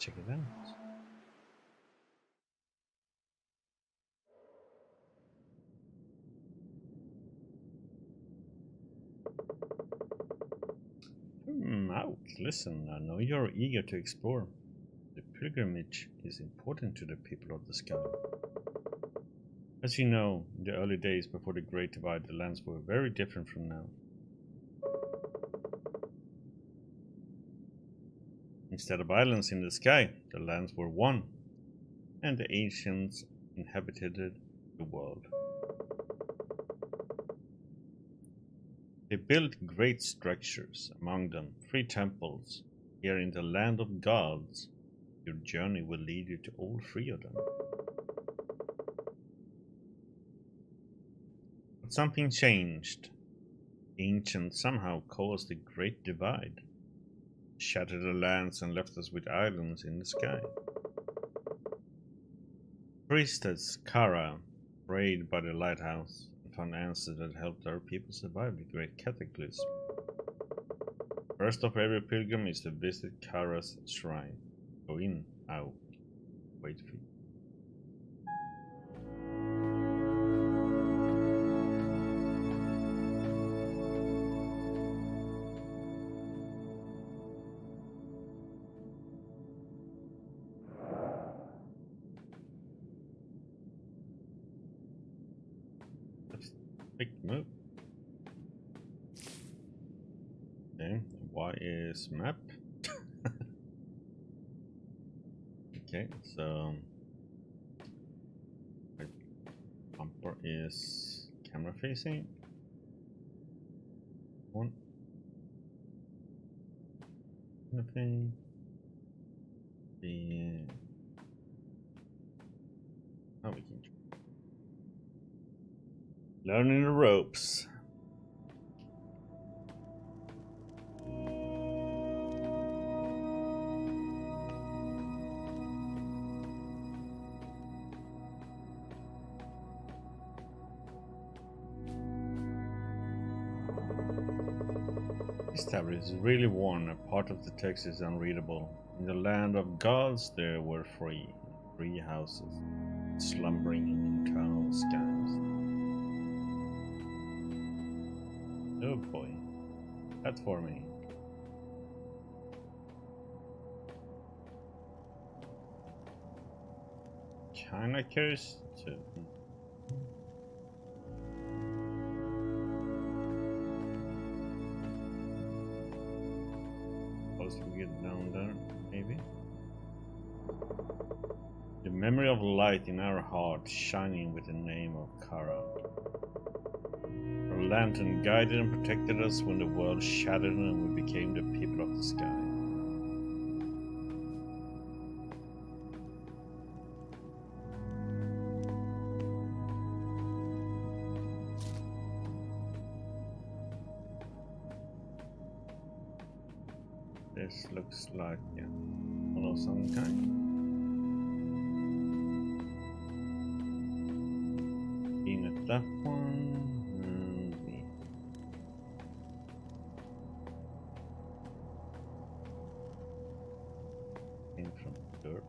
check it out. Out. Listen, I know you're eager to explore. The pilgrimage is important to the people of the sky. As you know, in the early days before the Great Divide, the lands were very different from now. Instead of islands in the sky, the lands were one, and the ancients inhabited the world. They built great structures, among them 3 temples. Here in the land of gods, your journey will lead you to all 3 of them. But something changed. The ancients somehow caused a great divide, shattered the lands and left us with islands in the sky. Priestess Kara prayed by the lighthouse and found answers that helped our people survive the great cataclysm. First of every pilgrim is to visit Kara's shrine. Go in, out, wait for you. Big move. Okay, Y is map. Okay, so bumper is camera facing. One. Nothing. Oh, we can learning the ropes. This tablet is really worn. A part of the text is unreadable. In the land of gods there were 3 houses, slumbering in eternal skies. Oh boy, that's for me. Kinda curious too. Suppose we get down there, maybe. The memory of light in our heart shining with the name of Kara. Our lantern guided and protected us when the world shattered and we became the people of the sky. This looks like a hole of some kind. In at that one. From dirt.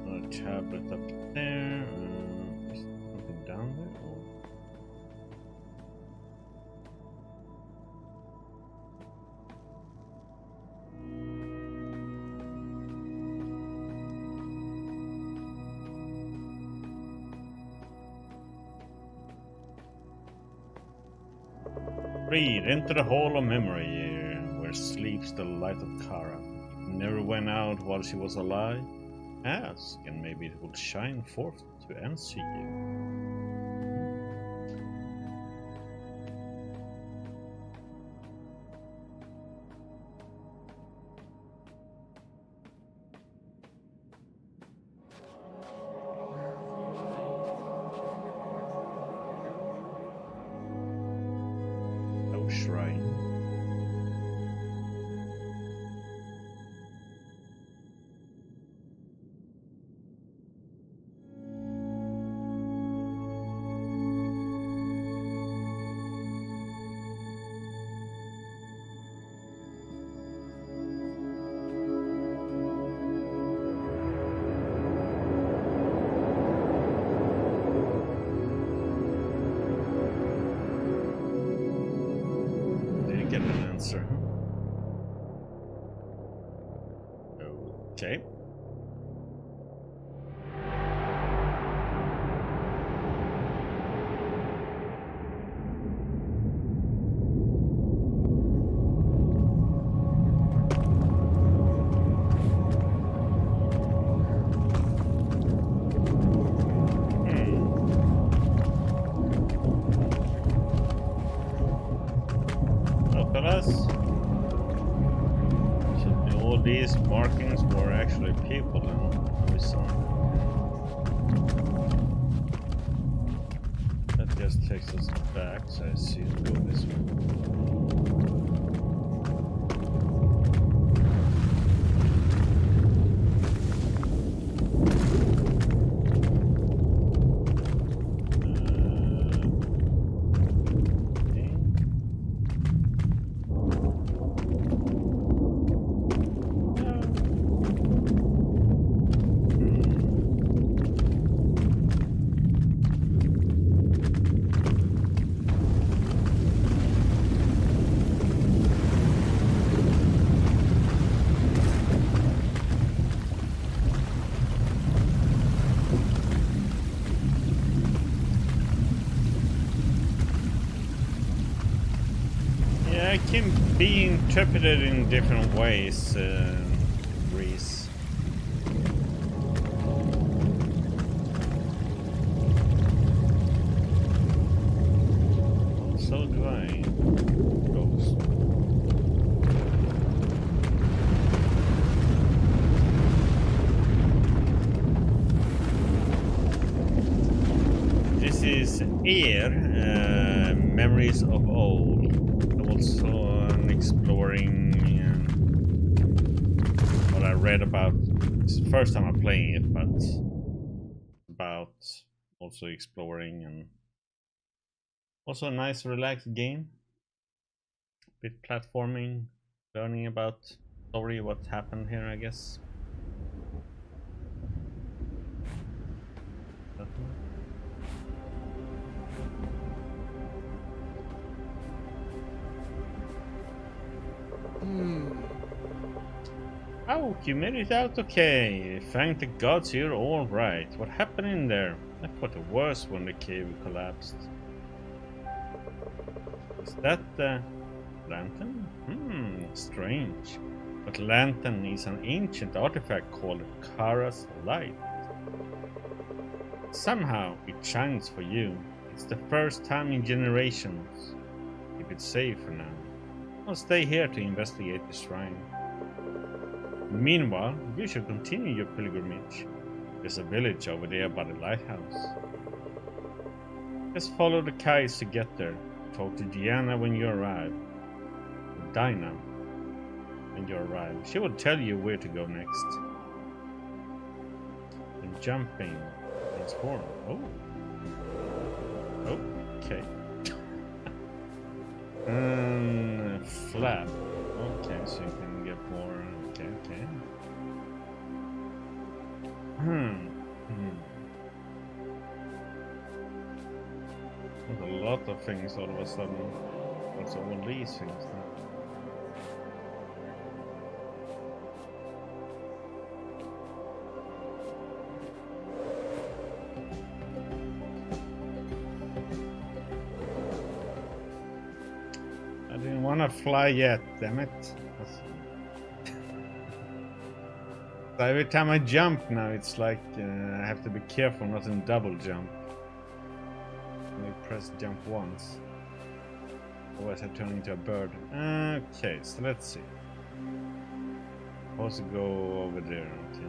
A tablet up there. Is something down there? Or... Read, enter the hall of memory. Where sleeps the light of Kara. It never went out while she was alive. Ask, and maybe it will shine forth to answer you. Oh, shrine. answer. Okay. These markings were actually people, and we saw that just takes us back, so I assume go this way. It can be interpreted in different ways, Reese. So do I. Ghost. This is AER, Memories of Old. Also exploring what I read about. It's the first time I'm playing it, but about also exploring, and also a nice relaxed game. Bit platforming, learning about story, what happened here, I guess. Oh, you made it out okay. Thank the gods you're all right. What happened in there? I thought it worse when the cave collapsed. Is that the lantern? Strange. But lantern is an ancient artifact called Kara's light. Somehow it shines for you. It's the first time in generations. Keep it safe for now. I'll stay here to investigate the shrine. Meanwhile, you should continue your pilgrimage. There's a village over there by the lighthouse. Just follow the kites to get there. Talk to Diana when you arrive. Or Dinah when you arrive. She will tell you where to go next. And jumping. Transform. Oh. Okay. Flap. Okay, so you can get more. Okay. There's a lot of things all of a sudden. What's all these things now? I didn't want to fly yet, damn it. So every time I jump now, it's like I have to be careful not to double jump. I press jump once. Otherwise I turn into a bird. Okay, so let's see. Supposed to go over there, okay.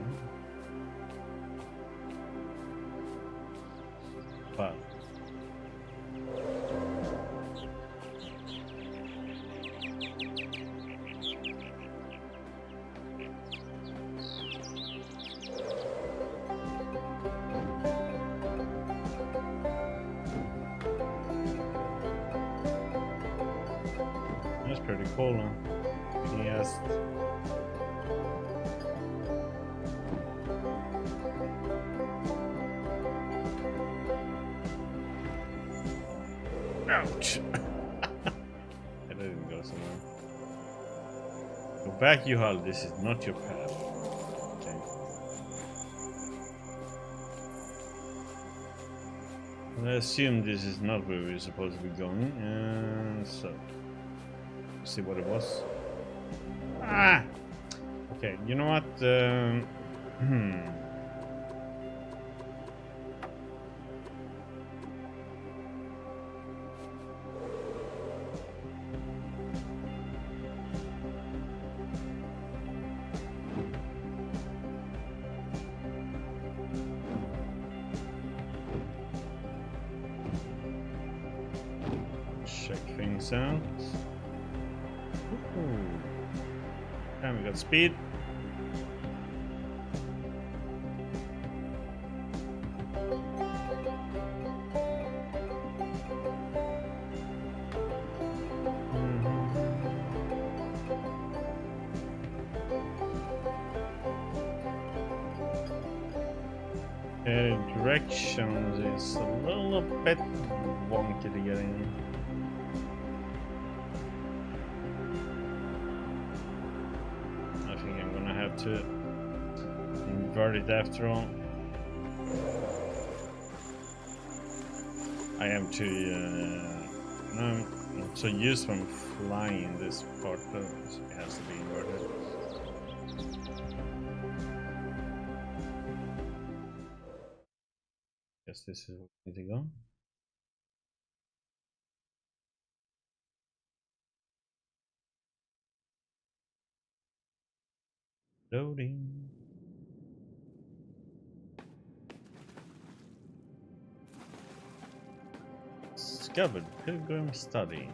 But that's pretty cool, huh? He asked. Ouch! I didn't go somewhere. back, Yuhal. This is not your path. Okay. I assume this is not where we're supposed to be going, and so see what it was. Ah. Okay. You know what? Check things out. Ooh. And we got speed. Directions is a little bit wonky to get in. I think I'm gonna have to invert it after all. I am too no, I'm so used from flying this part though, so it has to be inverted. Guess this is where we need to go. Loading. Discovered Pilgrim Study.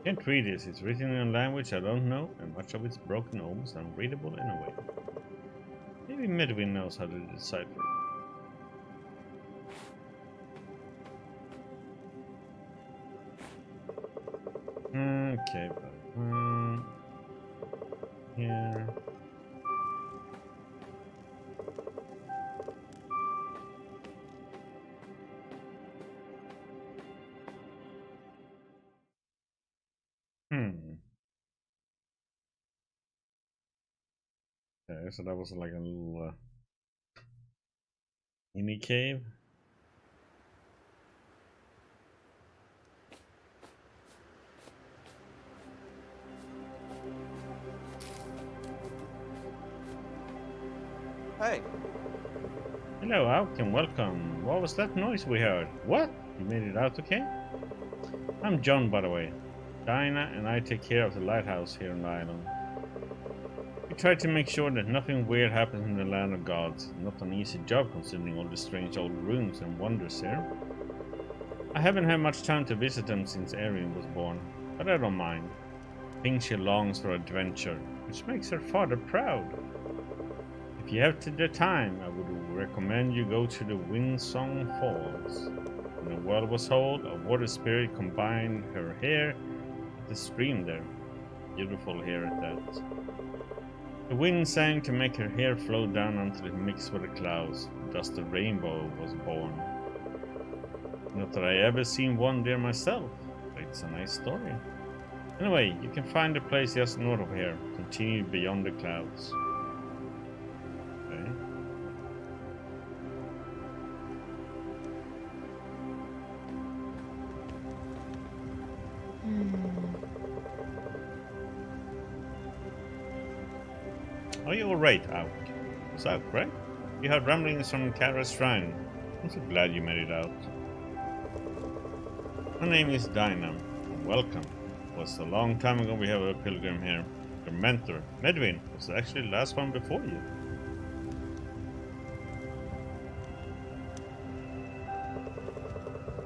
Can't read this, it's written in a language I don't know, and much of it's broken, almost unreadable in a way. Maybe Medwin knows how to decipher it. Okay, but here. Okay, so that was like a little mini cave. Hey. Hello, Alk, and welcome. What was that noise we heard? What? You made it out okay? I'm John, by the way. Dinah and I take care of the lighthouse here on the island. We try to make sure that nothing weird happens in the land of gods. Not an easy job considering all the strange old ruins and wonders here. I haven't had much time to visit them since Erin was born, but I don't mind. I think she longs for adventure, which makes her father proud. If you have the time, I would recommend you go to the Windsong Falls. When the world was old, a water spirit combined her hair with the stream there. Beautiful hair at that. The wind sang to make her hair flow down until it mixed with the clouds. Thus the rainbow was born. Not that I ever seen one there myself, but it's a nice story. Anyway, you can find the place just north of here. Continue beyond the clouds. Okay. Are you alright, Out? What's up, right? You heard rumblings from Kara's shrine. I'm so glad you made it out. My name is Dinah. Welcome. It was a long time ago we have a pilgrim here. Your mentor, Medwin, was actually the last one before you.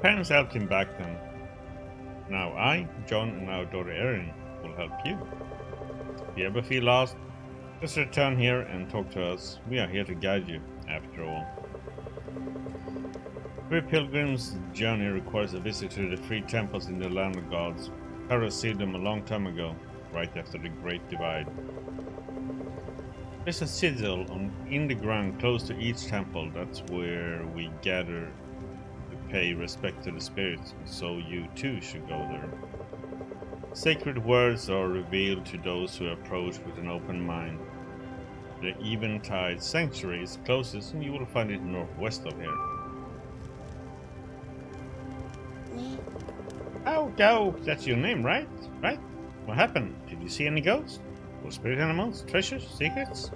Parents helped him back then. Now I, John, and our daughter Erin will help you. If you ever feel lost, just return here and talk to us. We are here to guide you, after all. Every pilgrim's journey requires a visit to the three temples in the land of gods. Kara received them a long time ago, right after the Great Divide. There's a sigil in the ground close to each temple. That's where we gather the pay respect to the spirits, so you too should go there. Sacred words are revealed to those who approach with an open mind. The Eventide Sanctuary is closest, and you will find it northwest of here. Oh, go! That's your name, right? Right? What happened? Did you see any ghosts? Or spirit animals? Treasures? Secrets?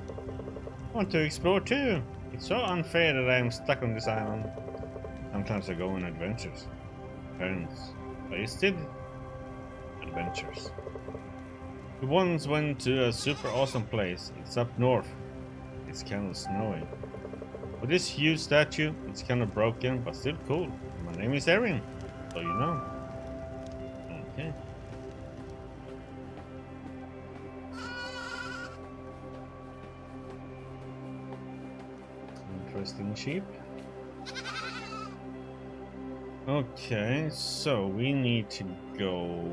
I want to explore too. It's so unfair that I am stuck on this island. Sometimes I go on adventures. Parents wasted adventures. We once went to a super awesome place. It's up north. It's kind of snowy. With this huge statue, it's kind of broken, but still cool. My name is Erin, so you know. Okay. Interesting sheep. Okay, so we need to go.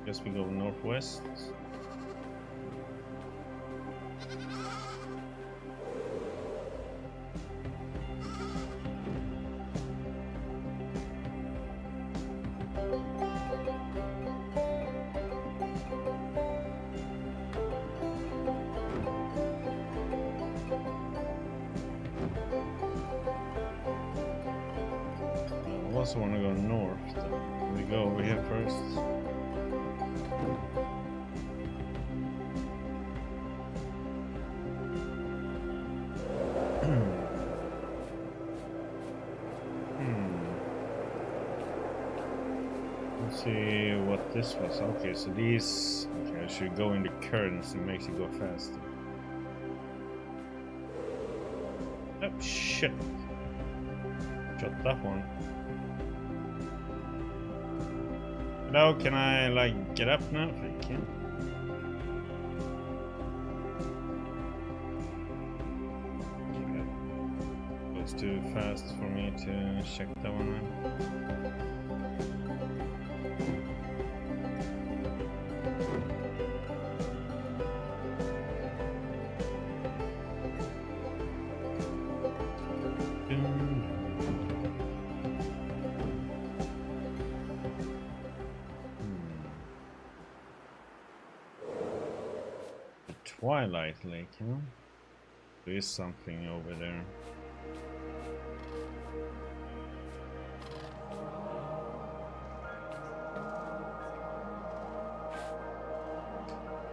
Guess we go northwest. I also want to go north. We go over here first. Let's see what this was. Okay, so these. Okay, I should go in the currents. It makes it go faster. Oh shit! Shot that one. Hello, can I like get up now? If I can. Okay. It's too fast for me to check that one out. Twilight Lake, you know? There is something over there.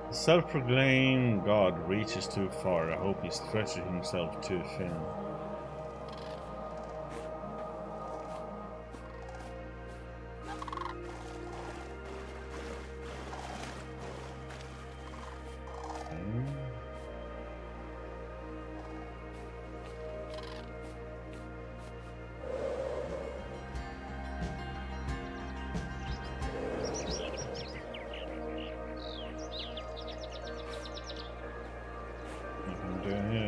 The self-proclaimed God reaches too far. I hope he stretches himself too thin.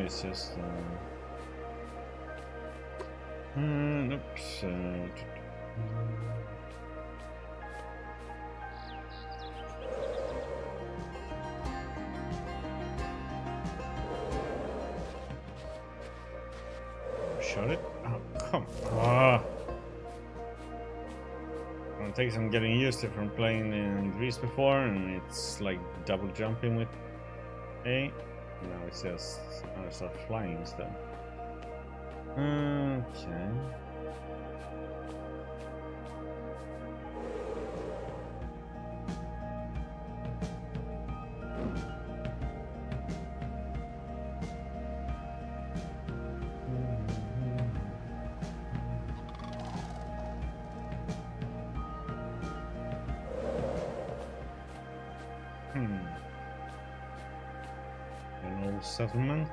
It's just oops. Shut it. Oh, come on. It takes some getting used to from playing in Greece before, and it's like double jumping with A. Now it's just I start flying instead. Okay. An old settlement.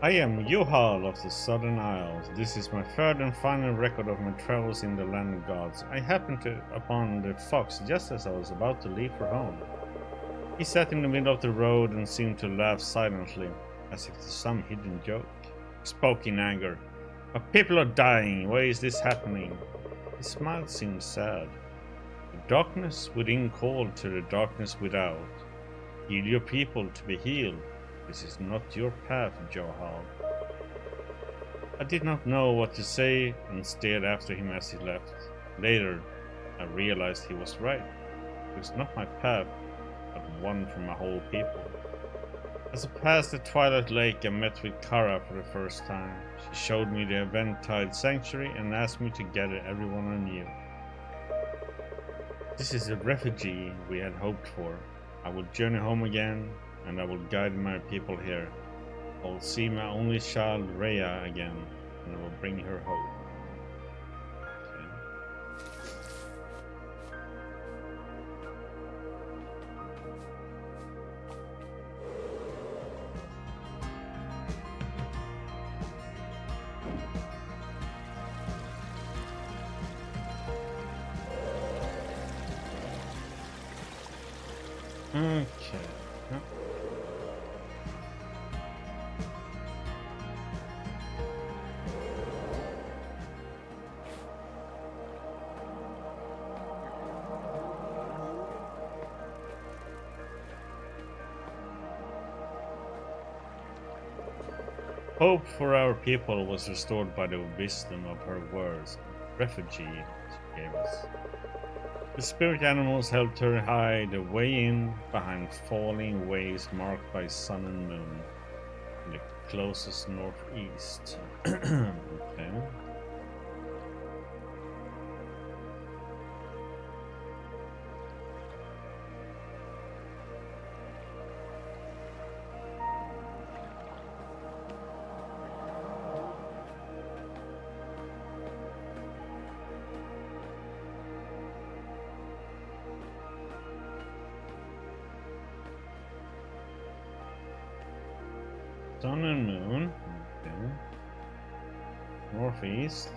I am Yohal of the Southern Isles. This is my third and final record of my travels in the land of gods. I happened upon the fox just as I was about to leave for home. He sat in the middle of the road and seemed to laugh silently, as if to some hidden joke. He spoke in anger. "My people are dying. Why is this happening?" His smile seemed sad. Darkness within called to the darkness without. Heal your people to be healed. This is not your path, Johal. I did not know what to say and stared after him as he left. Later, I realized he was right. It was not my path, but one for my whole people. As I passed the Twilight Lake, I met with Kara for the first time. She showed me the Eventide Sanctuary and asked me to gather everyone I knew. This is a refugee we had hoped for. I will journey home again, and I will guide my people here. I will see my only child, Rhea, again, and I will bring her hope. Okay. Yep. Hope for our people was restored by the wisdom of her words. Refugee, she gave us. The spirit animals helped her hide away in behind falling waves marked by sun and moon in the closest northeast. Okay. Sun and moon. Okay. Northeast.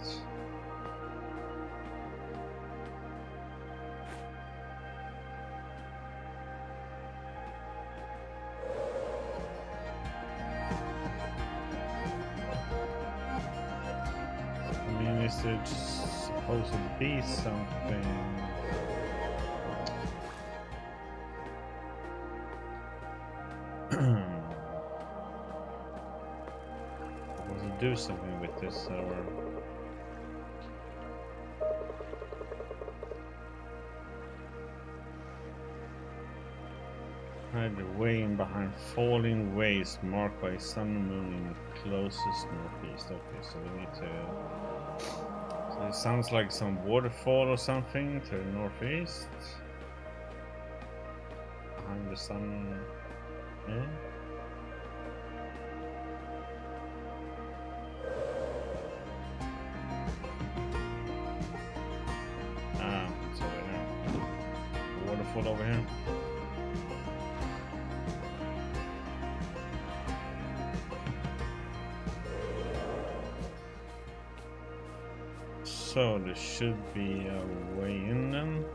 I mean, is there supposed to be something? Do something with this server. Hide away in behind falling waves marked by sun and moon in the closest northeast. Okay, so we need to. So it sounds like some waterfall or something to the northeast. Behind the sun. Yeah. Over here. So there should be a way in them.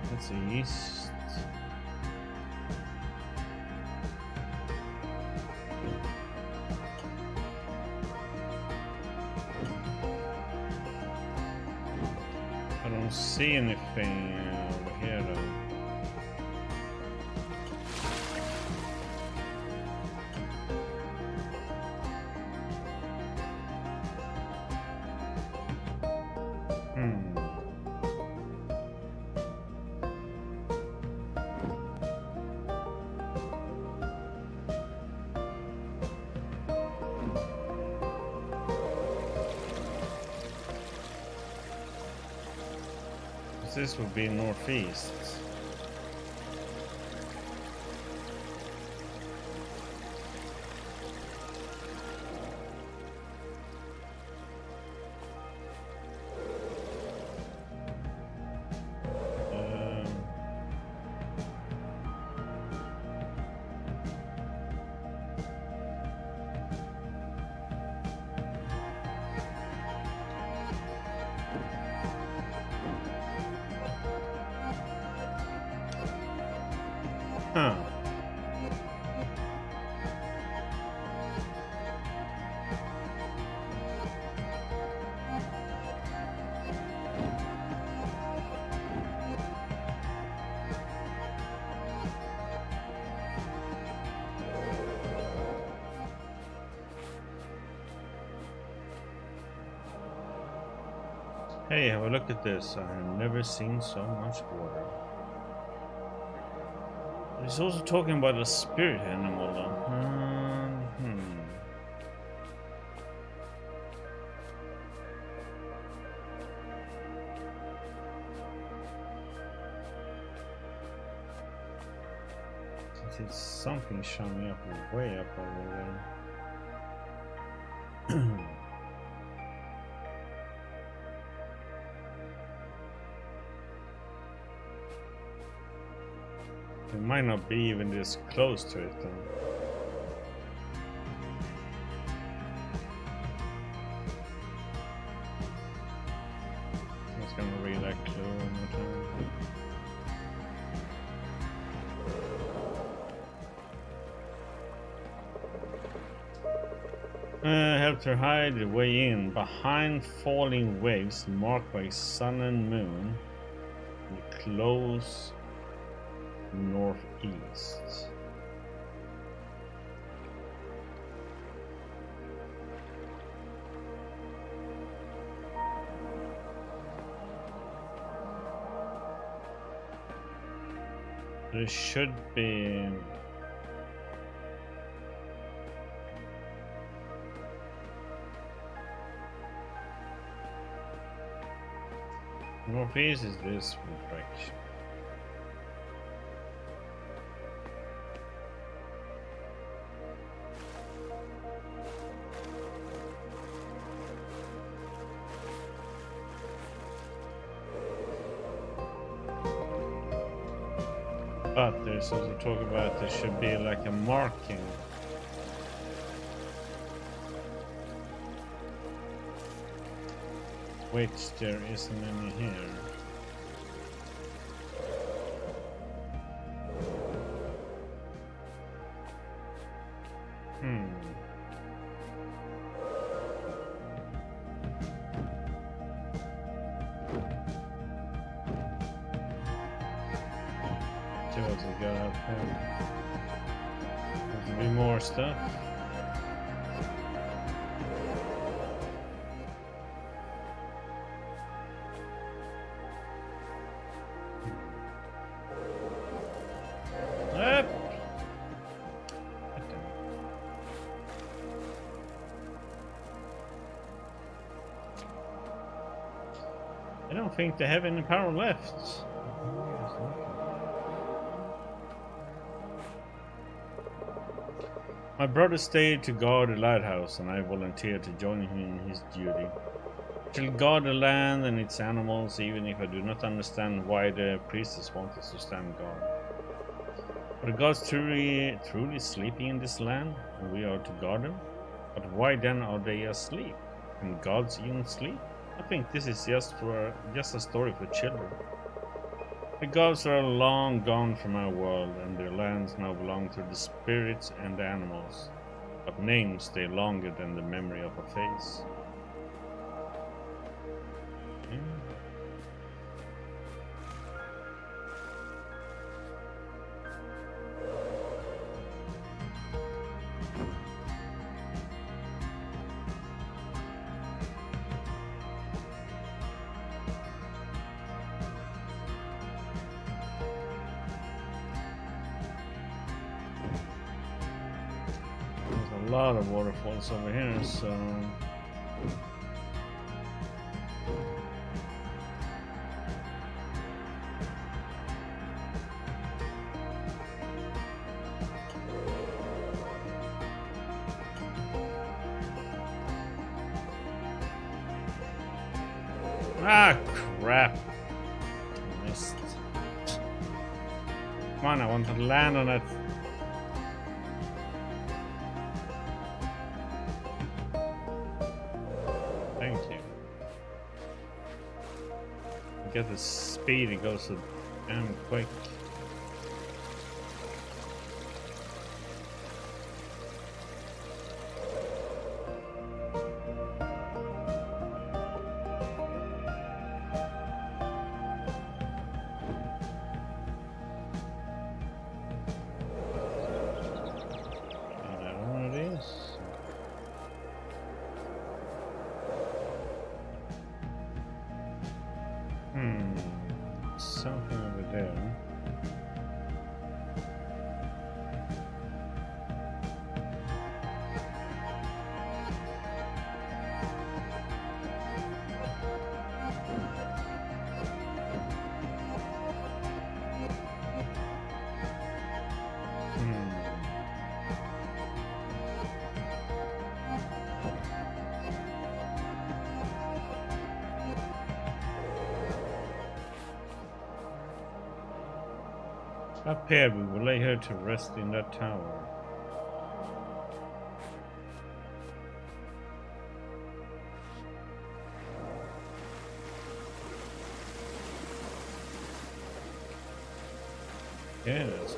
That's east. I don't see anything over here though. This would be northeast. Huh. Hey, have a look at this. I have never seen so much water. He's also talking about a spirit animal though. It's something showing up way up over there. It might not be even this close to it then. I'm just gonna read that clue one more time. Helped her hide the way in behind falling waves marked by sun and moon. And close northeast. There should be northeast is this direction. But there's also talk about there should be like a marking. Which there isn't any here. There's be more stuff. I don't think they have any power left. My brother stayed to guard the lighthouse, and I volunteered to join him in his duty. I shall guard the land and its animals, even if I do not understand why the priestess want us to stand guard. Are the gods truly sleeping in this land, and we are to guard them? But why then are they asleep? Can gods even sleep? I think this is just a story for children. The gods are long gone from our world, and their lands now belong to the spirits and the animals. But names stay longer than the memory of a face. A lot of waterfalls over here, so ah, crap. I missed. Come on, I want to land on it. Thank you. Get the speed, it goes so damn quick. Up here, we will lay her to rest in that tower. Yeah, that's it.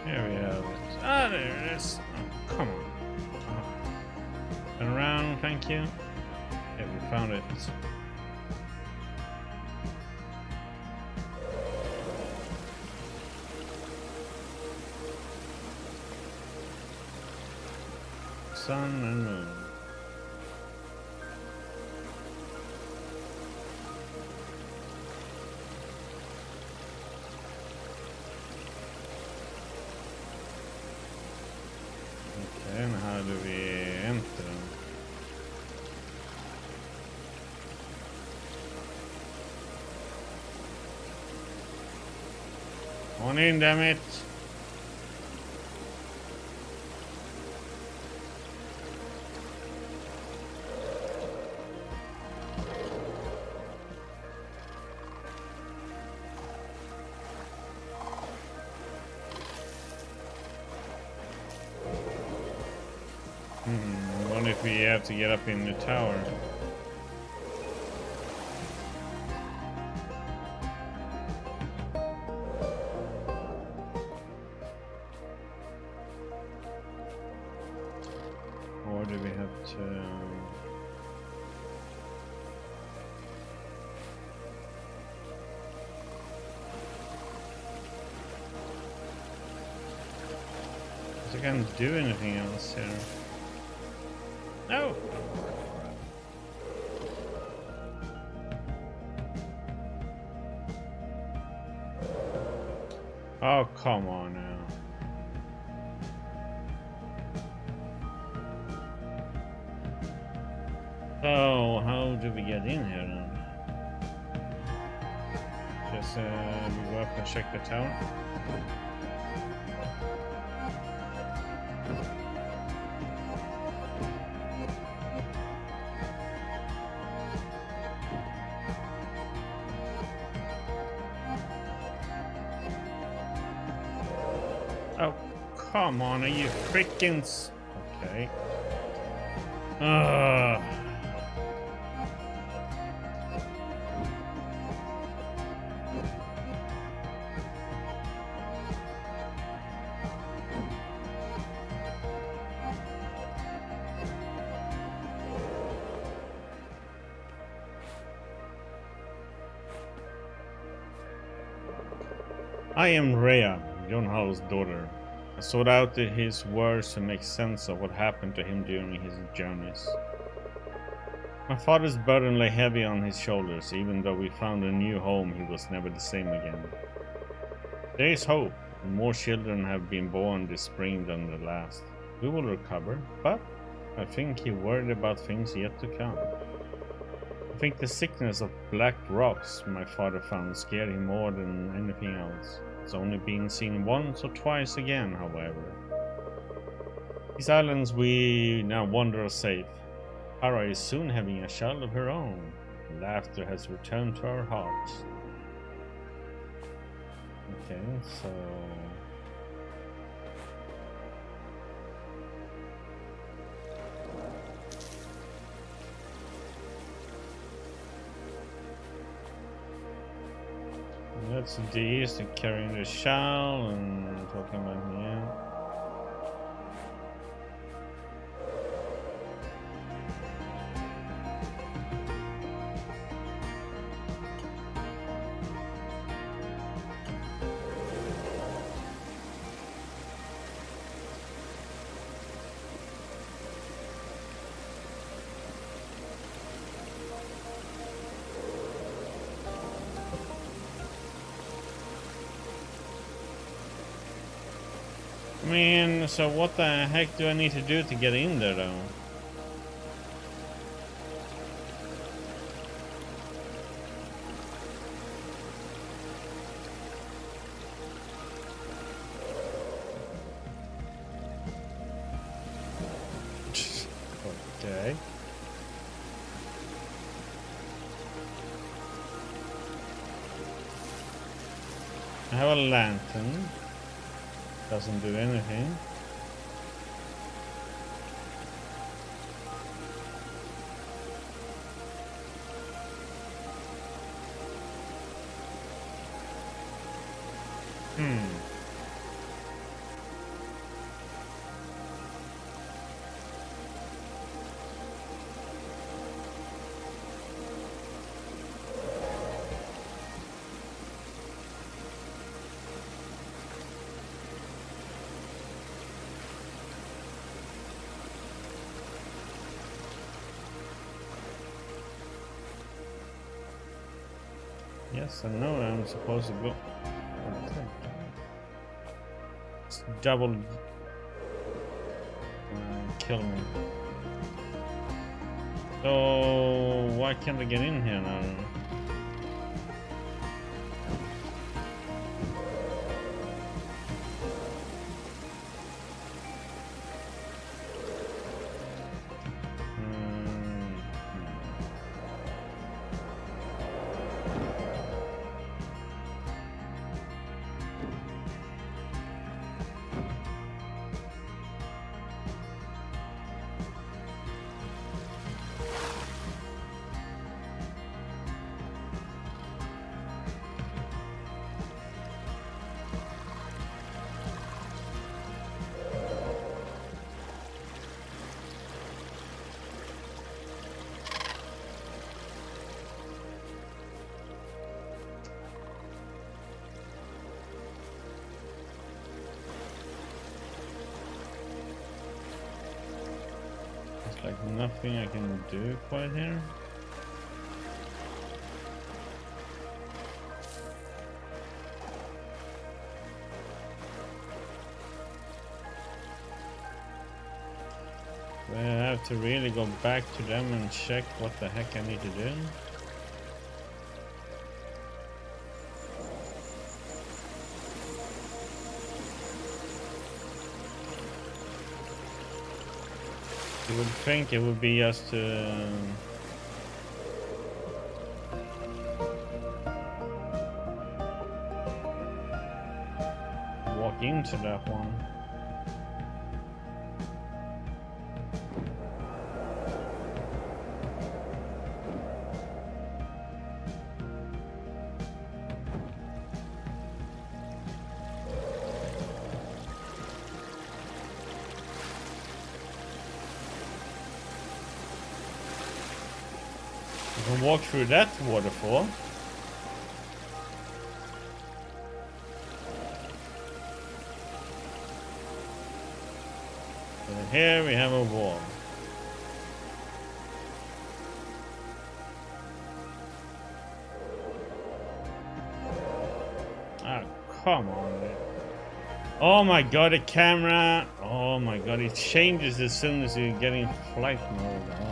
There we have it. Ah, there it is. Oh, come on. Oh. Turn around, thank you. Yeah, we found it. Sun and moon. Okay, and how do we enter? On in, damn it! What if we have to get up in the tower? Or do we have to... I can't do anything else here. No! Oh, come on now. So, how do we get in here then? Just we go up and check the tower. Oh, come on, are you freaking... Okay. I am Rhea, Jonhal's daughter. I sought out his words to make sense of what happened to him during his journeys. My father's burden lay heavy on his shoulders. Even though we found a new home, he was never the same again. There is hope. More children have been born this spring than the last. We will recover, but I think he worried about things yet to come. I think the sickness of black rocks my father found scared him more than anything else. It's only been seen once or twice again, however. These islands we now wander are safe. Hara is soon having a child of her own. Laughter has returned to our hearts. Okay, so... That's D is to carrying the shell and talking about here. I mean, so what the heck do I need to do to get in there though? have a lantern. Doesn't do anything. Yes, I know I'm supposed to go. It's double kill me. So why can't I get in here now? Like nothing I can do quite here. Do I have to really go back to them and check what the heck I need to do? You would think it would be just to walk into that one. You can walk through that waterfall. And here we have a wall. Ah, come on. Oh my god, the camera. Oh my god, it changes as soon as you get in flight mode. Oh.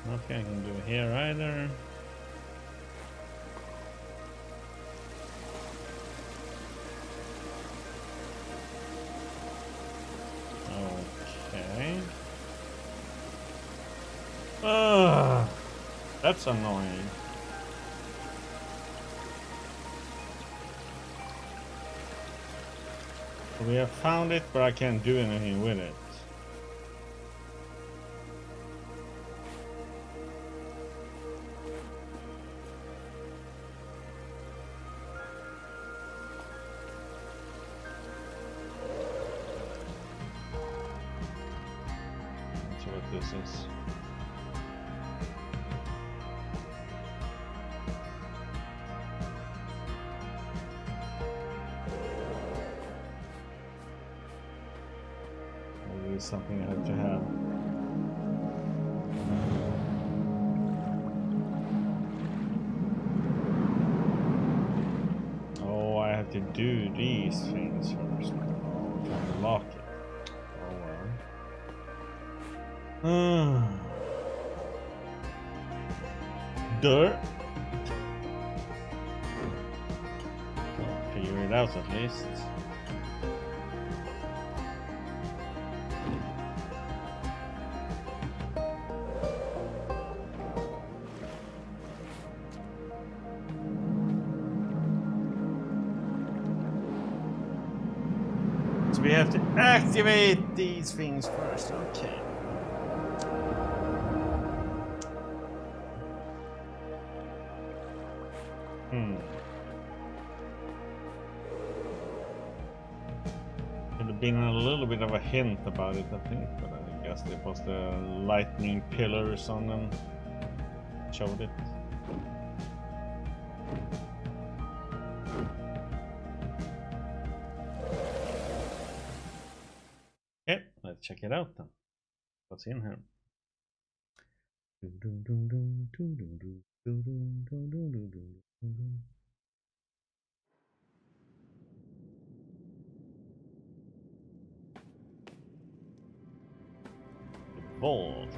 Nothing I can do here either. Okay. That's annoying. We have found it, but I can't do anything with it. That's what this is. Maybe it's something I have to have. Oh, I have to do these things first. Oh, to unlock it. Oh well. Dirt. I'll figure it out at least. we have to activate these things first. Okay. Could have been a little bit of a hint about it, I think, but I guess it was the lightning pillars on them showed it. Okay, let's check it out then. What's in here? Vault.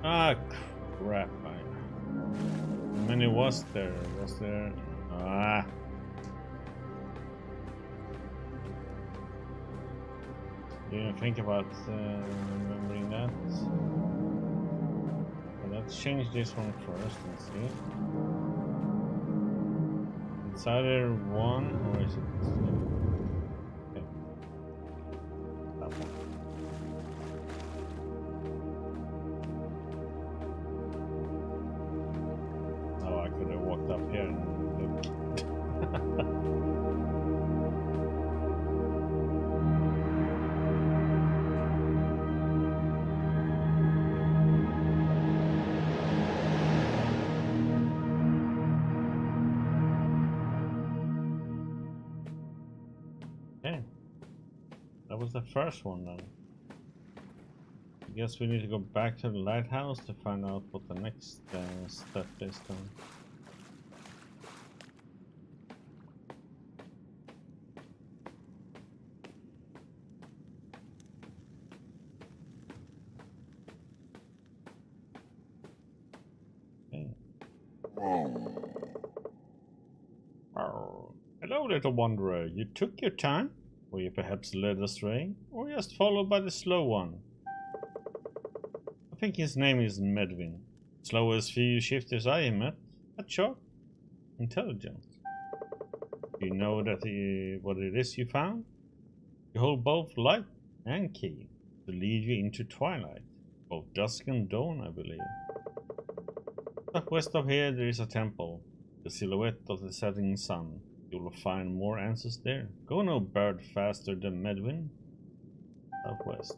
Ah, crap. How many was there? Was there? Ah. Didn't think about remembering that. Well, let's change this one first and see. It's either one or is it two? Okay. That one. Up here and look. Okay, that was the first one then. I guess we need to go back to the lighthouse to find out what the next step is then. Hello, little wanderer. You took your time? Were you perhaps led astray? Or just followed by the slow one? I think his name is Medvin. Slowest few shifters I have met. But sharp. Intelligent. Do you know that what it is you found? You hold both light and key to lead you into twilight. Both dusk and dawn, I believe. West of here there is a temple. The silhouette of the setting sun. You will find more answers there. Go no bird faster than Medvin. Southwest.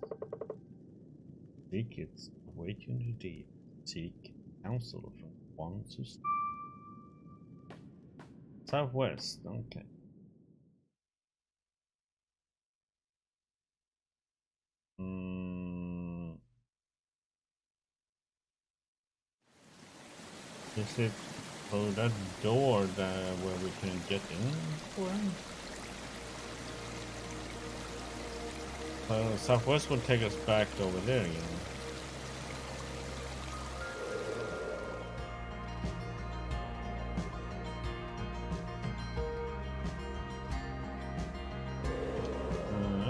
Secrets await you in the deep. Seek counsel from one to southwest. Okay. Is it that door there where we can get in for him? Southwest will take us back over there again.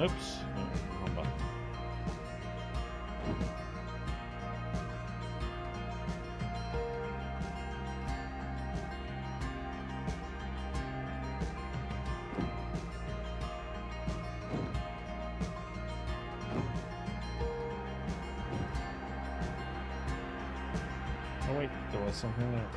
Oops. Hold on. Oh wait, there was something there.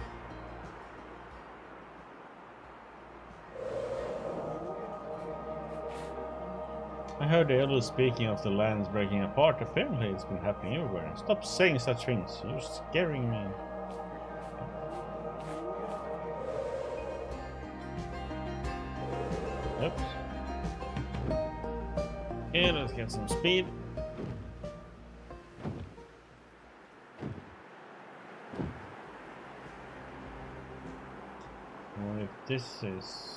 I heard the elders speaking of the lands breaking apart. Apparently it's been happening everywhere. Stop saying such things. You're scaring me. Oops. Okay, let's get some speed. What if this is...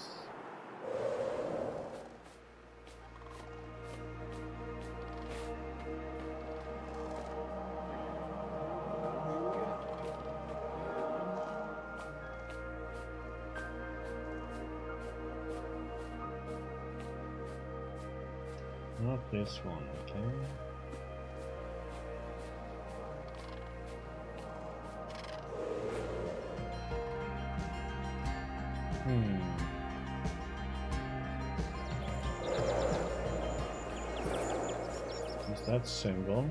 Not this one, okay. Is that single?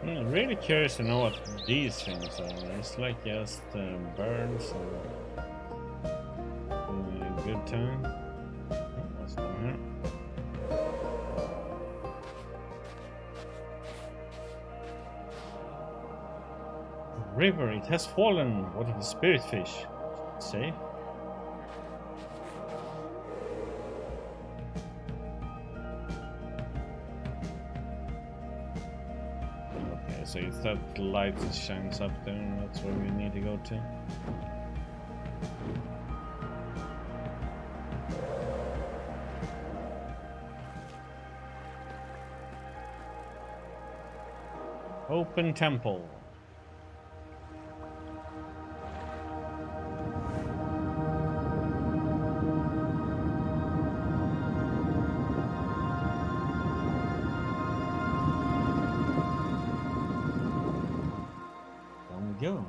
I'm really curious to know what these things are. It's like just birds and a good time. What's down here? River, it has fallen. What of the spirit fish? Say. So it's that light that shines up there, and that's where we need to go to. Open temple. Go.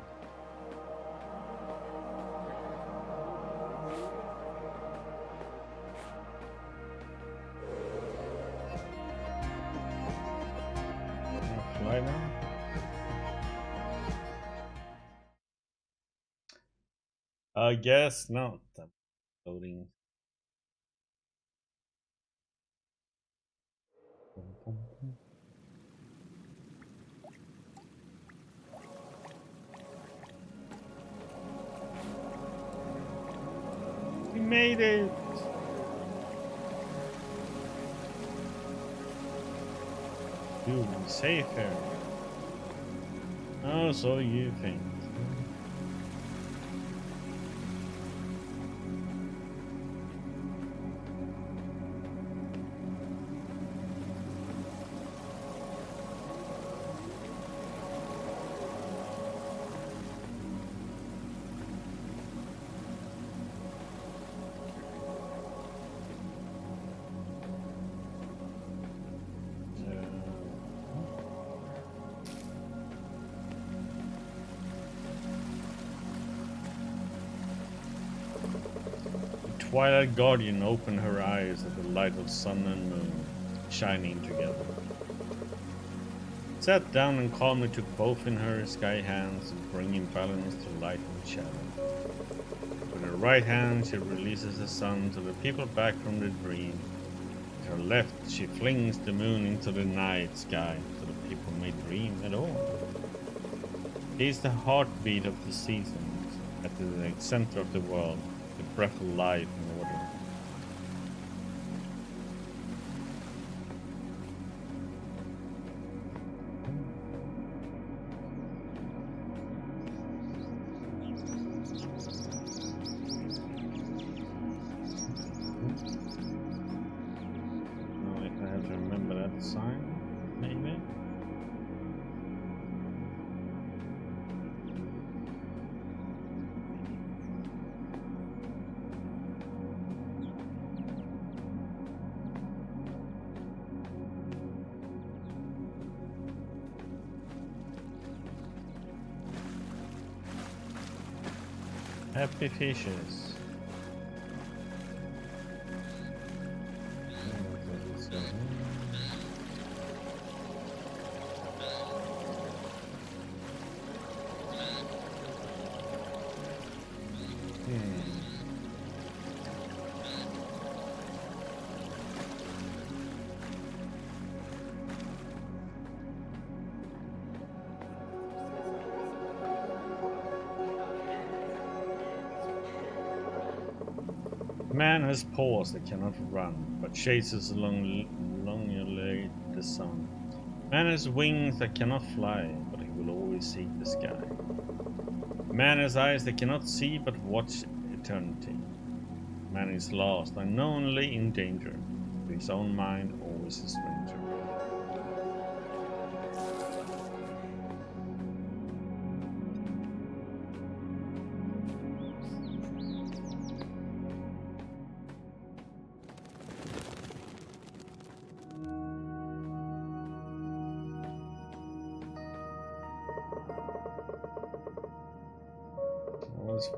Fly now. I guess not. Loading. We made it! Dude, I'm safe here. Oh, so you think. Twilight Guardian opened her eyes at the light of sun and moon shining together. Sat down and calmly took both in her sky hands to bring in balance to light and shadow. With her right hand she releases the sun to the people back from the dream. With her left she flings the moon into the night sky so the people may dream at all. She is the heartbeat of the seasons, at the center of the world. The breath of life and order. Now if I have to remember that sign, maybe. Happy fishes. Man has paws that cannot run, but chases along the sun. Man has wings that cannot fly, but he will always seek the sky. Man has eyes that cannot see, but watch eternity. Man is lost, unknowingly in danger, to his own mind always a stranger.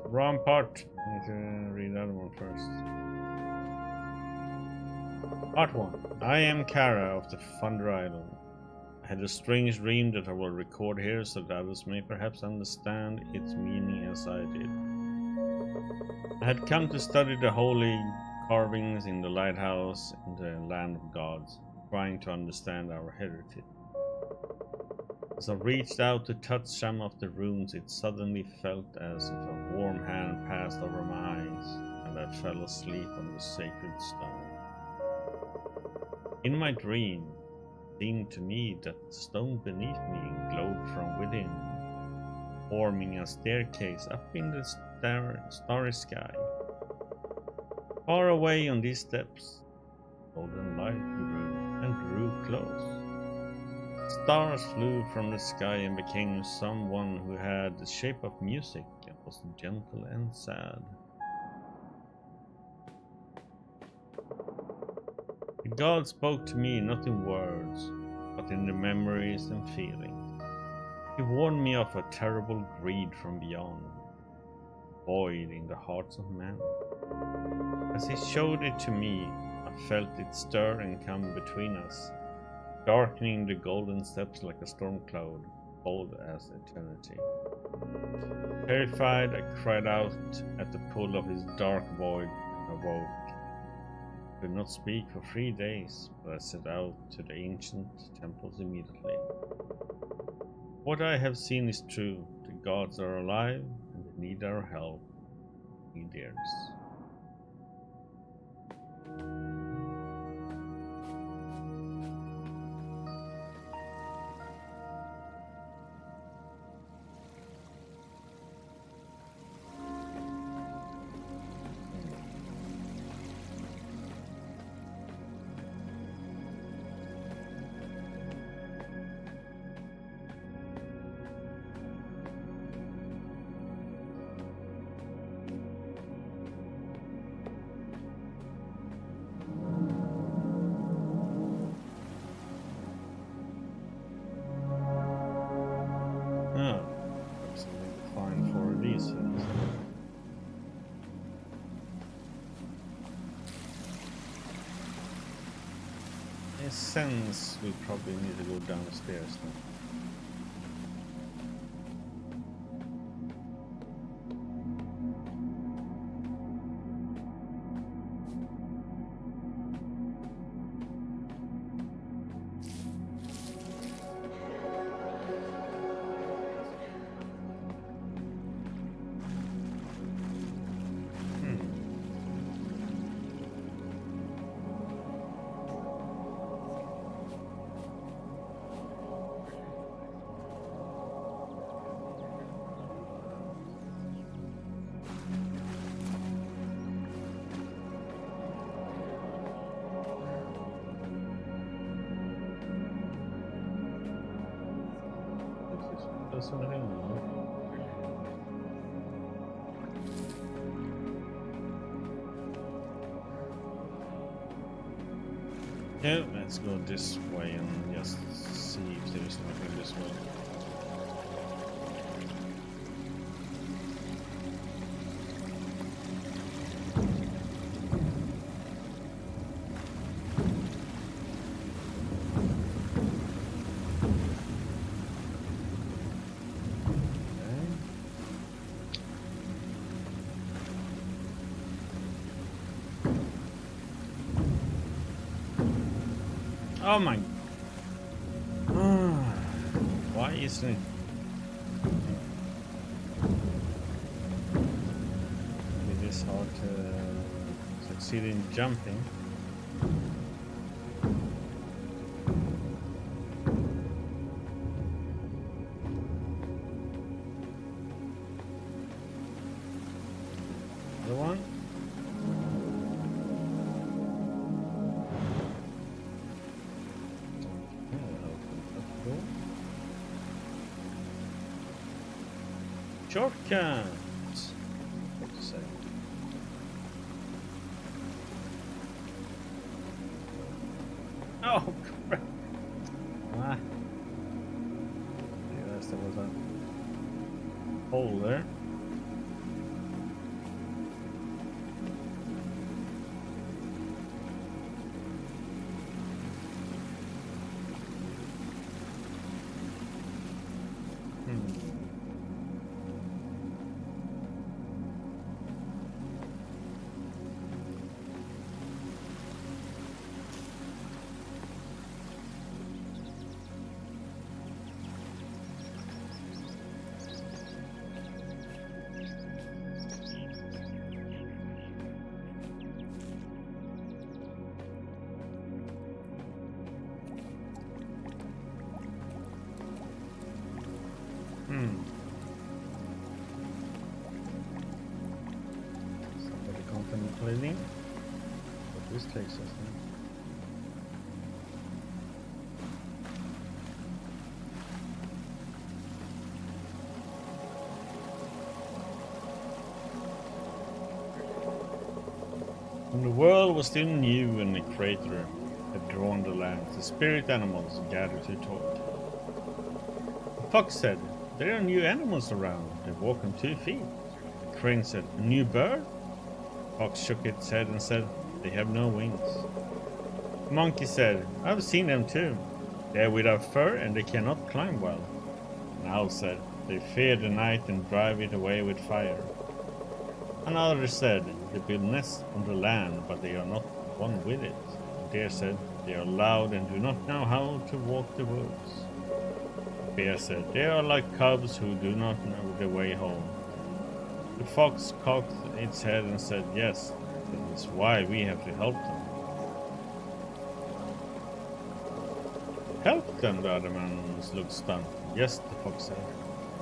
Wrong part. I need to read that one first. Part 1. I am Kara of the Thunder Island. I had a strange dream that I will record here so that others may perhaps understand its meaning as I did. I had come to study the holy carvings in the lighthouse in the land of gods, trying to understand our heritage. As I reached out to touch some of the runes, it suddenly felt as if a warm hand passed over my eyes, and I fell asleep on the sacred stone. In my dream, it seemed to me that the stone beneath me glowed from within, forming a staircase up in the starry sky. Far away on these steps, golden light grew and drew close. Stars flew from the sky and became someone who had the shape of music and was gentle and sad. The god spoke to me not in words, but in the memories and feelings. He warned me of a terrible greed from beyond, void in the hearts of men. As he showed it to me, I felt it stir and come between us, darkening the golden steps like a storm cloud, cold as eternity. Terrified, I cried out at the pull of his dark void and awoke. I could not speak for 3 days, but I set out to the ancient temples immediately. What I have seen is true. The gods are alive, and they need our help. Need theirs. In a sense, we probably need to go downstairs now. Yeah, let's go this way and just see if there's nothing this way. Oh my. Why isn't it? It is hard to succeed in jumping. Other one. Shortcut. What to say? Oh crap! Ah. Yes, there was a hole there. Somebody contemplating what this takes us now. When the world was still new and the crater had drawn the land, the spirit animals gathered to talk. The fox said, "There are new animals around. They walk on 2 feet." The crane said, "A new bird?" The fox shook its head and said, "They have no wings." The monkey said, "I've seen them too. They are without fur and they cannot climb well." An owl said, "They fear the night and drive it away with fire." Another said, "They build nests on the land, but they are not one with it." The deer said, "They are loud and do not know how to walk the woods." The bear said, "They are like cubs who do not know the way home." The fox cocked its head and said, "Yes, that is why we have to help them." "Help them?" The other animals looked stunned. "Yes," the fox said.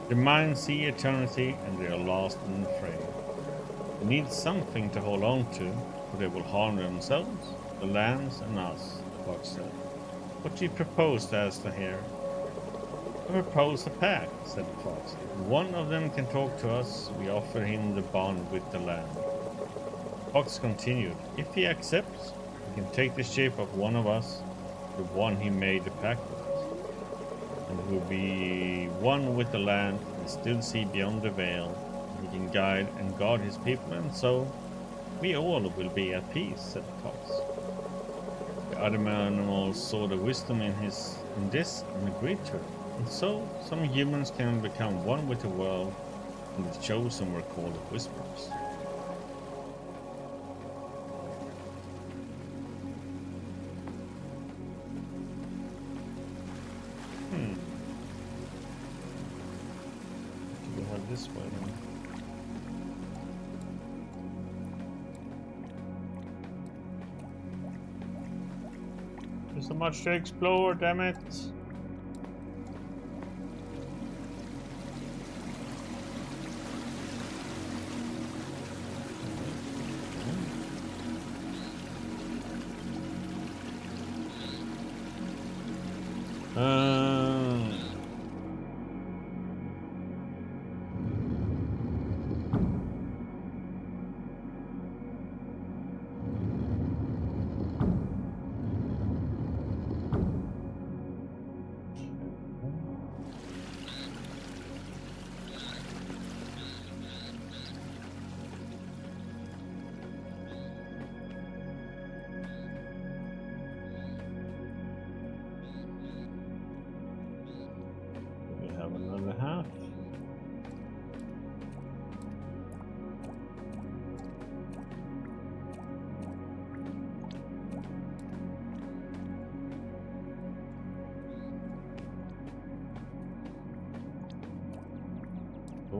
"Their minds see eternity and they are lost and afraid. They need something to hold on to, or they will harm themselves, the lands, and us," the fox said. "What do you propose?" asked the hare. "I propose a pact," said the fox. "If one of them can talk to us, we offer him the bond with the land." The fox continued, "If he accepts, he can take the shape of one of us, the one he made the pact with, and he will be one with the land and still see beyond the veil. He can guide and guard his people, and so we all will be at peace," said the fox. The other animals saw the wisdom in this and agreed to it. And so some humans can become one with the world, and the chosen were called the Whisperers. Do we have this way then? There's so much to explore, damn it!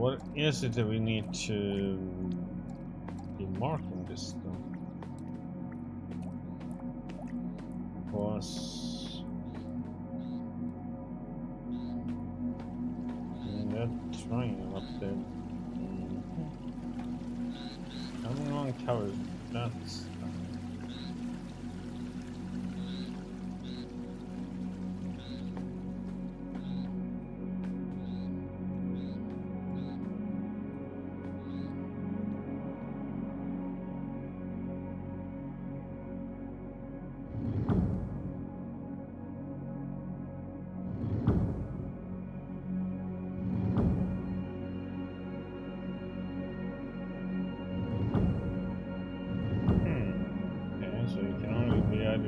what is it that we need to be marking this stuff? Was that triangle up there? How long covers that stuff?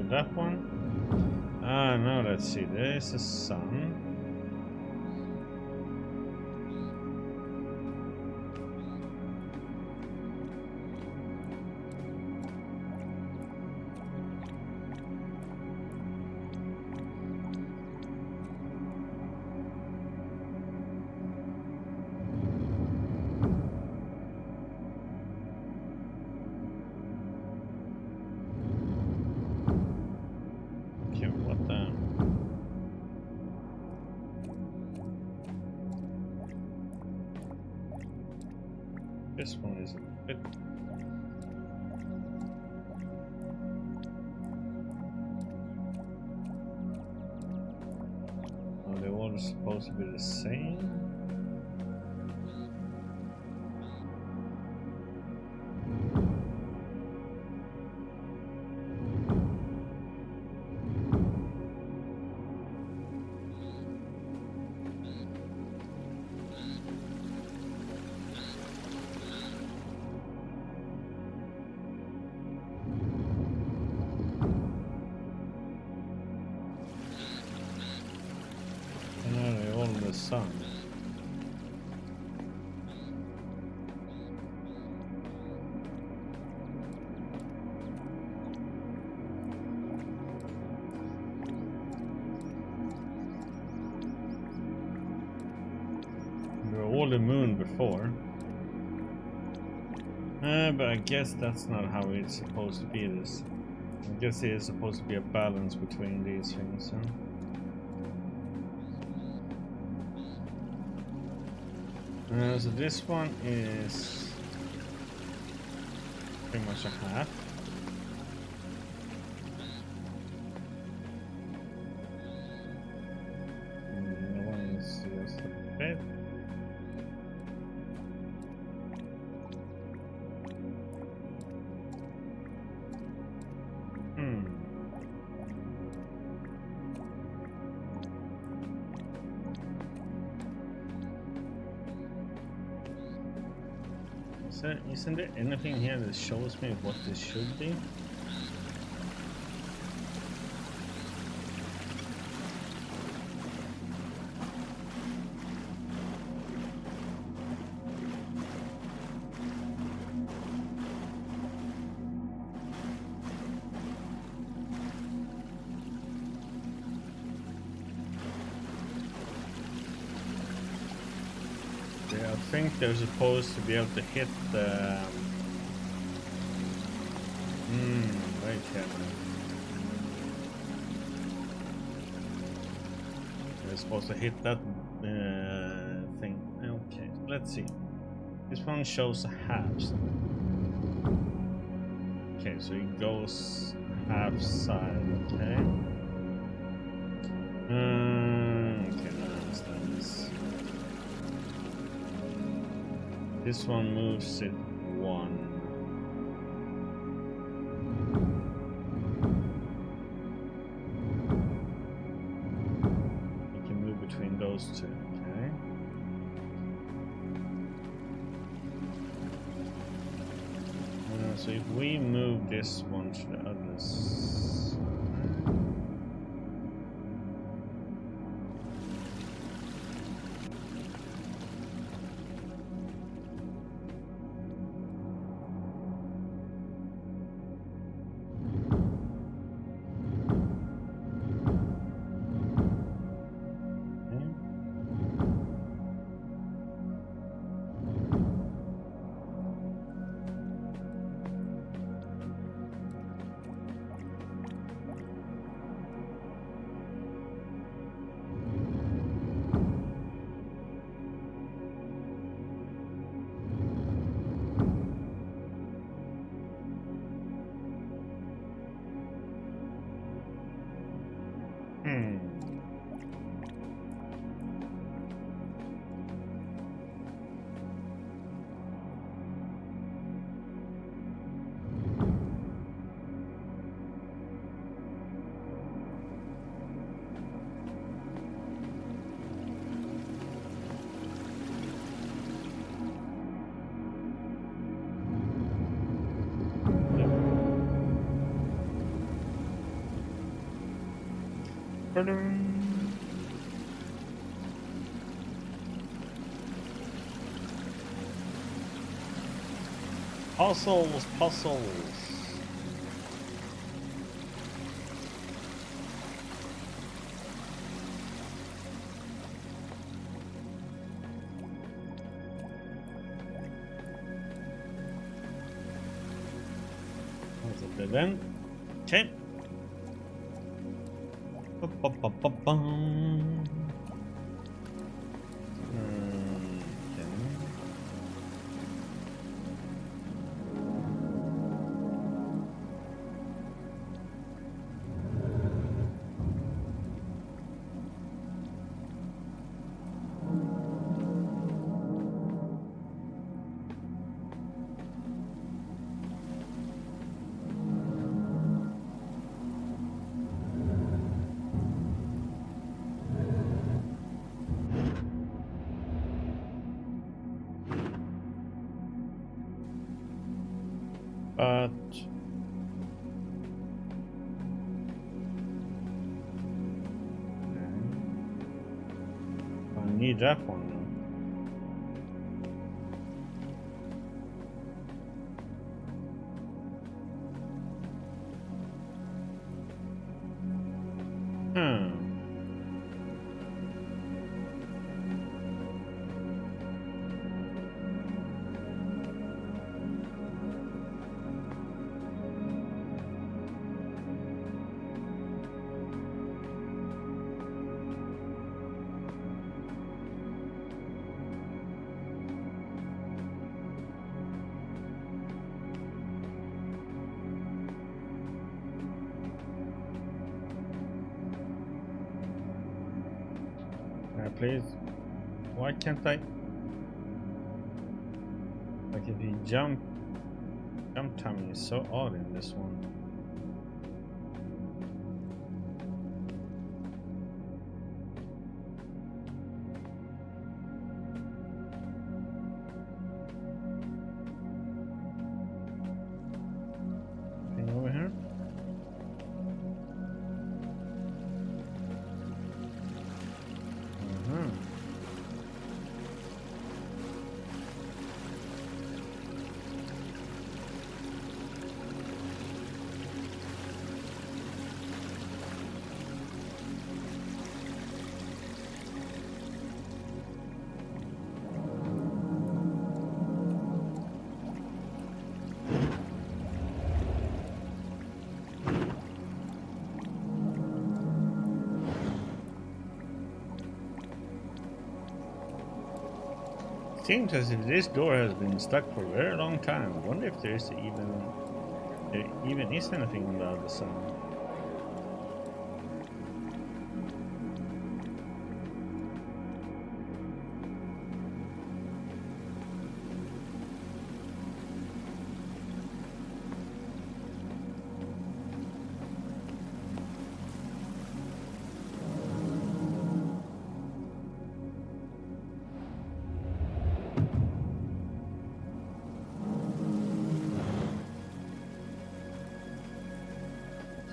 That one? Ah, no, let's see. There is a sun. This one is a bit... Are they all supposed to be the same? Sun. We were all the moon before. But I guess that's not how it's supposed to be. This. I guess it is supposed to be a balance between these things. Huh? So this one is pretty much a half. And the one is just a bit. Isn't there anything here that shows me what this should be? I think they're supposed to be able to hit the... wait here. They're supposed to hit that thing. Okay, let's see. This one shows halves. Okay, so it goes half side, okay? Okay, I understand this. This one moves it one. You can move between those two, okay? So if we move this one to the other side. Puzzles, puzzles. That's a dead end. Okay. But I need that one now. Please, why can't I? Like if you jump timing is so odd in this one. Anything over here? Seems as if this door has been stuck for a very long time. I wonder if there even is anything on the other side.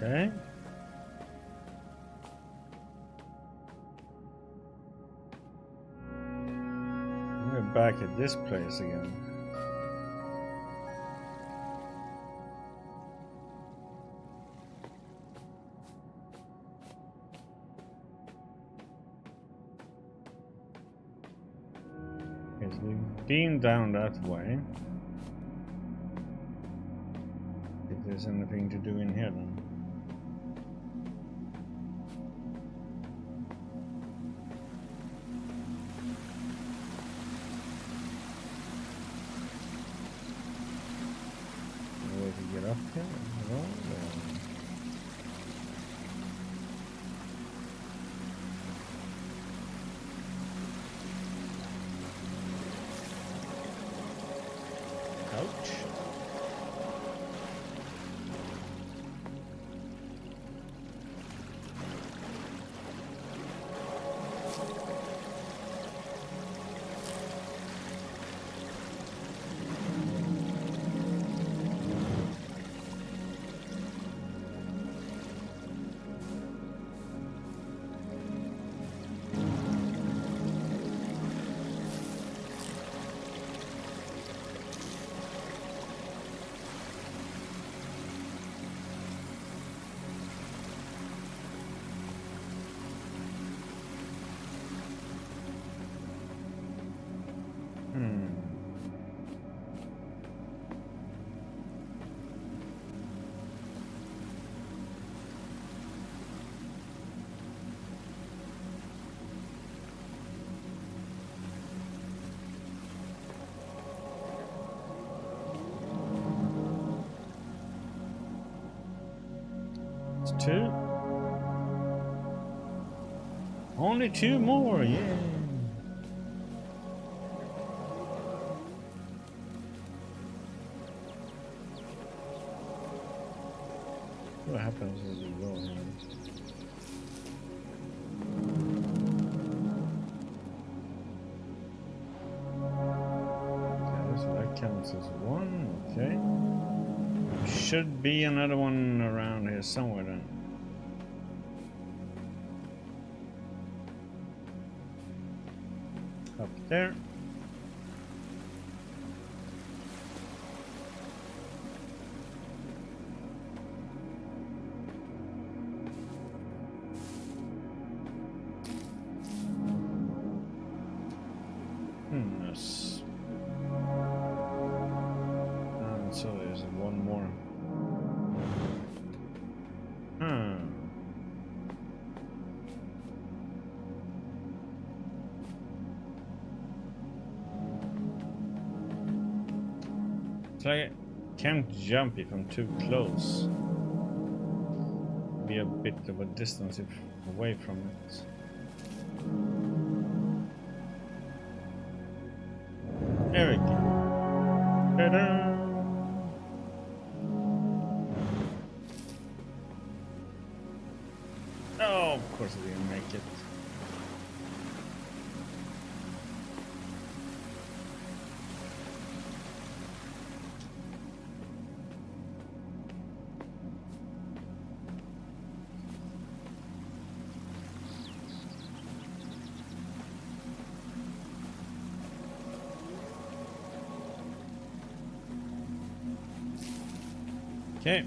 Okay. We're back at this place again. Okay, so we've been down that way. If there's anything to do in here then. Get up here? No, ouch. 2. Only 2 more, yeah. What happens as you go here? Okay, so that counts as 1, okay. Should be another one around here somewhere then. Up there. Yes. And so there's one more. So I can't jump if I'm too close. Be a bit of a distance away from it. There we go. Ta-da! Oh, of course I didn't make it. Okay,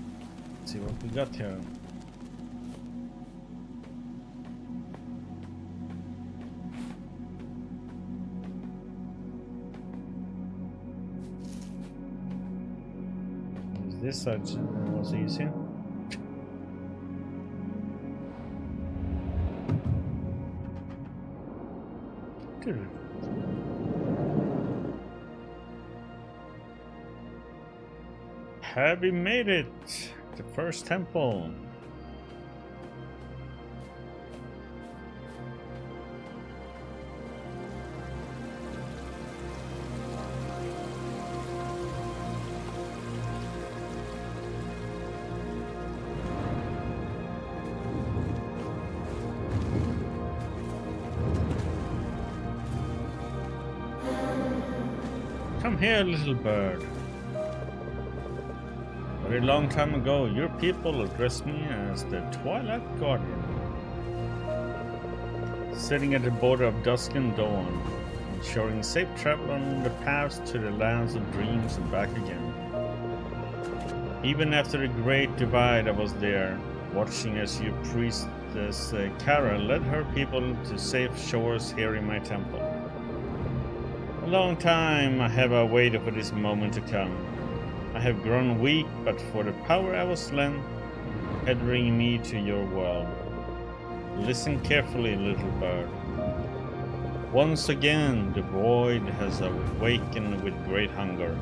let's see what we got here. This side was easy. Have we made it? The first temple. Come here, little bird. A very long time ago, your people addressed me as the Twilight Guardian. Sitting at the border of dusk and dawn, ensuring safe travel on the paths to the lands of dreams and back again. Even after the Great Divide, I was there, watching as your priestess Kara led her people to safe shores here in my temple. A long time I have waited for this moment to come. I have grown weak, but for the power I was lent, gathering me to your world. Listen carefully, little bird. Once again, the void has awakened with great hunger,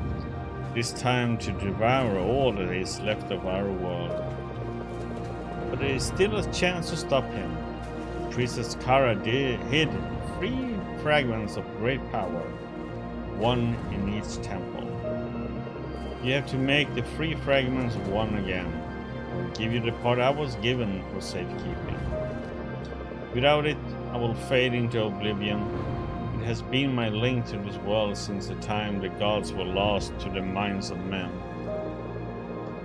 this time to devour all that is left of our world. But there is still a chance to stop him. Priestess Kara hid 3 fragments of great power, 1 in each temple. You have to make the 3 fragments 1 again. I'll give you the part I was given for safekeeping. Without it, I will fade into oblivion. It has been my link to this world since the time the gods were lost to the minds of men.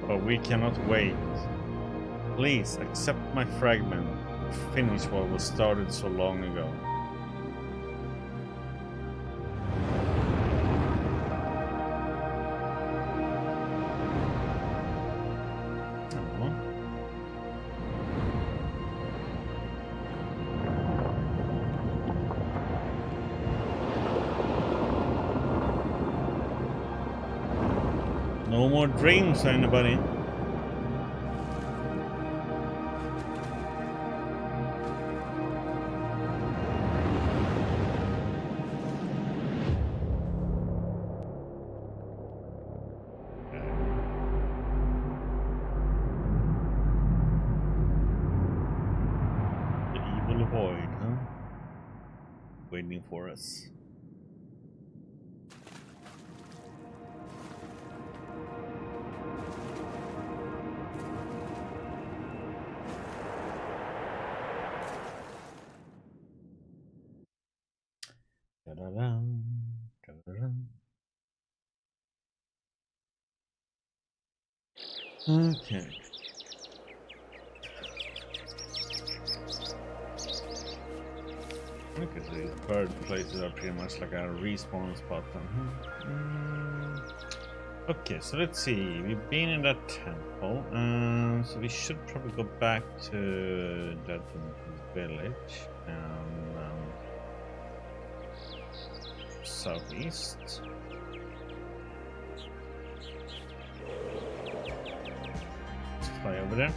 But we cannot wait. Please accept my fragment to finish what was started so long ago. No more dreams, anybody. void, huh? Waiting for us. Da-da-dum, da-da-dum. Okay. Okay, so these bird places are pretty much like a respawn spot then. Okay, so let's see. We've been in that temple, so we should probably go back to that village and southeast. Let's fly over there.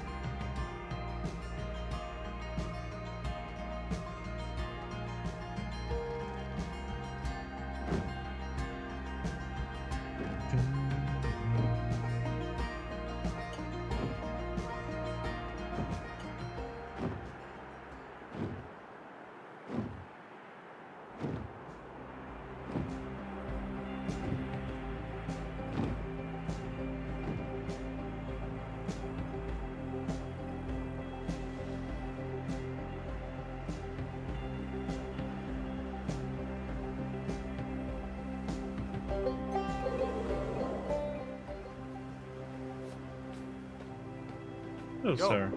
Hello, sir.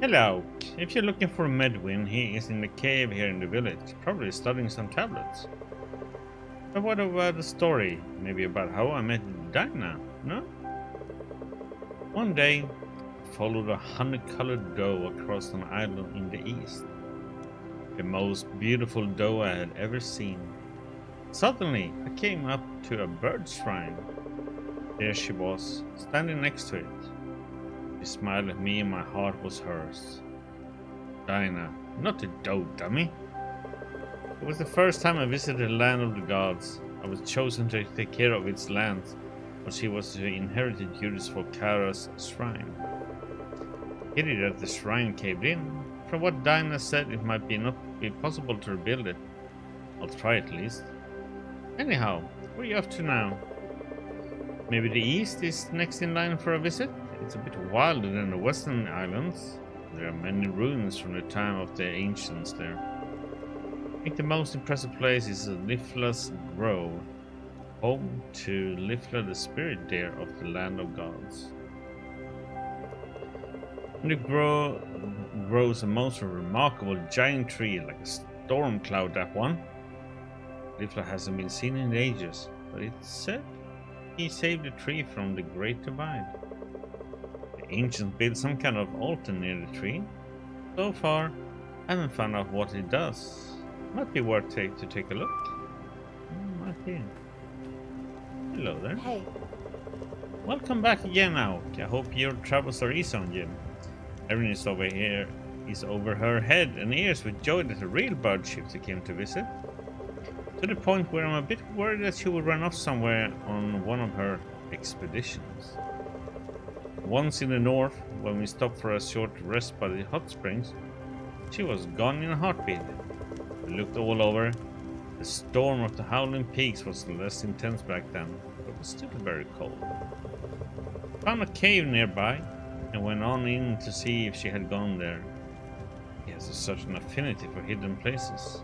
Hello. If you're looking for Medwin, he is in the cave here in the village, probably studying some tablets. But what about the story? Maybe about how I met Dinah, no? One day, I followed a honey-colored doe across an island in the east. The most beautiful doe I had ever seen. Suddenly, I came up to a bird shrine. There she was, standing next to it. She smiled at me and my heart was hers. Dinah, not a doe, dummy. It was the first time I visited the land of the gods. I was chosen to take care of its lands, but she was to inherit the duties for Kara's shrine. Pity that the shrine caved in. From what Dinah said, it might not be possible to rebuild it. I'll try at least. Anyhow, where are you off to now? Maybe the east is next in line for a visit? It's a bit wilder than the western islands. There are many ruins from the time of the ancients there. I think the most impressive place is Lifla's Grove, home to Lifla, the spirit there of the land of gods. In the grove grows a most remarkable giant tree, like a storm cloud, that one. Lifla hasn't been seen in ages, but it's said he saved the tree from the Great Divide. The ancients built some kind of altar near the tree. So far, I haven't found out what it does. Might be worth to take a look. Might be. Hello there. Hey. Welcome back again, Aok. I hope your travels are easy on you. Everyone is over here is over her head and ears with joy that a real bird ship came to visit. To the point where I'm a bit worried that she will run off somewhere on one of her expeditions. Once in the north, when we stopped for a short rest by the hot springs, she was gone in a heartbeat. We looked all over. The storm of the Howling Peaks was less intense back then, but was still very cold. Found a cave nearby and went on in to see if she had gone there. He has such an affinity for hidden places.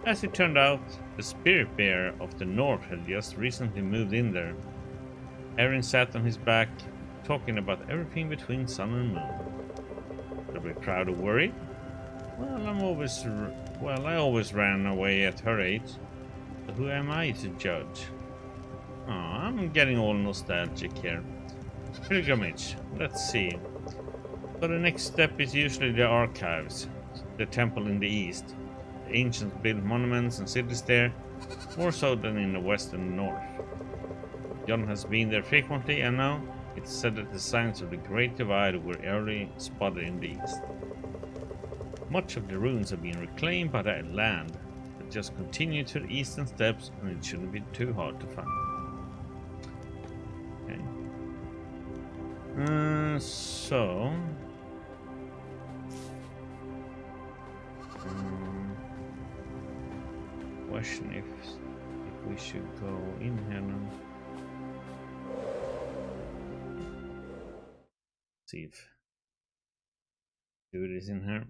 As it turned out, the spirit bearer of the north had just recently moved in there. Erin sat on his back, talking about everything between sun and moon. Should we be proud or worried? Well, I always ran away at her age. So who am I to judge? Oh, I'm getting all nostalgic here. Pilgrimage. Let's see. So the next step is usually the archives, the temple in the east. The ancients built monuments and cities there, more so than in the west and north. John has been there frequently, and now it's said that the signs of the Great Divide were early spotted in the east. Much of the ruins have been reclaimed by the land, but just continue to the eastern steps and it shouldn't be too hard to find. Okay. question if we should go in here now. See if dude is in here.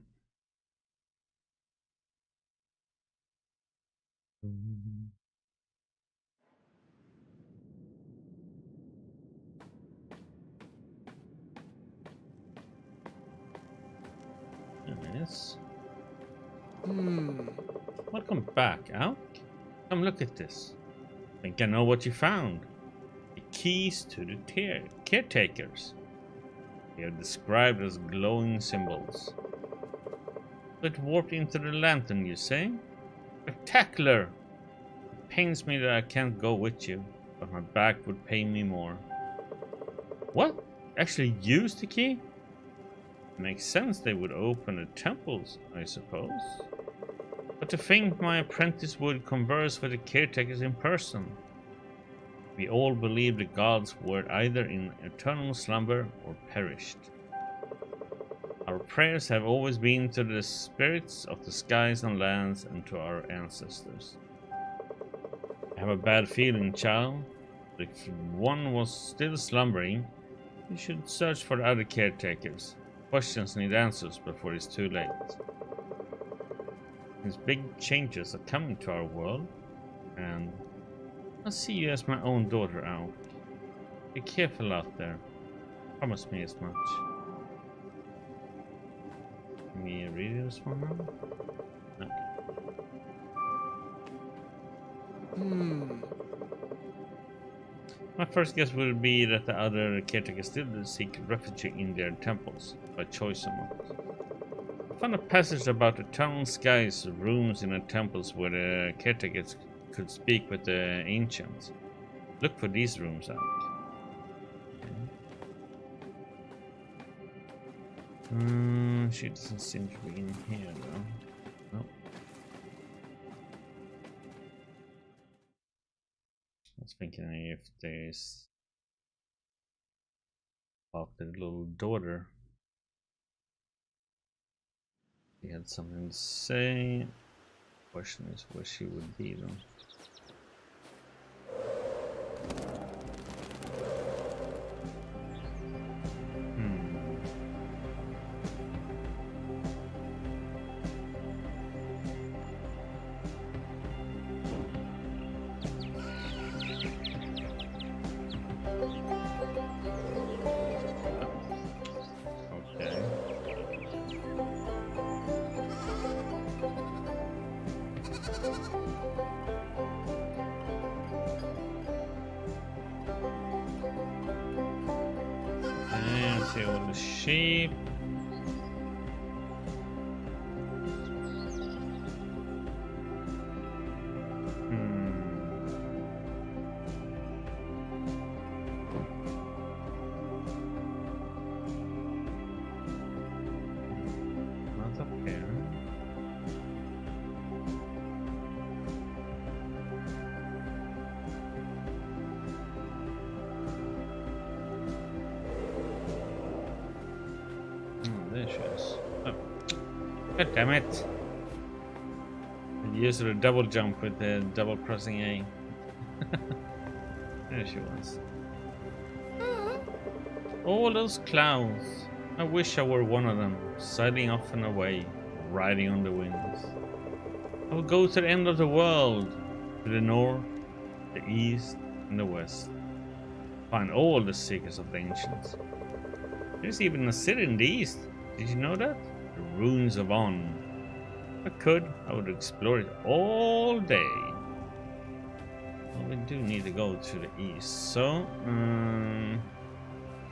Yes. Welcome back, Alk. Come look at this. Think I know what you found. The keys to the caretakers. They are described as glowing symbols. But warped into the lantern, you say? Spectacular! It pains me that I can't go with you, but my back would pay me more. What? Actually use the key? Makes sense they would open the temples, I suppose. But to think my apprentice would converse with the caretakers in person. We all believe the gods were either in eternal slumber or perished. Our prayers have always been to the spirits of the skies and lands and to our ancestors. I have a bad feeling, child. If one was still slumbering, you should search for the other caretakers. Questions need answers before it's too late. These big changes are coming to our world, and I see you as my own daughter, Alk. Be careful out there. Promise me as much. Can we read this one now? No. My first guess would be that the other caretakers still seek refuge in their temples, by choice or not. I found a passage about eternal skies, rooms in the temples where the caretakers could speak with the ancients. Look for these rooms out. Okay. She doesn't seem to be in here though. Nope. I was thinking if there's about the little daughter. She had something to say. Question is where she would be though. All the sheep. Not up here. There she is. Oh. God damn it. I used a double jump with the double pressing A. There she was. All those clouds. I wish I were one of them, sailing off and away, riding on the winds. I will go to the end of the world, to the north, the east, and the west. Find all the secrets of the ancients. There's even a city in the east. Did you know that? The ruins of On. If I could, I would explore it all day. Well, we do need to go to the east, so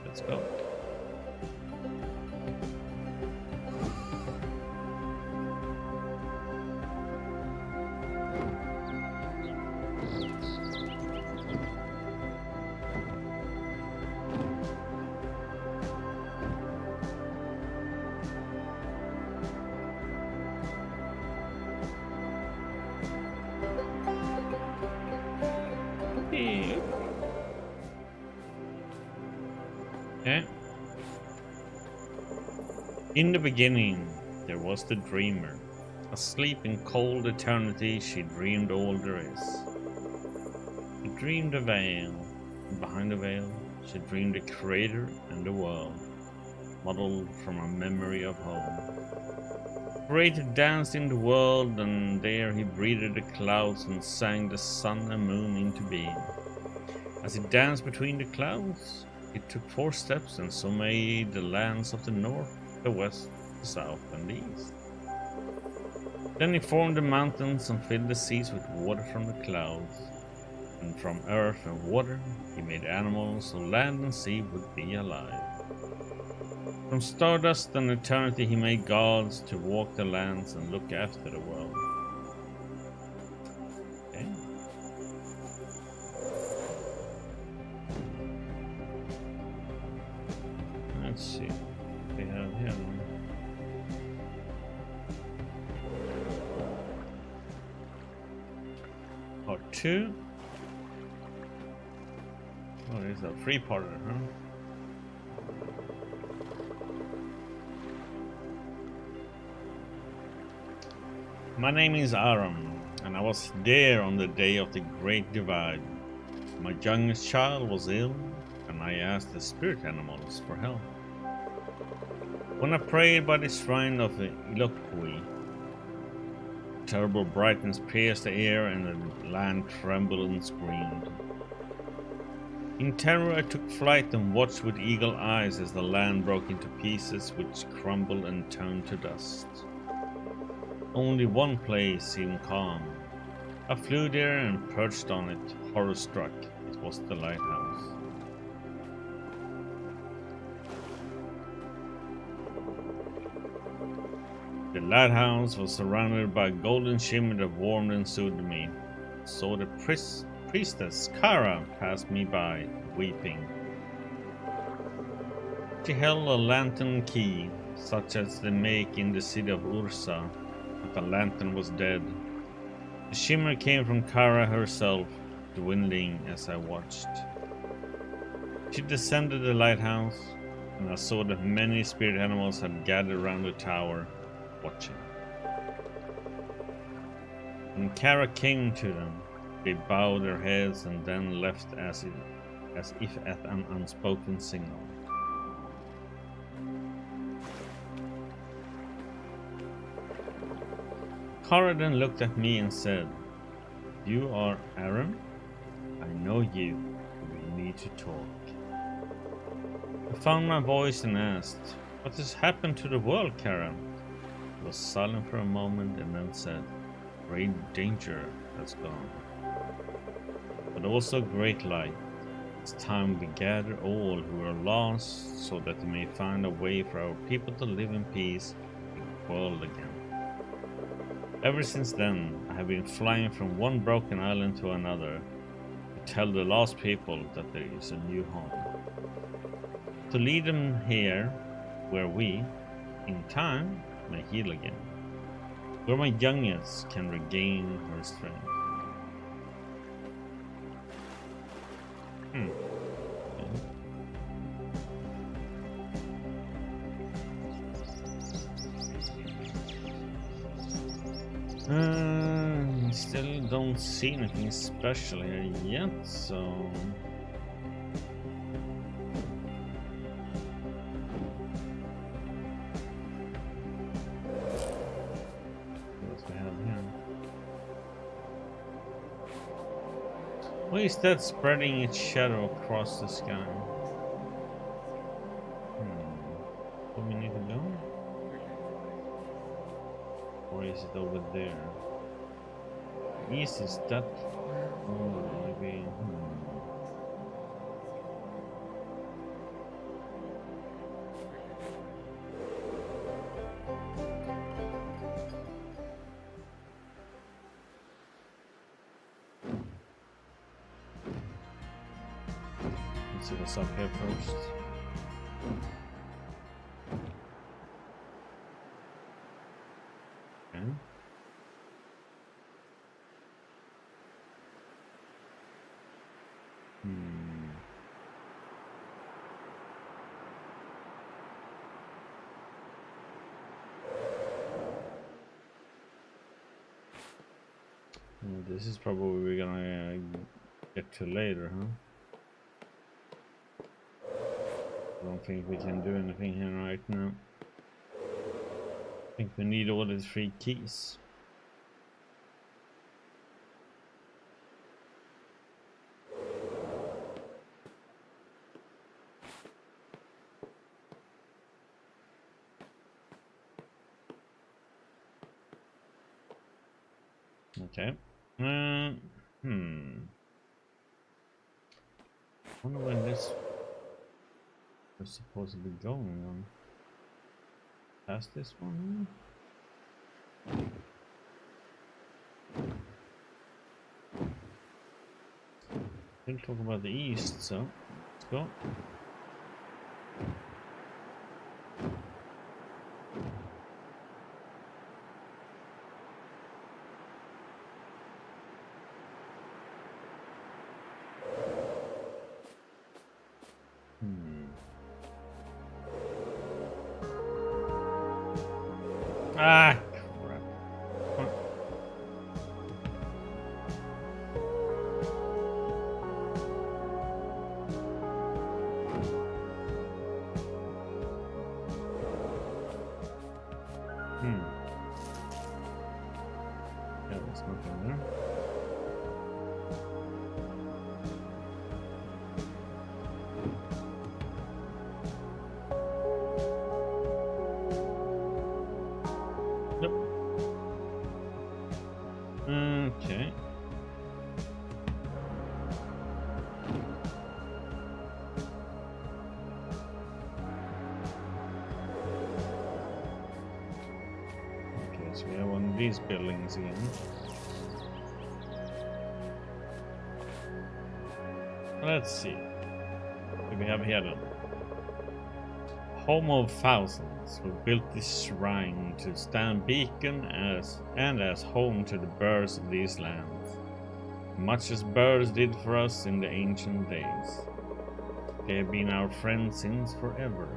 let's go. Okay. In the beginning, there was the dreamer, a Asleep in cold eternity, she dreamed all there is. She dreamed a veil, and behind the veil, she dreamed the creator and the world, modeled from a memory of home. Creator danced in the world, and there he breathed the clouds and sang the sun and moon into being. As he danced between the clouds, he took 4 steps and so made the lands of the north, the west, the south, and the east. Then he formed the mountains and filled the seas with water from the clouds. And from earth and water he made animals so land and sea would be alive. From stardust and eternity he made gods to walk the lands and look after the world. Okay. Let's see what we have here. Part 2. Oh, there's a 3-parter, huh? My name is Aram, and I was there on the day of the Great Divide. My youngest child was ill, and I asked the spirit animals for help. When I prayed by the shrine of Iloqui, terrible brightness pierced the air, and the land trembled and screamed. In terror I took flight and watched with eagle eyes as the land broke into pieces which crumbled and turned to dust. Only one place seemed calm. I flew there and perched on it, horror-struck. It was the lighthouse. The lighthouse was surrounded by a golden shimmer that warmed and soothed me. I saw the priestess Kara passed me by, weeping. She held a lantern key, such as they make in the city of Ursa, but the lantern was dead. The shimmer came from Kara herself, dwindling as I watched. She descended the lighthouse, and I saw that many spirit animals had gathered around the tower, watching. When Kara came to them, they bowed their heads and then left as if at an unspoken signal. Kara then looked at me and said, "You are Aram? I know you. We need to talk." I found my voice and asked, "What has happened to the world, Kara?" She was silent for a moment and then said, "Great danger has gone, but also great light. It's time we gather all who are lost so that we may find a way for our people to live in peace in the world again." Ever since then, I have been flying from one broken island to another to tell the lost people that there is a new home. To lead them here, where we, in time, may heal again. Where my youngest can regain her strength. Still don't see anything special here yet, so... What we have here? Why is that spreading its shadow across the sky? What we need to do? Or is it over there? East is that? Oh, maybe. Let's see what's up here first. Okay. This is probably we're gonna get to later, huh? I don't think we can do anything here right now. I think we need all the 3 keys. Okay. I wonder when this was supposed to be going on. Past this one? Didn't talk about the east, so let's go. Ah, crap. Huh. Yeah, there's nothing there. Okay. Okay, so we have one of these buildings again. Let's see. What do we have here then? Home of thousands, who built this shrine to stand beacon as home to the birds of these lands, much as birds did for us in the ancient days. They have been our friends since forever.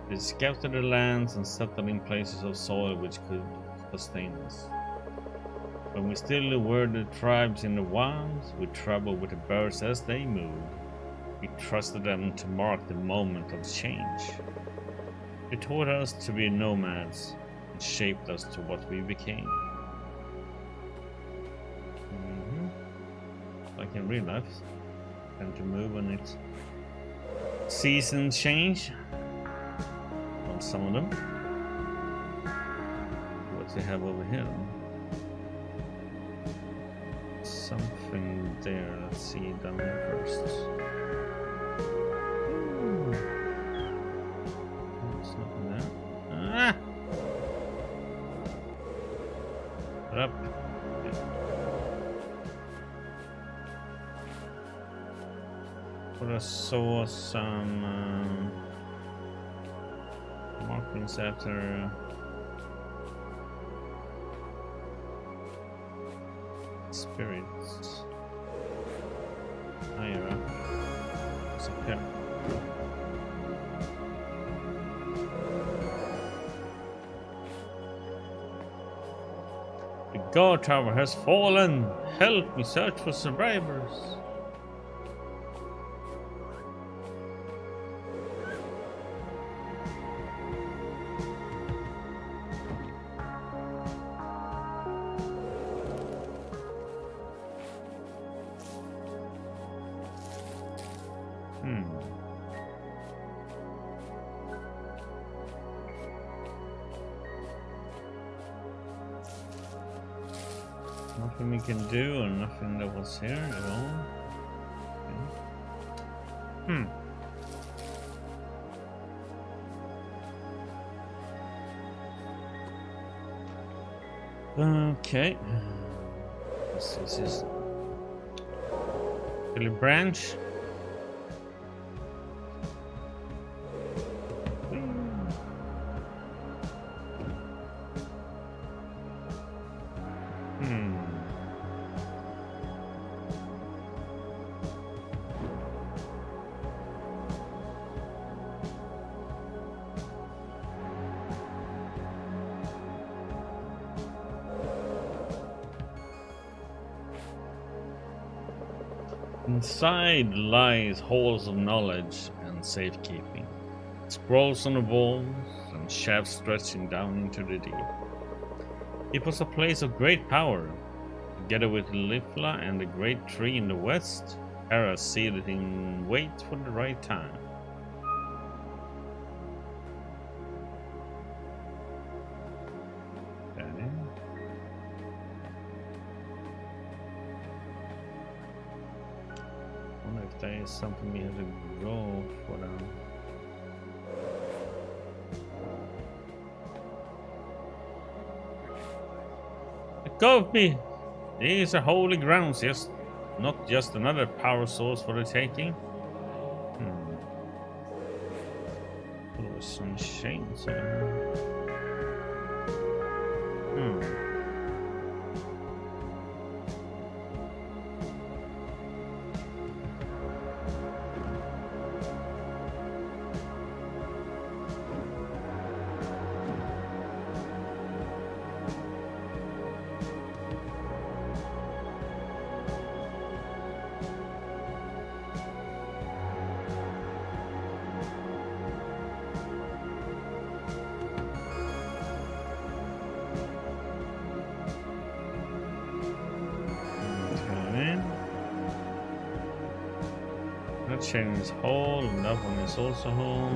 They scouted the lands and settled in places of soil which could sustain us. When we still were the tribes in the wilds, we traveled with the birds as they moved. We trusted them to mark the moment of change. They taught us to be nomads and shaped us to what we became. Like in real life, tend to move when it's seasons change on some of them. What they have over here? Something there. Let's see down there first. Up. But I saw some markings after spirits. Higher up. It's up here. The guard tower has fallen! Help me search for survivors! Nothing we can do, or nothing that was here at all. Okay. This is Billy Branch. Inside lies halls of knowledge and safekeeping, scrolls on the walls and shafts stretching down into the deep. It was a place of great power. Together with Lifla and the great tree in the west, Hera sealed it in wait for the right time. Okay. I wonder if there is something we have to go for now. Let go of me! These are holy grounds, yes, not just another power source for the taking. There was some chains here. That chain is whole, and that one is also whole.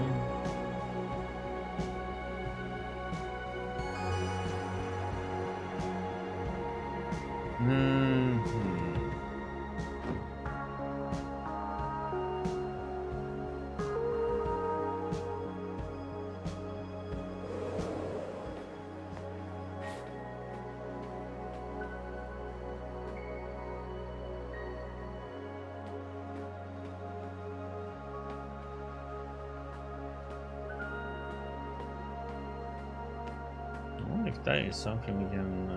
If that is something we can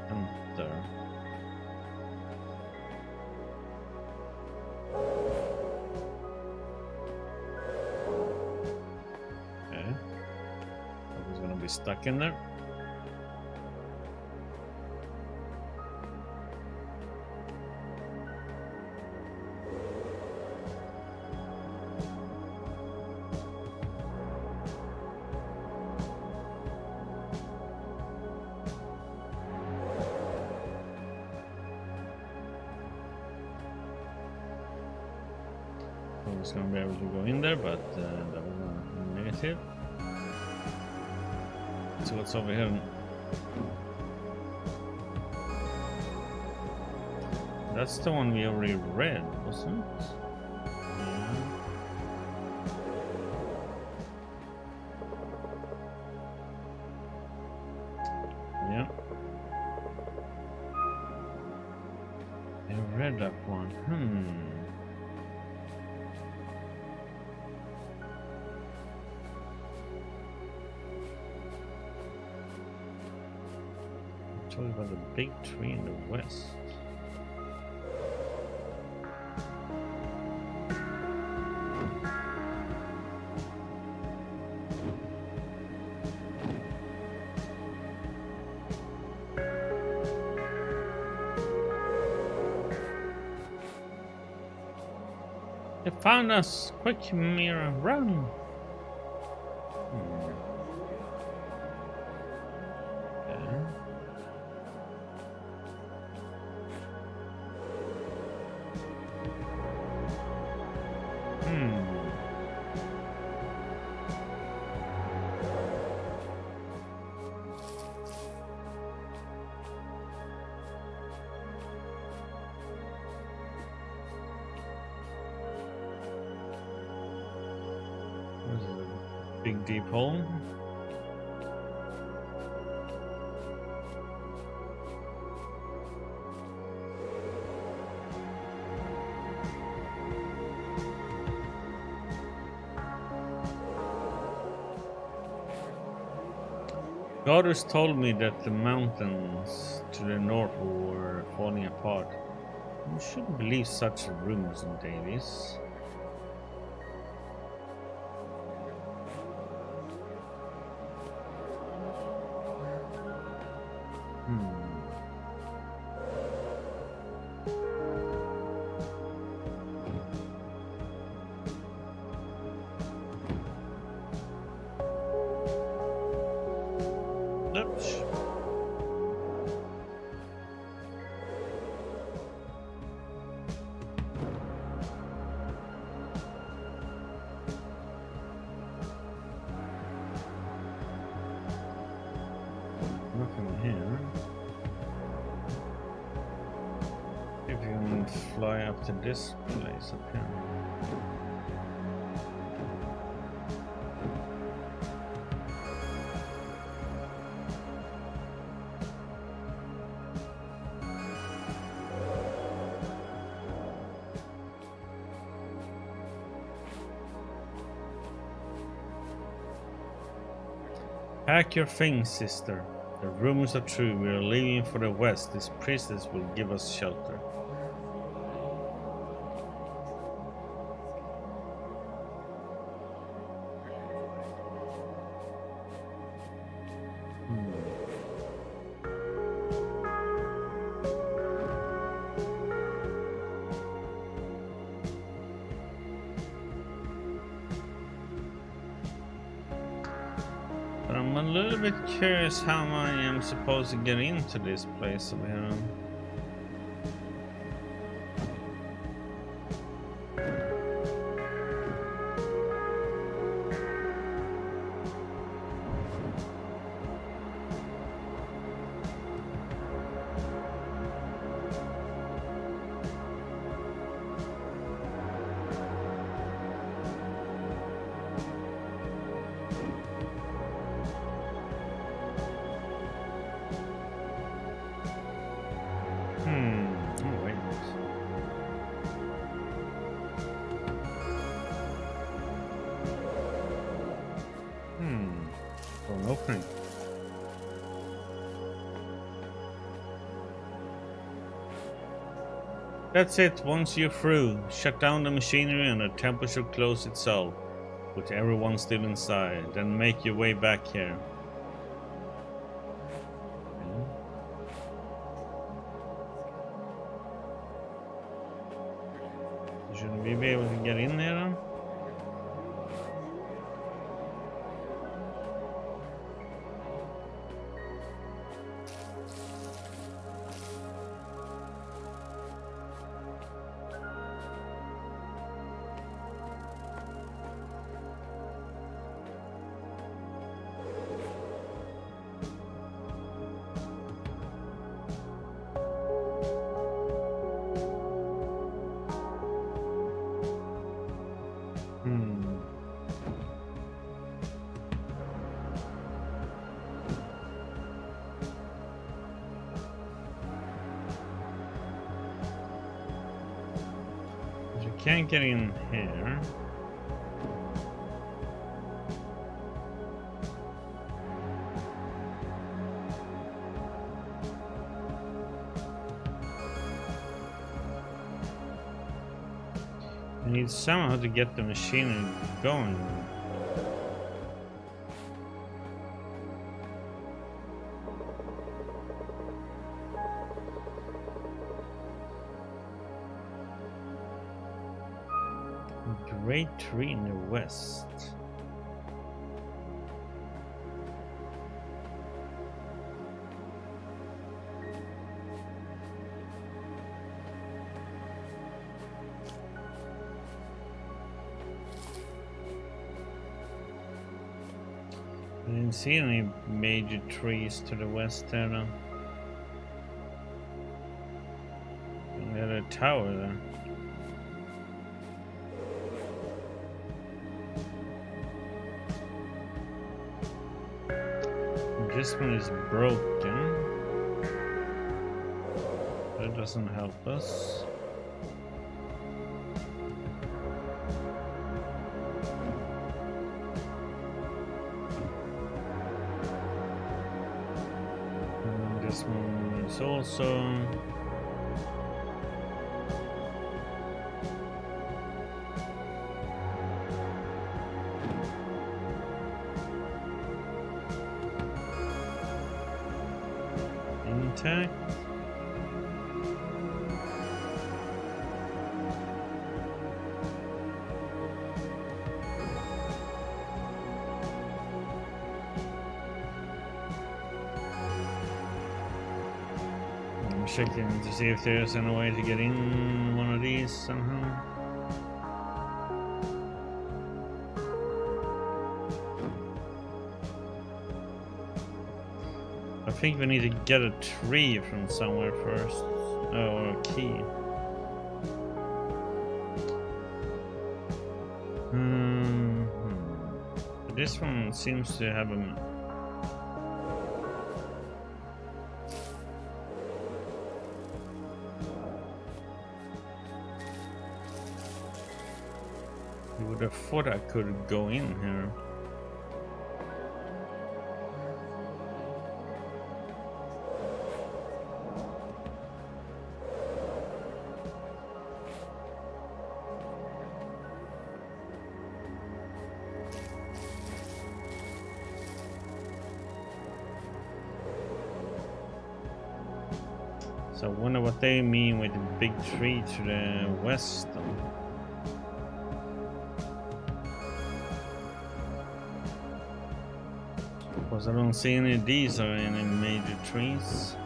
enter. Okay. Hope he's gonna be stuck in there. I was going to be able to go in there, but that was a negative. Let's see what's over here. That's the one we already read, wasn't it? Yeah. I read that one. Talking about the big tree in the west. They found us! Quick, Mira, run! Big deep hole. Goddess told me that the mountains to the north were falling apart. You shouldn't believe such rumors, Davies. fly up to this place up here. Pack your things, sister. The rumors are true. We are leaving for the west. This priestess will give us shelter. I'm a little bit curious how I am supposed to get into this place over here. Opening. That's it. Once you're through, shut down the machinery and the temple should close itself, with everyone still inside. Then make your way back here. Shouldn't we be able to get in there then? Can't get in here. I need somehow to get the machine going. Great tree in the west. I didn't see any major trees to the west there though. There's a tower there. This one is broken. That doesn't help us. And this one is also. Intact. I'm checking to see if there's any way to get in one of these somehow. I think we need to get a tree from somewhere first. Oh, or a key. this one seems to have a... You would have thought I could go in here. So I wonder what they mean with the big tree to the west. Because I don't see any of these or any major trees.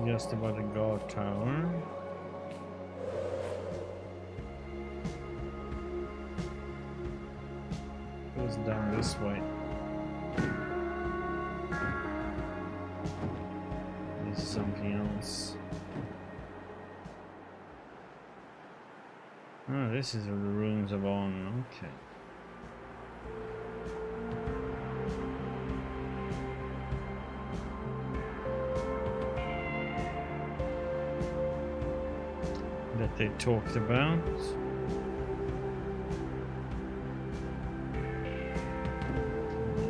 Just about the guard tower. Goes down this way. This is something else. Oh, this is the ruins of On. Okay. That they talked about.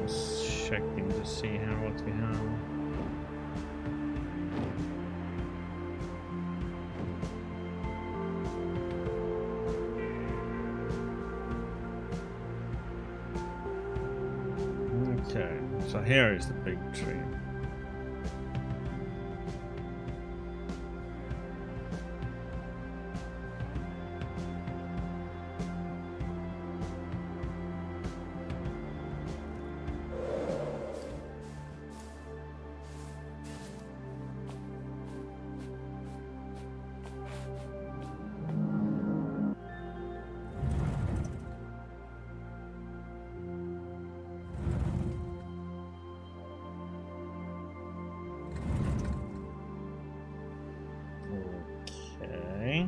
Just checking to see how what we have. Okay, so here is the big tree. Okay.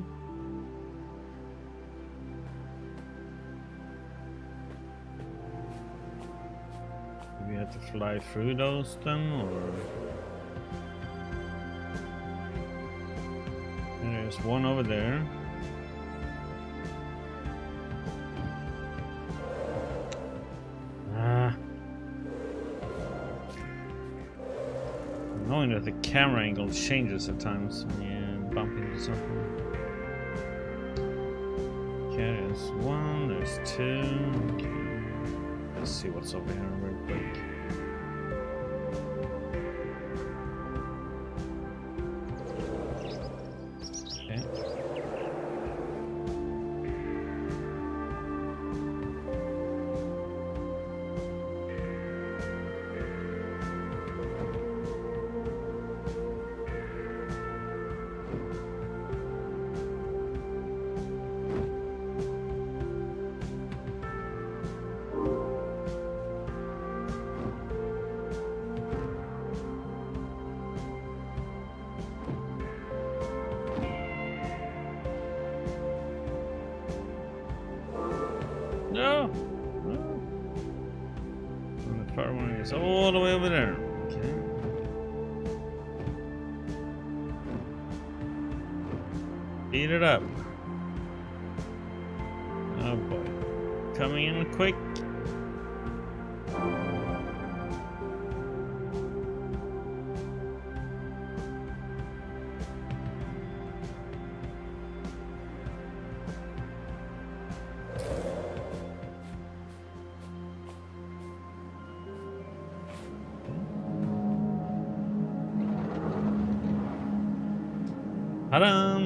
We have to fly through those then, or there's one over there. Knowing that the camera angle changes at times when you bump into something. Okay, there's one, there's two. Okay. Let's see what's over here real quick. No! And the far one is all the way over there. Okay. Eat it up. Oh boy. Coming in quick.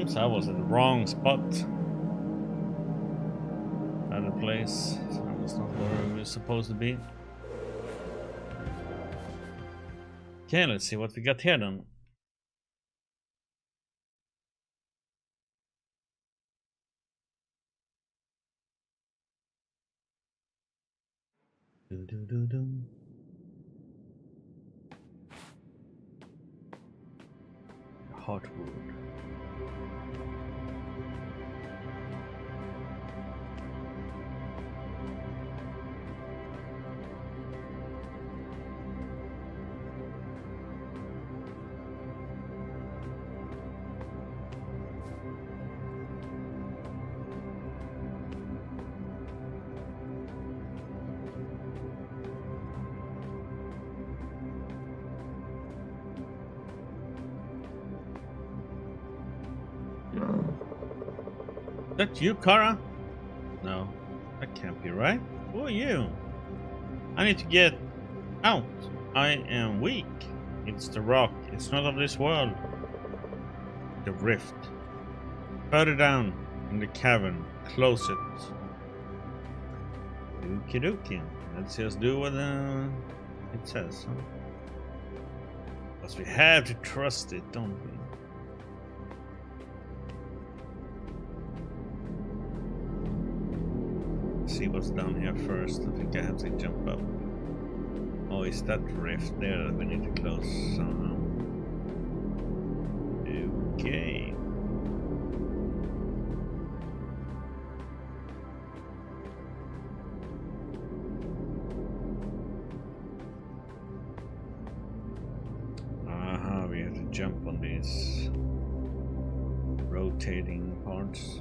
So I was at the wrong spot. Other place. So I was not where we were supposed to be. Okay, let's see what we got here then. Heartwood. That you, Kara? No, that can't be right. Who are you? I need to get out. I am weak. It's the rock. It's not of this world. The rift. Further down in the cavern. Close it. Okie dokie. Let's just do what it says, huh? Because we have to trust it, don't we? See what's down here first. I think I have to jump up. Oh, is that rift there that we need to close somehow? Okay. Aha, we have to jump on these rotating parts.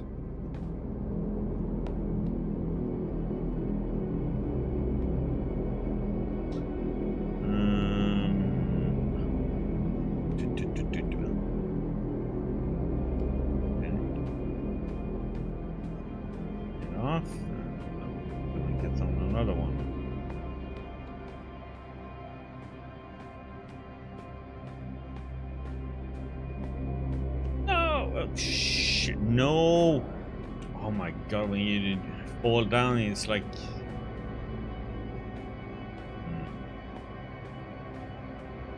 Shit, no! Oh my god, when you fall down, it's like...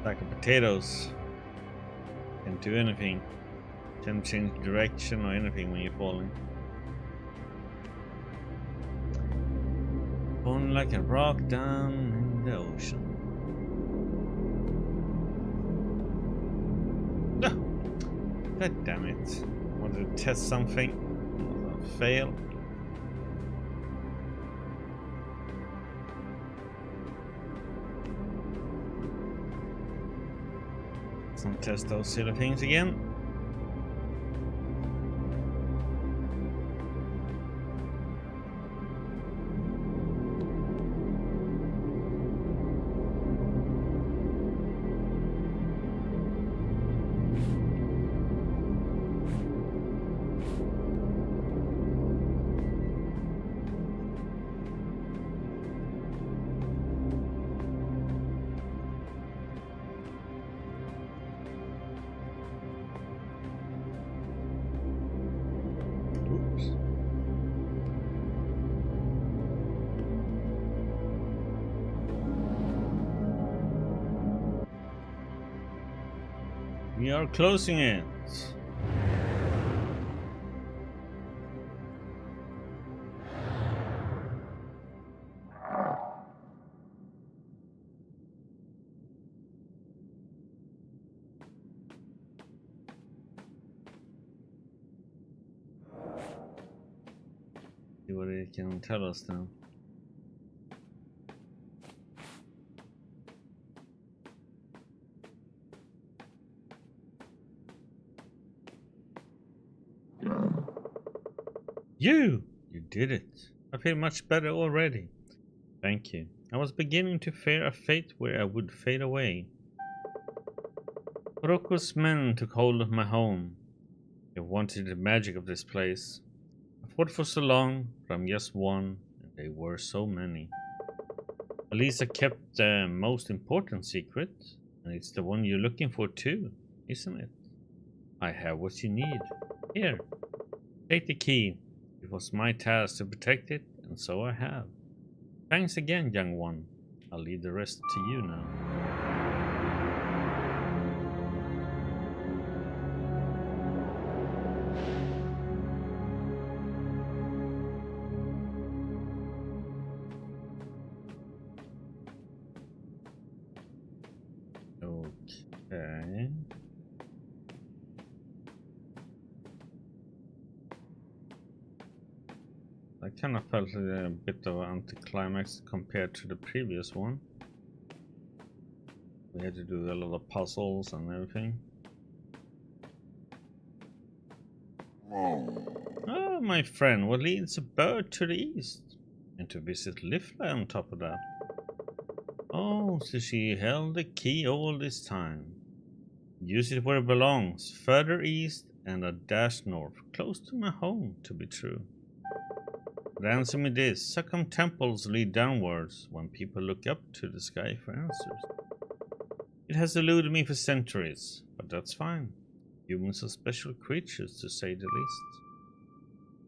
Sack of potatoes. Can't do anything. Can't change direction or anything when you're falling. Falling like a rock down in the ocean. God damn it. Wanted to test something. Fail. Let's test those silly things again. We are closing it. See what it can tell us now. You did it. I feel much better already. Thank you. I was beginning to fear a fate where I would fade away. Oroko's men took hold of my home. They wanted the magic of this place. I fought for so long, but I'm just one, and they were so many. At least I kept the most important secret, and it's the one you're looking for too, isn't it? I have what you need. Here, take the key. It was my task to protect it, and so I have. Thanks again, young one. I'll leave the rest to you now. Okay. I kind of felt a bit of an anticlimax compared to the previous one. We had to do a lot of puzzles and everything. Oh, my friend, what leads a bird to the east? And to visit Lifla on top of that. Oh, so she held the key all this time. Use it where it belongs, further east and a dash north, close to my home, to be true. But answer me this, how come temples lead downwards when people look up to the sky for answers? It has eluded me for centuries, but that's fine. Humans are special creatures, to say the least.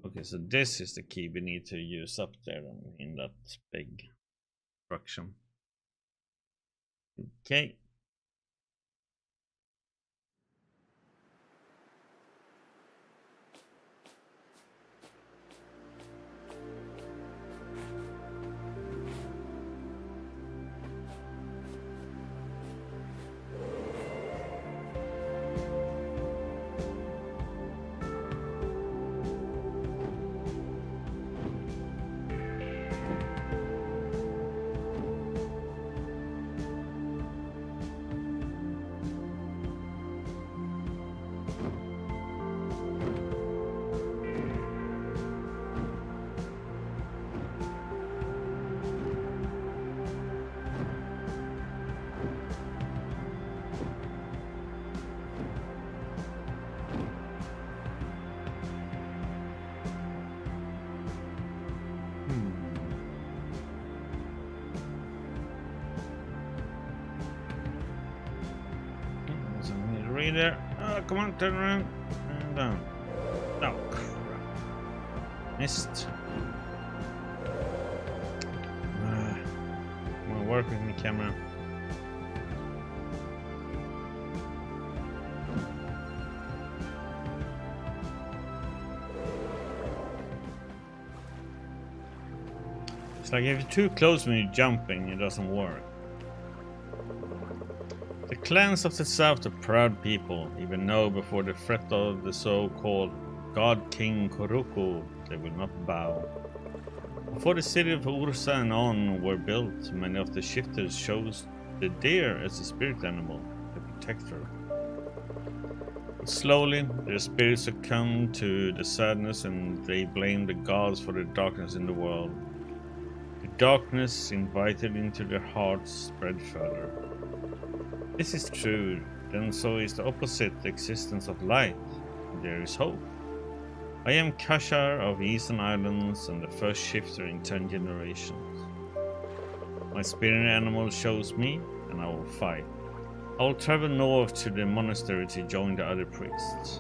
Okay, so this is the key we need to use up there in that big structure. Okay. There. Oh, come on, turn around and down. Oh, crap. Missed. I'm gonna work with my camera. It's like if you're too close when you're jumping, it doesn't work. The clans of the south are proud people, even though before the threat of the so-called God King Koruko, they will not bow. Before the city of Ursa and On were built, many of the shifters chose the deer as a spirit animal, the protector. But slowly, their spirits succumbed to the sadness and they blamed the gods for the darkness in the world. The darkness invited into their hearts spread further. This is true, then so is the opposite the existence of light. There is hope. I am Kashar of Eastern Islands and the first shifter in 10 generations. My spirit animal shows me, and I will fight. I will travel north to the monastery to join the other priests.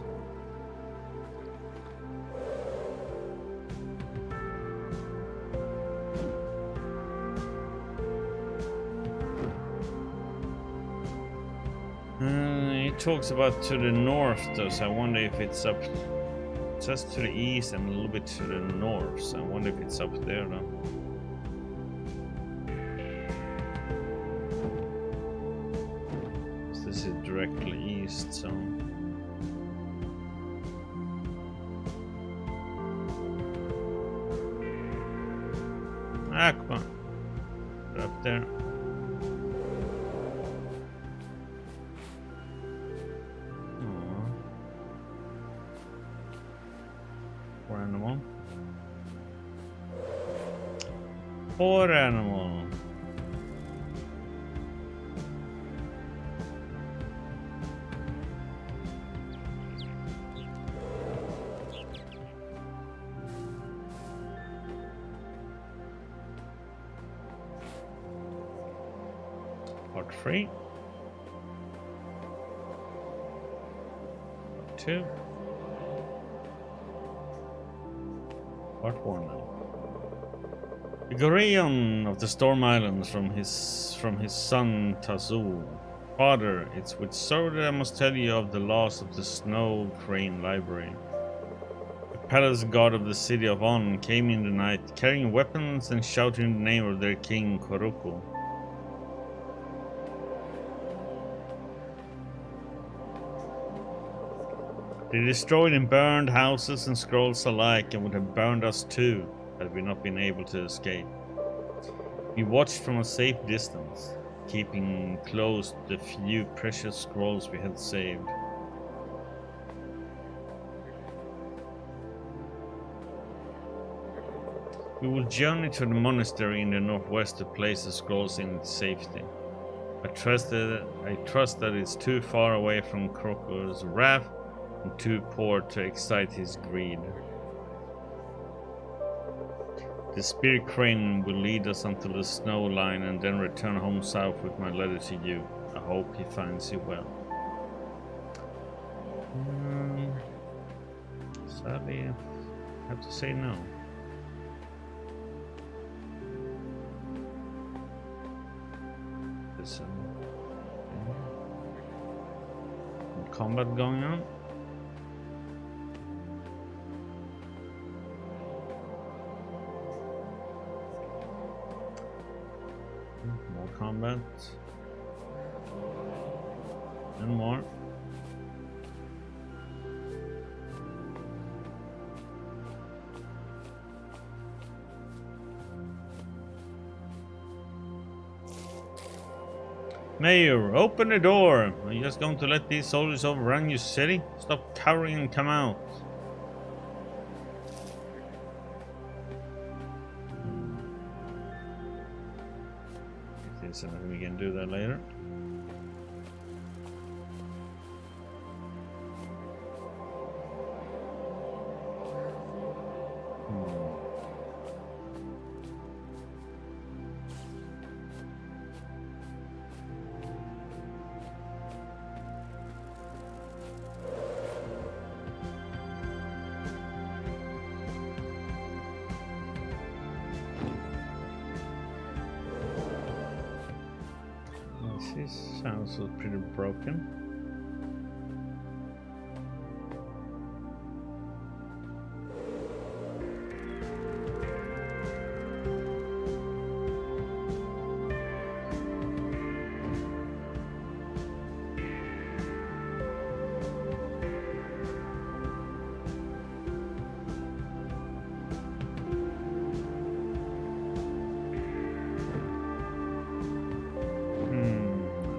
It talks about to the north though, so I wonder if it's up. It says to the east and a little bit to the north, so I wonder if it's up there though. So this is directly east, so. Ah, come on. They're up there. Poor animal. Part 3. Part 2. Part 1 now. The Goreon of the Storm Islands from his son Tazu. Father, it's with sorrow that I must tell you of the loss of the Snow Crane Library. The palace god of the city of On came in the night, carrying weapons and shouting the name of their king Koruko. They destroyed and burned houses and scrolls alike, and would have burned us too, had we not been able to escape. We watched from a safe distance, keeping close the few precious scrolls we had saved. We will journey to the monastery in the northwest to place the scrolls in its safety. I trust that it's too far away from Krokor's wrath and too poor to excite his greed. The spirit crane will lead us until the snow line and then return home south with my letter to you. I hope he finds you well. Sadly, I have to say no. There's some combat going on. More combat. And more. Mayor, open the door! Are you just going to let these soldiers overrun your city? Stop cowering and come out. Okay, so we can do that later. This sounds pretty broken.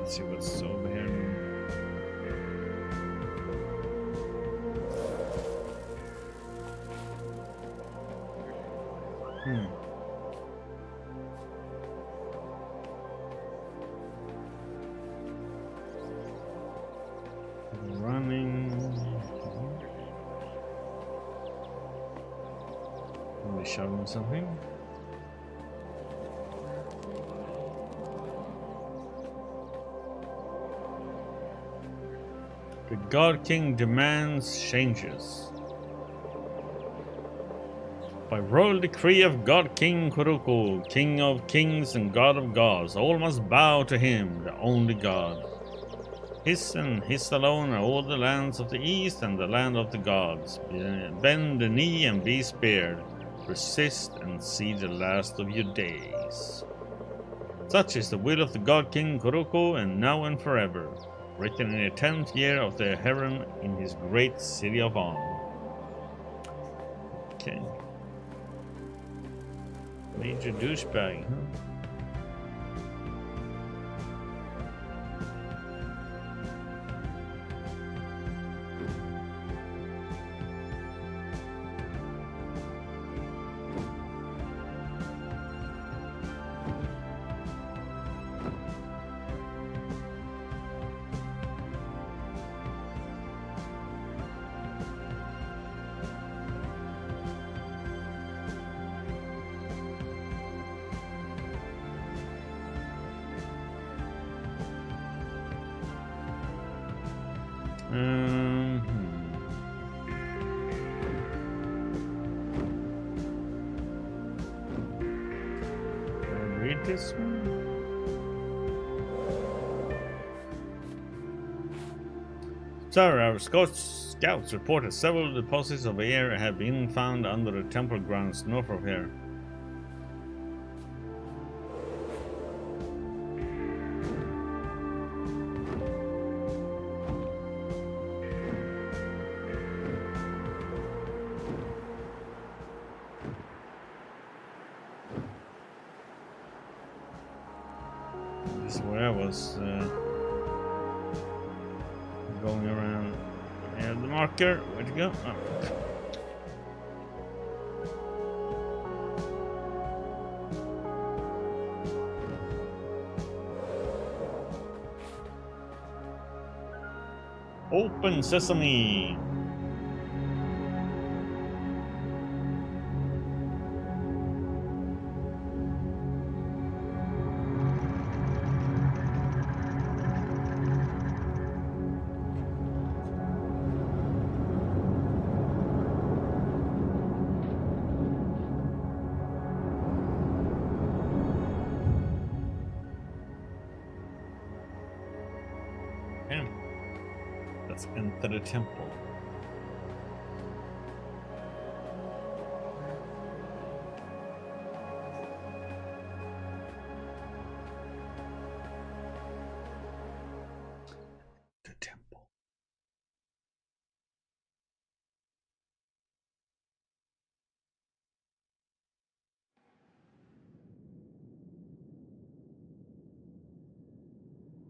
See what's over here. Running. Are we shouting something? The God King demands changes. By royal decree of God King Kuruku, King of Kings and God of Gods, all must bow to him, the only God. His and his alone are all the lands of the east and the land of the gods. Bend the knee and be spared. Resist and see the last of your days. Such is the will of the God King Kuruku, and now and forever. Written in the 10th year of the Heron in his great city of On. Okay. Major douchebag, huh? Read this one. Sir, our scouts reported several deposits of AER have been found under the temple grounds north of here. where I was going around. Near the marker. Where'd you go? Oh. Open sesame. And let's enter the temple. The temple.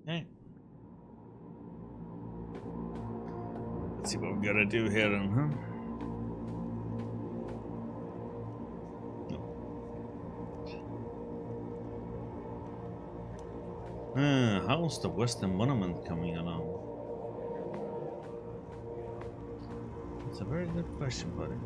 Hey. Let's see what we gotta do here then, huh? How's the Western Monument coming along? It's a very good question, buddy.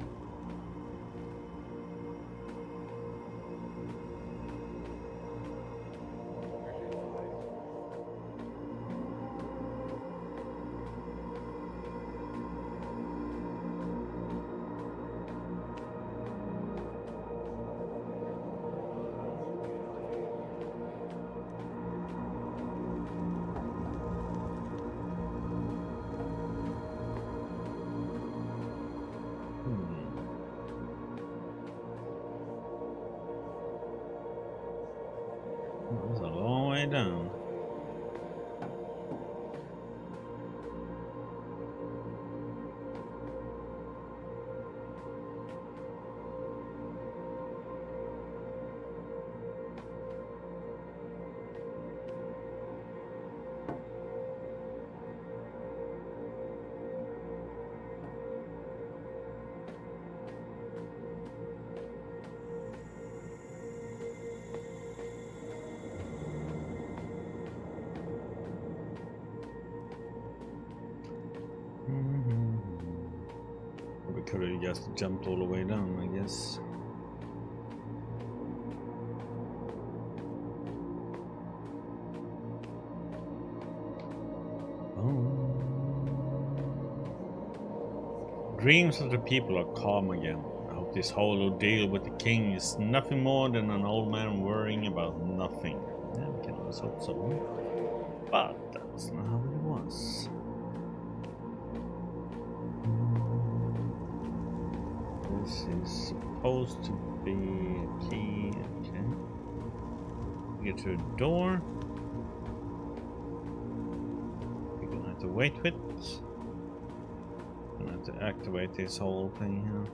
That's a long way down. We could have just jumped all the way down, I guess. Dreams of the people are calm again. I hope this whole ordeal with the king is nothing more than an old man worrying about nothing. Yeah, we can always hope so. But that's not how it was. This is supposed to be a key. Okay. Get to a door. We're gonna have to wait with. Gonna have to activate this whole thing here.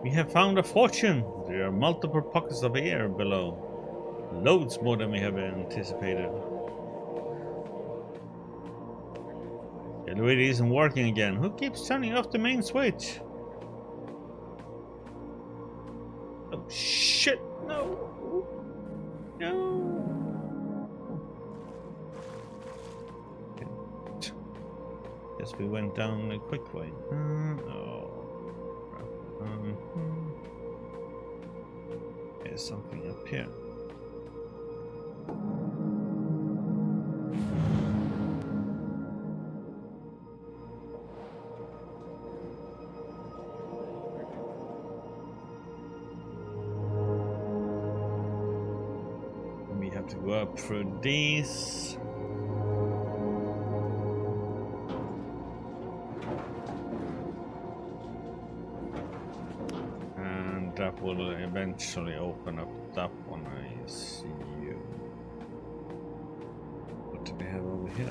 We have found a fortune. There are multiple pockets of air below. Loads more than we have anticipated. The elevator isn't working again. Who keeps turning off the main switch? Oh shit! No! No! Okay. Guess we went down a quick way. There's something up here. To go up through these. And that will eventually open up that one, I assume. What do we have over here?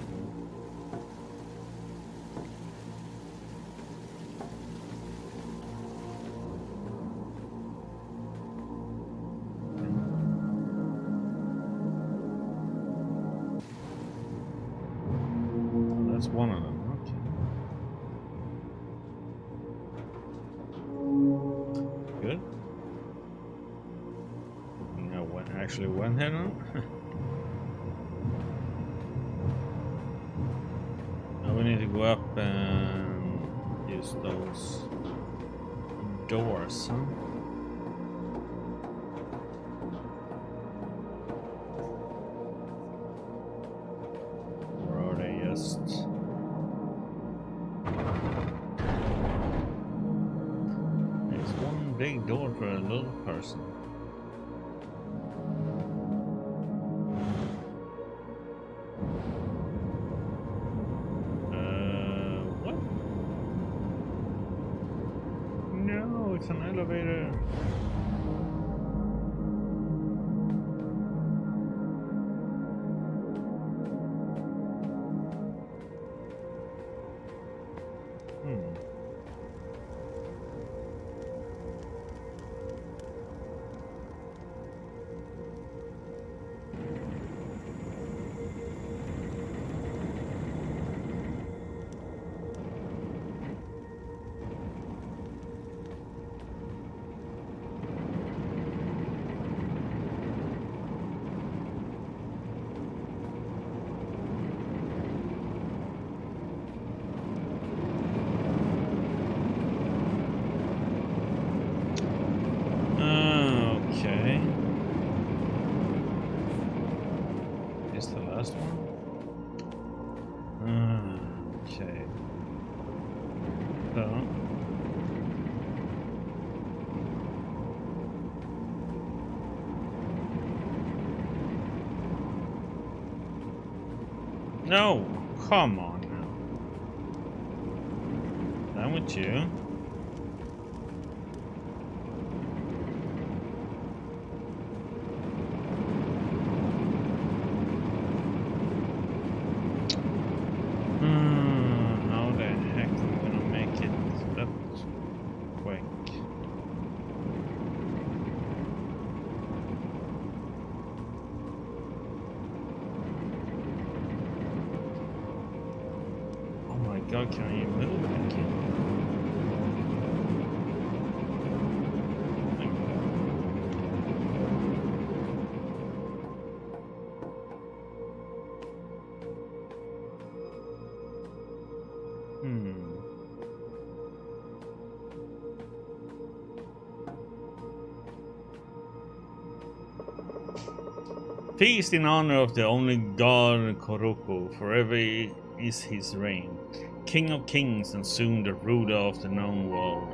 that's one of them. Okay. Good. Now what actually went here now? Now we need to go up and use those doors, huh? Or are they just... There's one big door for a little person. What? No, it's an elevator. Okay. Is the last one? Okay. So. No! Come on now. Done with you. How the heck am I gonna make it that quick? Oh my god, can you move again? Feast in honor of the only god Koroko, forever is his reign. King of kings and soon the ruler of the known world.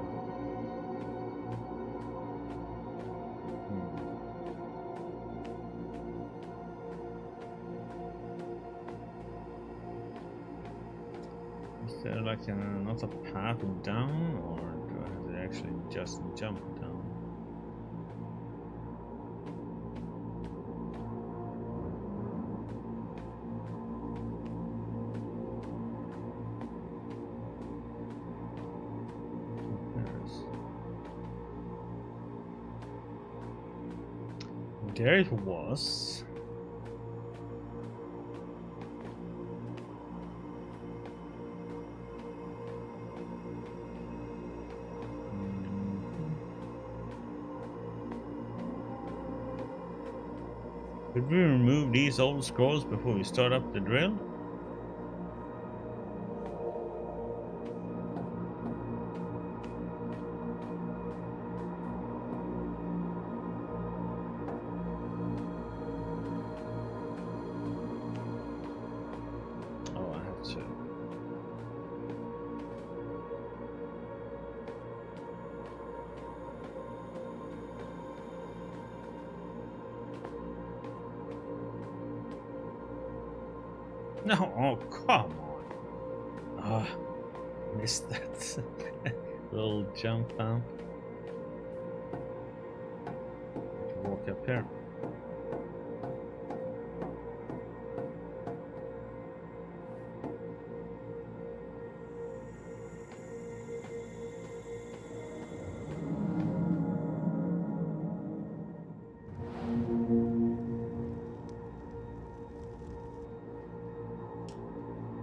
Is there like another path down, or do I have to actually just jump down? There it was. Could we remove these old scrolls before we start up the drill? No, oh come on. Ah, missed that little jump down. Walk up here.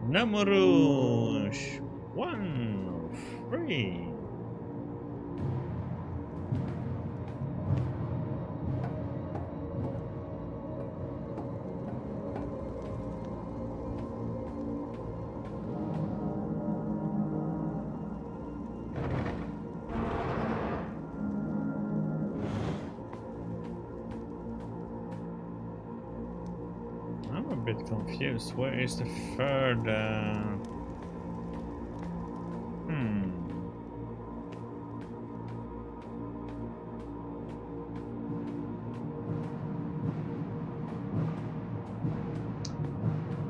Namurush 1 free. I'm a bit confused. Where is the third?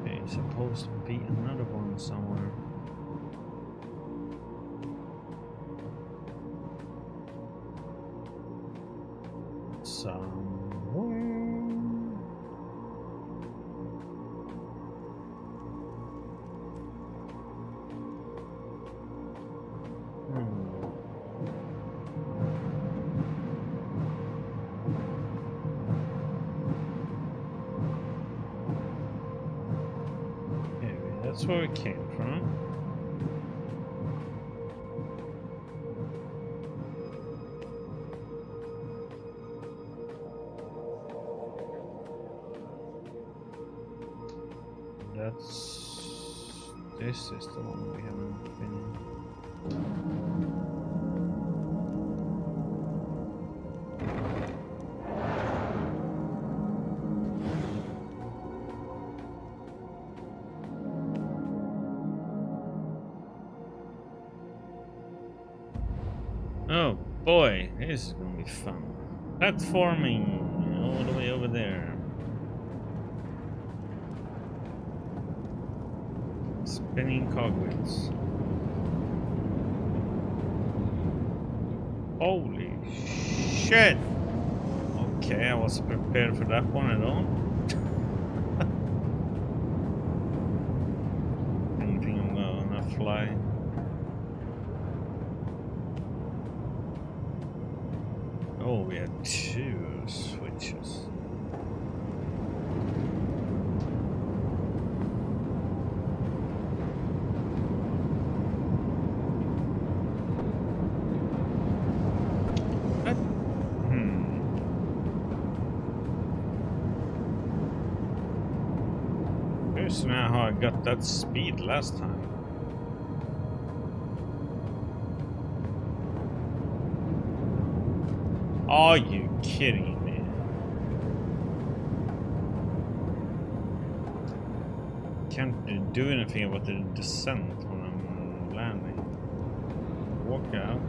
There's supposed to be another one somewhere. That's where it came from. This is the one we haven't been in. Oh boy, this is gonna be fun. Platforming all the way over there. Spinning cogwheels. Holy shit! Okay, I wasn't prepared for that one at all. Didn't think I'm gonna fly. Oh, we had 2 switches. Here's now how I got that speed last time. Are you kidding me? Can't do anything about the descent when I'm landing. Walk out.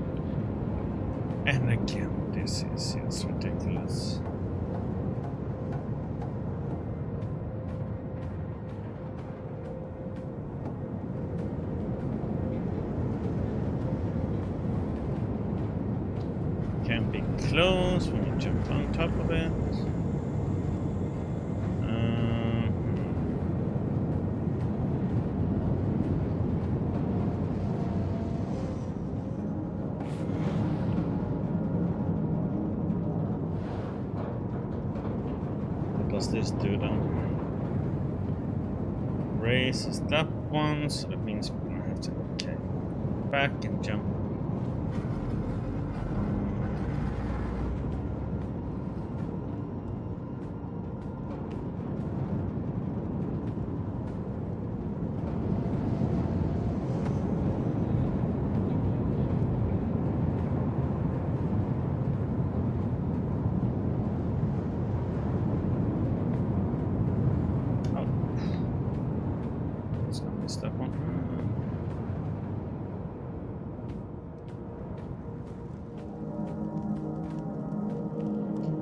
And again, this is just ridiculous. Can't be close when you jump on top of it. What does this do then? Raises that one, so that means I have to back and jump.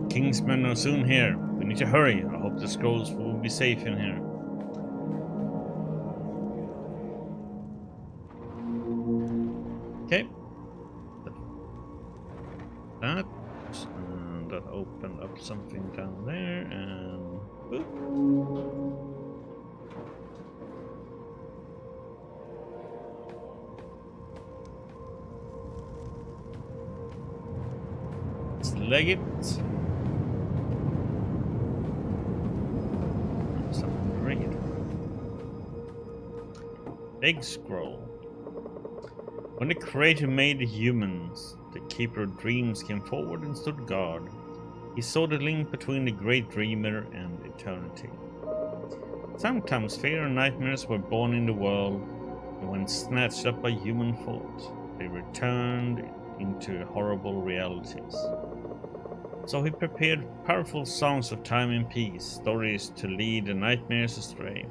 Kingsmen are soon here. We need to hurry. I hope the scrolls will be safe in here. Okay. That opened up something down there, and boop. Let's leg it. Big scroll. When the Creator made the humans, the Keeper of Dreams came forward and stood guard. He saw the link between the Great Dreamer and eternity. Sometimes fear and nightmares were born in the world, and when snatched up by human thought, they returned into horrible realities. So he prepared powerful songs of time and peace, stories to lead the nightmares astray,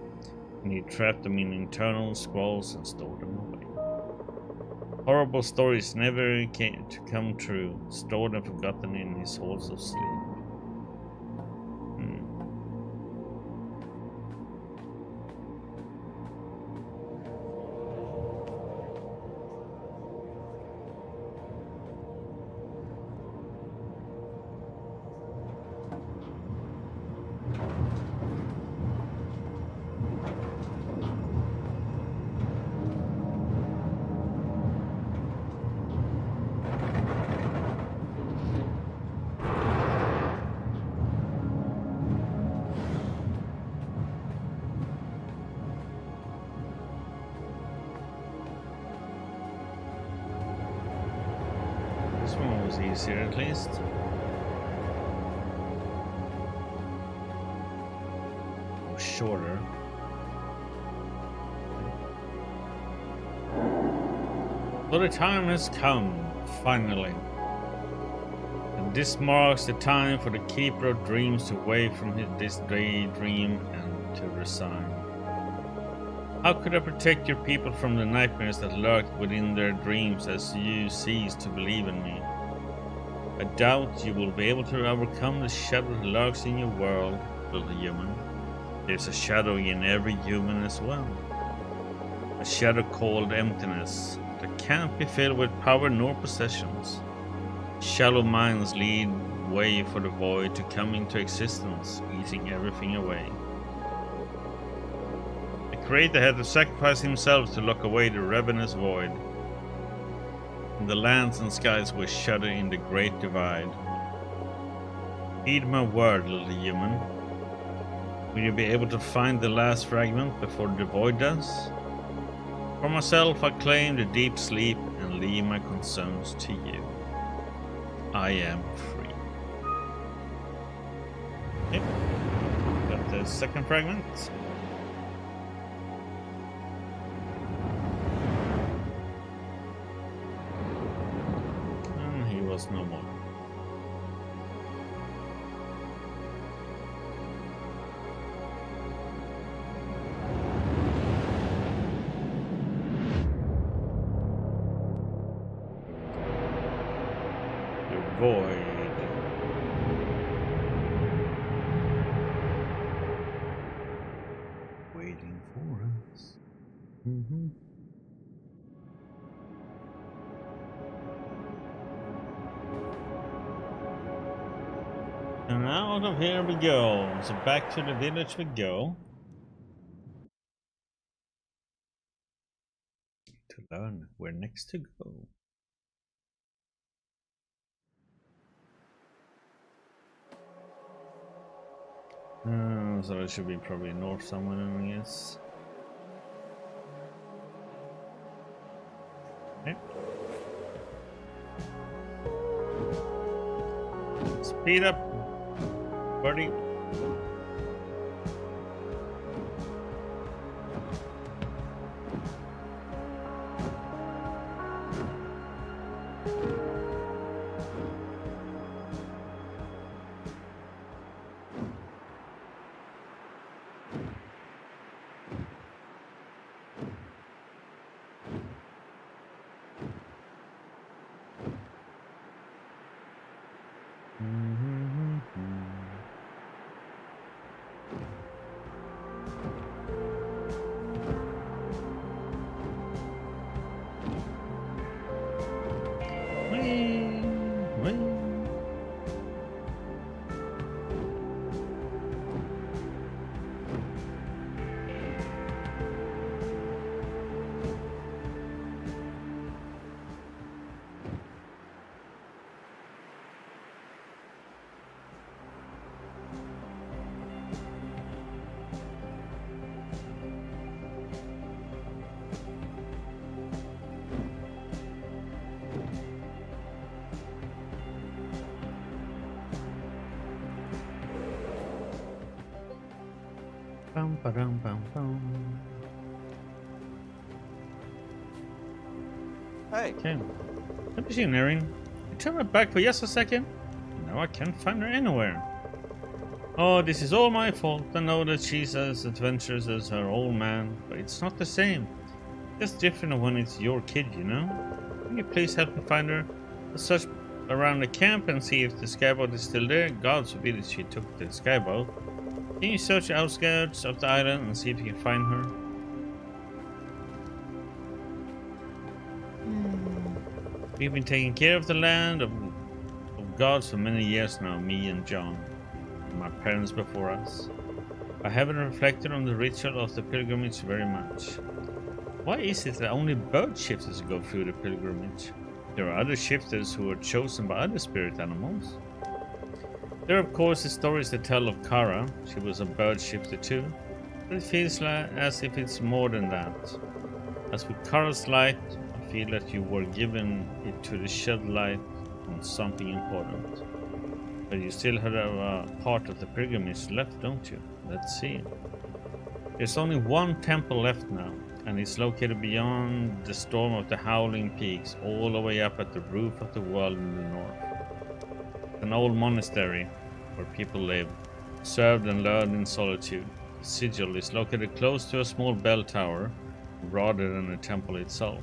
and he trapped them in internal scrolls and stored them away. Horrible stories never came to come true, stored and forgotten in his halls of sleep. This one was easier at least. Or shorter. So the time has come, finally. And this marks the time for the Keeper of Dreams to wake from this daydream and to resign. How could I protect your people from the nightmares that lurked within their dreams as you cease to believe in me? I doubt you will be able to overcome the shadow that lurks in your world, little human. There's a shadow in every human as well. A shadow called emptiness that can't be filled with power nor possessions. Shallow minds lead way for the void to come into existence, eating everything away. Creator had to sacrifice himself to lock away the ravenous void. And the lands and skies will shudder in the great divide. Heed my word, little human. Will you be able to find the last fragment before the void does? For myself, I claim the deep sleep and leave my concerns to you. I am free. Okay. Got the second fragment. No more. The void. Waiting for us. And out of here we go. So back to the village we go. To learn where next to go. So it should be probably north somewhere, I guess. Okay. Speed up, buddy. Hey. Okay. Have you seen Erin? I turned my back for just a second. Now I can't find her anywhere. Oh, this is all my fault. I know that she's as adventurous as her old man, but it's not the same. It's different when it's your kid, you know? Can you please help me find her? I'll search around the camp and see if the skyboat is still there. God forbid that she took the skyboat. Can you search the outskirts of the island and see if you can find her? We've been taking care of the land of gods for many years now, me and John, and my parents before us. I haven't reflected on the ritual of the pilgrimage very much. Why is it that only bird shifters go through the pilgrimage? There are other shifters who are chosen by other spirit animals. There are of course the stories that tell of Kara. She was a bird shifter too, but it feels as if it's more than that. As with Kara's light, I feel that you were given it to shed light on something important. But you still have a part of the pilgrimage left, don't you? Let's see. There's only one temple left now, and it's located beyond the storm of the Howling Peaks, all the way up at the roof of the world in the north. An old monastery where people live, served and learned in solitude. The sigil is located close to a small bell tower, rather than the temple itself.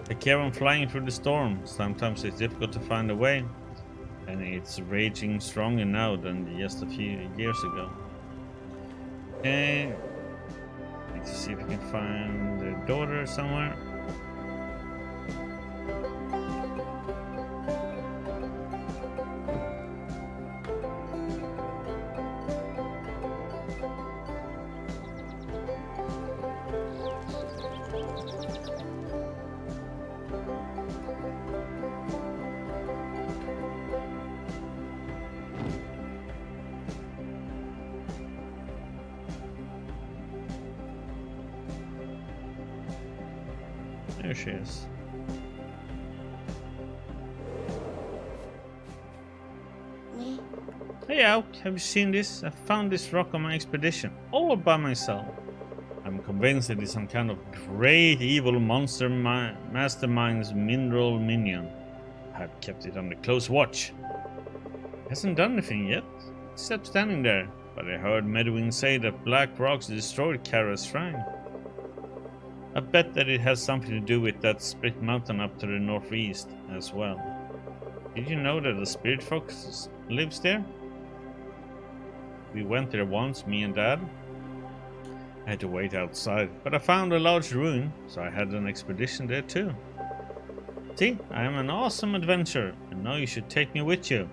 Take care on flying through the storm. Sometimes it's difficult to find a way, and it's raging stronger now than just a few years ago. Okay, let's see if we can find the daughter somewhere. There she is. Hey Alk, have you seen this? I found this rock on my expedition, all by myself. I'm convinced it is some kind of great evil monster mastermind's mineral minion. I've kept it under close watch. It hasn't done anything yet, except standing there, but I heard Medwin say that black rocks destroyed Kara's shrine. I bet that it has something to do with that split mountain up to the northeast as well. Did you know that the spirit fox lives there? We went there once, me and Dad. I had to wait outside, but I found a large ruin, so I had an expedition there too. See, I am an awesome adventurer, and now you should take me with you.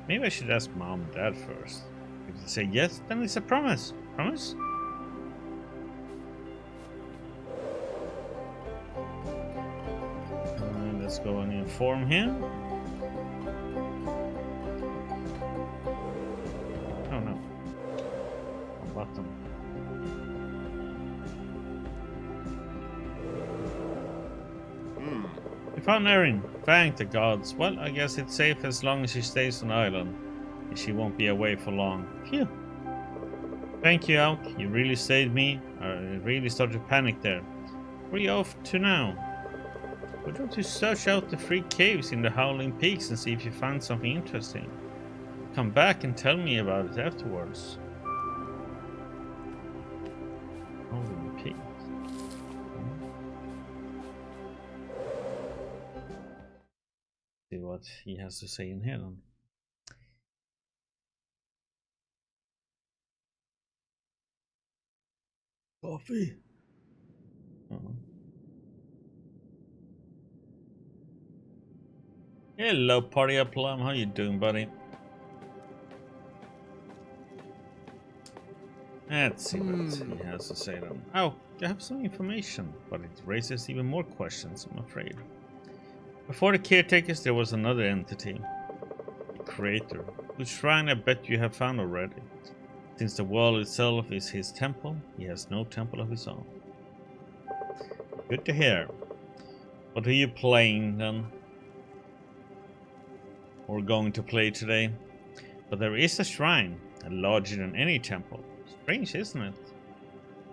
Maybe I should ask Mom and Dad first. If they say yes, then it's a promise. Promise? Let's go and inform him. Oh no. A button. We found Erin. Thank the gods. Well, I guess it's safe as long as she stays on the island. She won't be away for long. Phew. Thank you, Alk. You really saved me. I really started to panic there. Where are you off to now? Why don't you search out the 3 caves in the Howling Peaks and see if you find something interesting? Come back and tell me about it afterwards. Howling Peaks. See what he has to say in here then. Coffee. Hello, Party Up Plum. How you doing, buddy? Let's see what he has to say then. Oh, I have some information, but it raises even more questions, I'm afraid. Before the caretakers, there was another entity. The Creator, whose shrine I bet you have found already. Since the world itself is his temple, he has no temple of his own. Good to hear. What are you playing then? Or going to play today? But there is a shrine, larger than any temple. Strange, isn't it?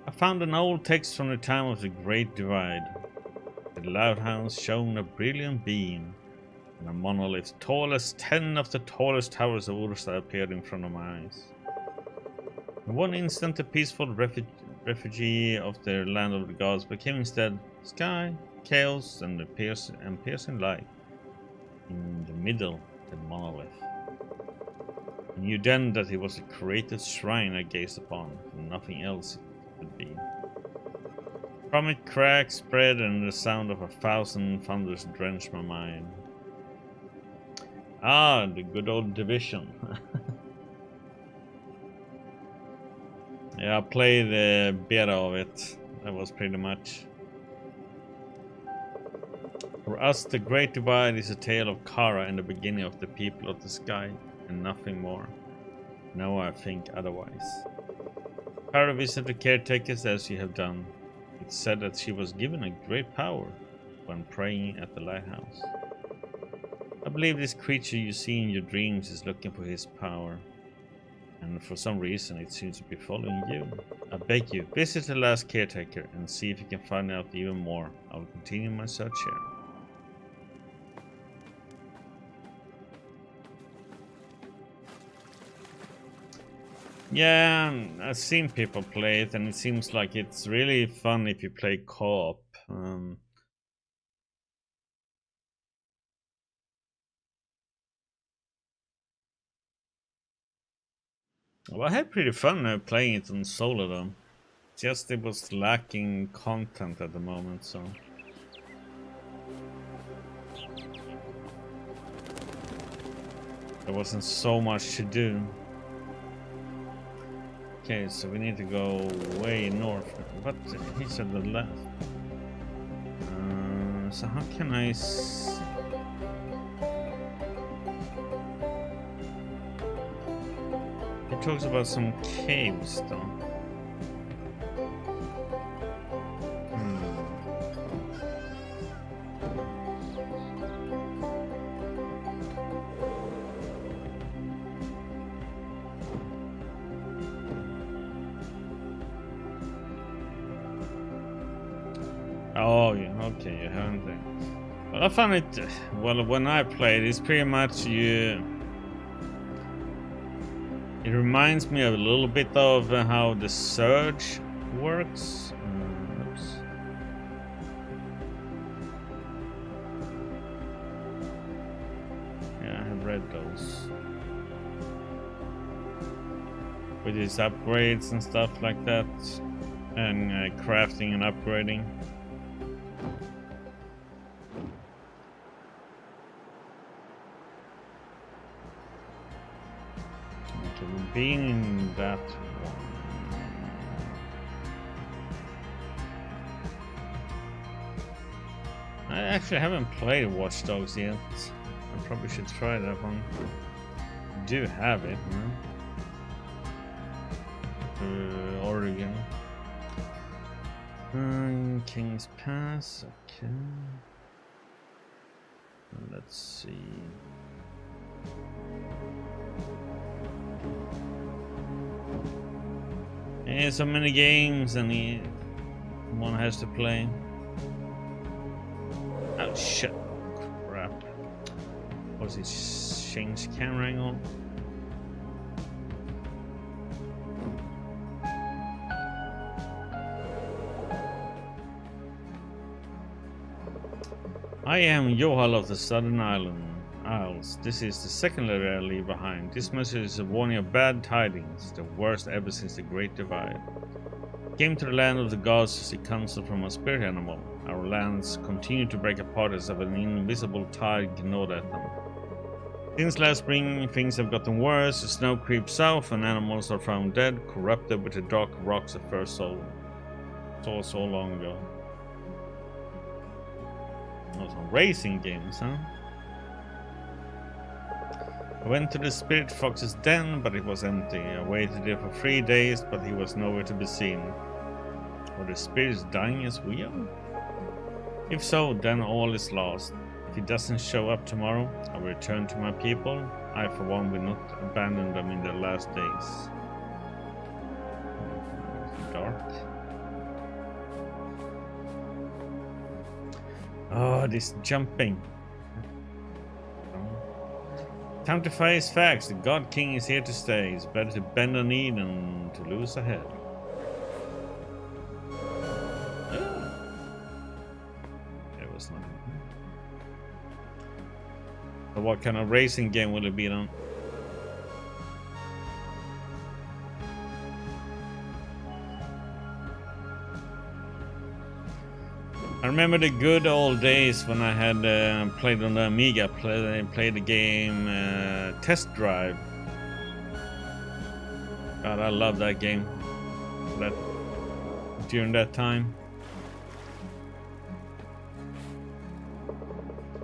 I found an old text from the time of the Great Divide. The lighthouse shone a brilliant beam, and a monolith tall as 10 of the tallest towers of Ursa appeared in front of my eyes. In one instant, the peaceful refugee of the land of the gods became instead sky, chaos, and piercing light. In the middle, the monolith. I knew then that it was a created shrine I gazed upon, and nothing else it could be. From it, cracks spread, and the sound of 1,000 thunders drenched my mind. Ah, the good old division. Yeah, I played the beta of it. That was pretty much. For us, the Great Divide is a tale of Kara and the beginning of the people of the sky, and nothing more. Now I think otherwise. Kara visited the caretakers as you have done. It's said that she was given a great power when praying at the lighthouse. I believe this creature you see in your dreams is looking for his power. And for some reason it seems to be following you. I beg you, visit the last caretaker and see if you can find out even more. I will continue my search here. Yeah, I've seen people play it and it seems like it's really fun if you play co-op. Well, I had pretty fun playing it on solo though. Just it was lacking content at the moment, so. There wasn't so much to do. Okay, so we need to go way north. But he said the left. So how can I He talks about some caves though. Oh, yeah, okay, you haven't there. Well, I found it, well, when I played, it's pretty much it reminds me of a little bit of how the Surge works. Oops. Yeah, I have read those. With these upgrades and stuff like that, and crafting and upgrading. Being in that one. I actually haven't played Watch Dogs yet. I probably should try that one. I do have it, Oregon. King's Pass, okay. Let's see. Yeah, so many games and one has to play. Oh shit. Crap. Was it change camera angle? I am Johal of the Southern Isles. This is the second letter I leave behind. This message is a warning of bad tidings, the worst ever since the Great Divide. Came to the land of the gods to seek counsel from a spirit animal. Our lands continue to break apart as if an invisible tide gnawed at them. Since last spring, things have gotten worse. The snow creeps south and animals are found dead, corrupted with the dark rocks that first saw so long ago. Those are racing games, huh? I went to the Spirit Fox's den, but it was empty. I waited there for 3 days, but he was nowhere to be seen. Are the spirits dying as we are? If so, then all is lost. If he doesn't show up tomorrow, I will return to my people I for one will not abandon them in their last days. Dark. Oh, this jumping. Time to face facts. The God King is here to stay. It's better to bend a knee than to lose a head. It was nothing. So what kind of racing game will it be then? I remember the good old days when I had played on the Amiga, played the game Test Drive. God, I love that game. During that time.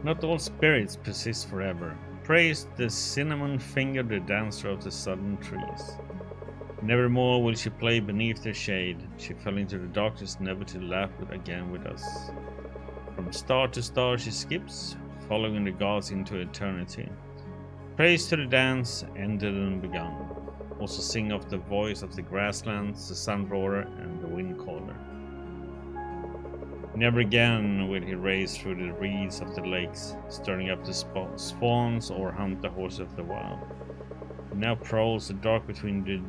Not all spirits persist forever. Praise the cinnamon finger, the dancer of the southern trees. Nevermore will she play beneath their shade. She fell into the darkness, never to laugh again with us. From star to star she skips, following the gods into eternity. Praise to the dance, ended and begun. Also sing of the voice of the grasslands, the sun roarer, and the wind caller. Never again will he race through the reeds of the lakes, stirring up the swans or hunt the horse of the wild. He now prowls the dark between the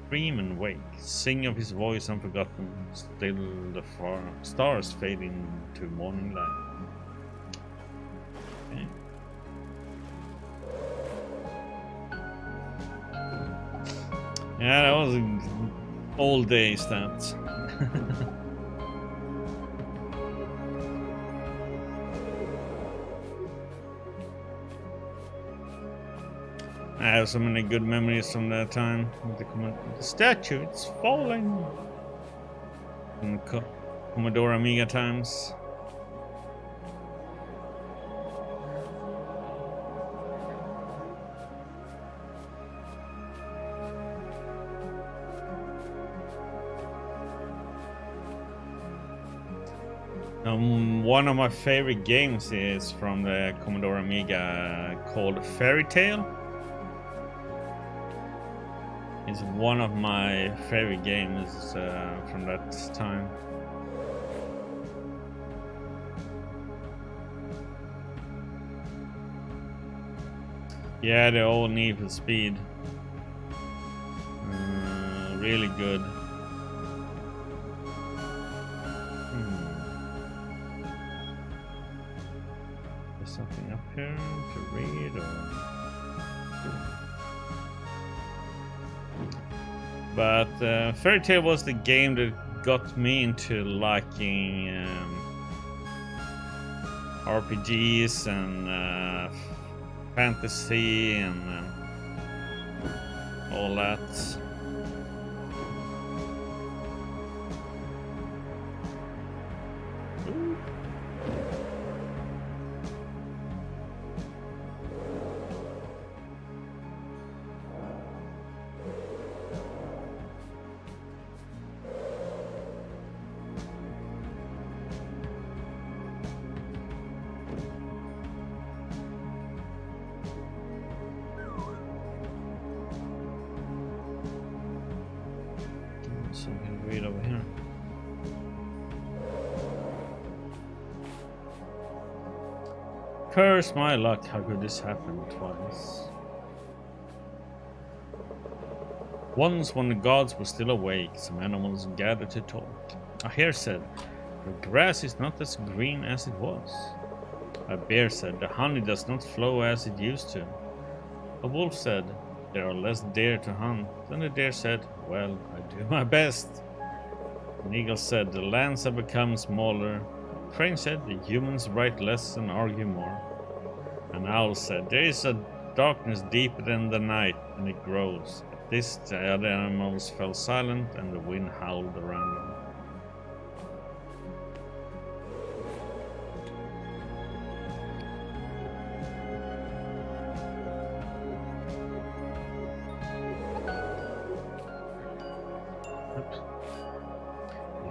dream and wake, sing of his voice unforgotten, still the far stars fade into morning light. Okay. Yeah, that was old days, that. I have so many good memories from that time. The statue, it's falling. In the Commodore Amiga times. One of my favorite games is from the Commodore Amiga called Fairy Tale. It's one of my favorite games from that time. Yeah, the old Need for Speed. Really good. There's something up here to read or... But Fairy Tail was the game that got me into liking RPGs and fantasy and all that. Something weird over here. Curse my luck, how could this happen twice? Once when the gods were still awake, some animals gathered to talk. A hare said, the grass is not as green as it was. A bear said, the honey does not flow as it used to. A wolf said, there are less deer to hunt. Then the deer said, well, I do my best. An eagle said, the lands have become smaller. A crane said, the humans write less and argue more. An owl said, there is a darkness deeper than the night, and it grows. At this, the other animals fell silent, and the wind howled around them.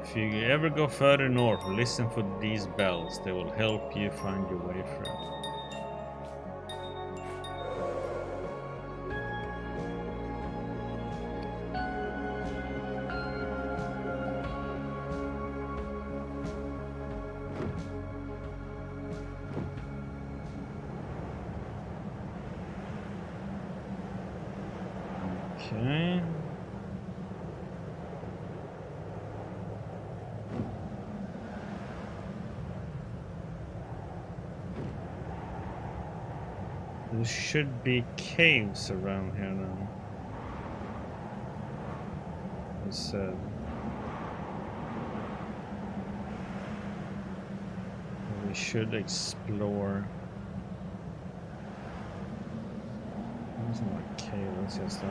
If you ever go further north, listen for these bells. They will help you find your way through. Okay. There should be caves around here now. He said. We should explore. There's not a cave, let's just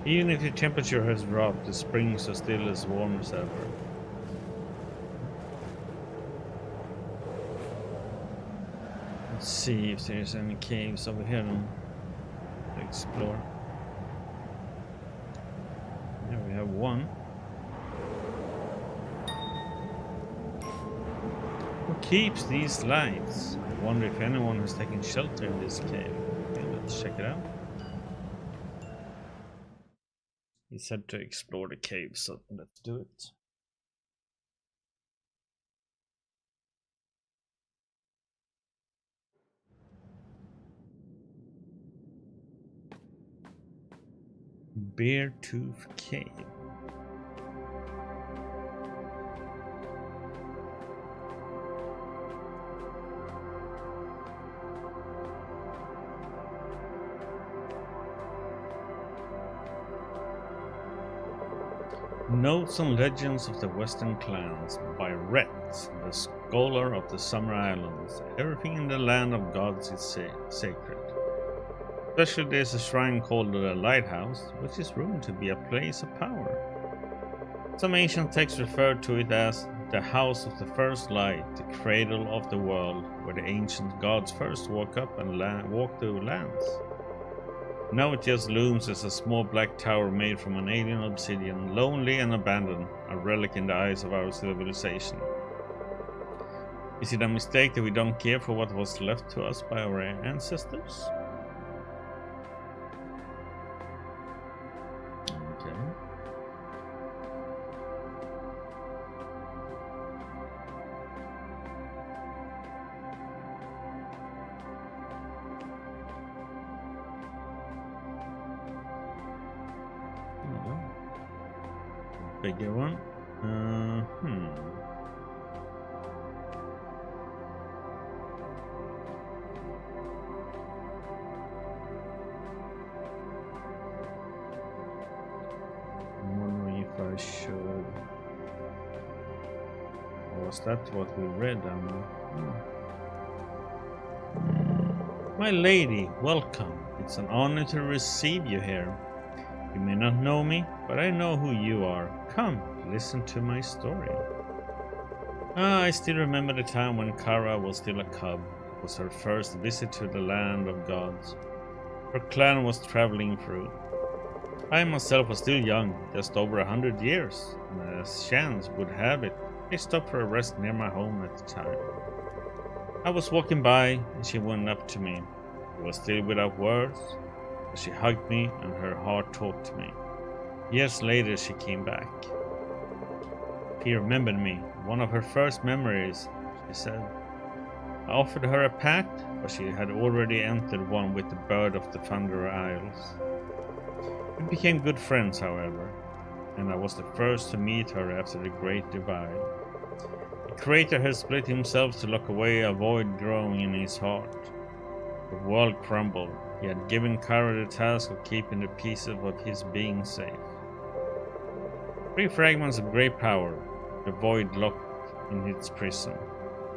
even if the temperature has dropped, the springs are still as warm as ever. Let's see if there's any caves over here to explore. Here we have one. Who keeps these lights? I wonder if anyone has taken shelter in this cave. Okay, let's check it out. He said to explore the cave, so let's do it. Beartooth Cave. Notes on Legends of the Western Clans by Rhett, the scholar of the Summer Islands. Everything in the land of gods is sacred. Especially there's a shrine called the Lighthouse, which is rumored to be a place of power. Some ancient texts refer to it as the House of the First Light, the cradle of the world, where the ancient gods first woke up and walked through lands. Now it just looms as a small black tower made from an alien obsidian, lonely and abandoned, a relic in the eyes of our civilization. Is it a mistake that we don't care for what was left to us by our ancestors? Okay. Bigger one. I'm wondering if I should. Or was that what we read? My lady, welcome. It's an honor to receive you here. You may not know me, but I know who you are. Come, listen to my story. I still remember the time when Kara was still a cub. It was her first visit to the land of gods. Her clan was traveling through. I myself was still young, just over 100 years, and as chance would have it, I stopped for a rest near my home at the time. I was walking by, and she went up to me. It was still without words. She hugged me and her heart talked to me. Years later she came back. She remembered me, one of her first memories, she said. I offered her a pact, but she had already entered one with the bird of the Thunder Isles. We became good friends, however, and I was the first to meet her after the Great Divide. The Creator had split himself to lock away a void growing in his heart. The world crumbled. He had given Kara the task of keeping the pieces of his being safe. 3 fragments of great power, the void locked in its prison.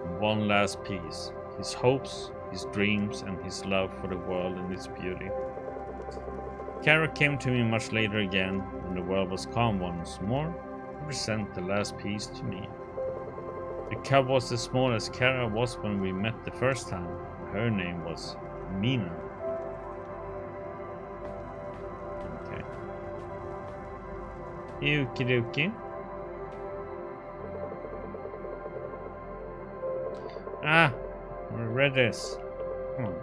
And one last piece, his hopes, his dreams, and his love for the world and its beauty. Kara came to me much later again, when the world was calm once more, to present the last piece to me. The cub was as small as Kara was when we met the first time. Her name was Mina. Okay. Okie dokie. Ah! I read this. Come on.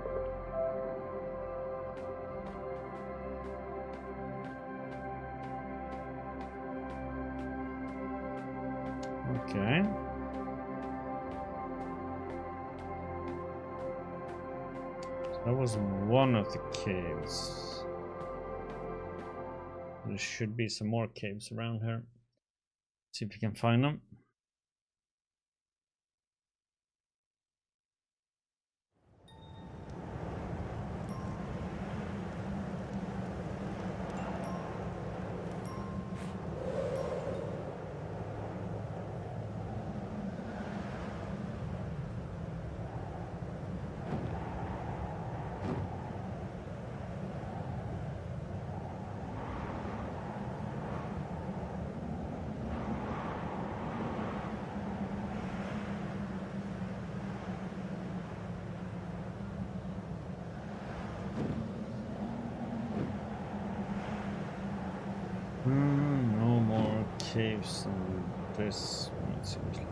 Okay. That was one of the caves. There should be some more caves around here. See if we can find them. No more caves in this one, seems like.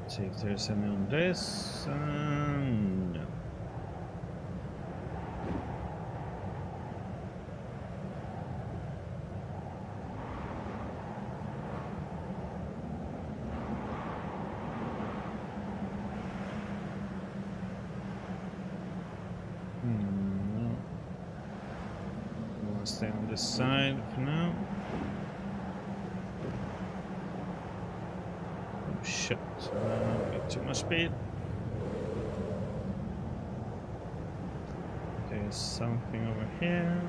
See if there's any on this. No. No. We'll stay on this side for now. Oh shit, got too much speed. There's something over here.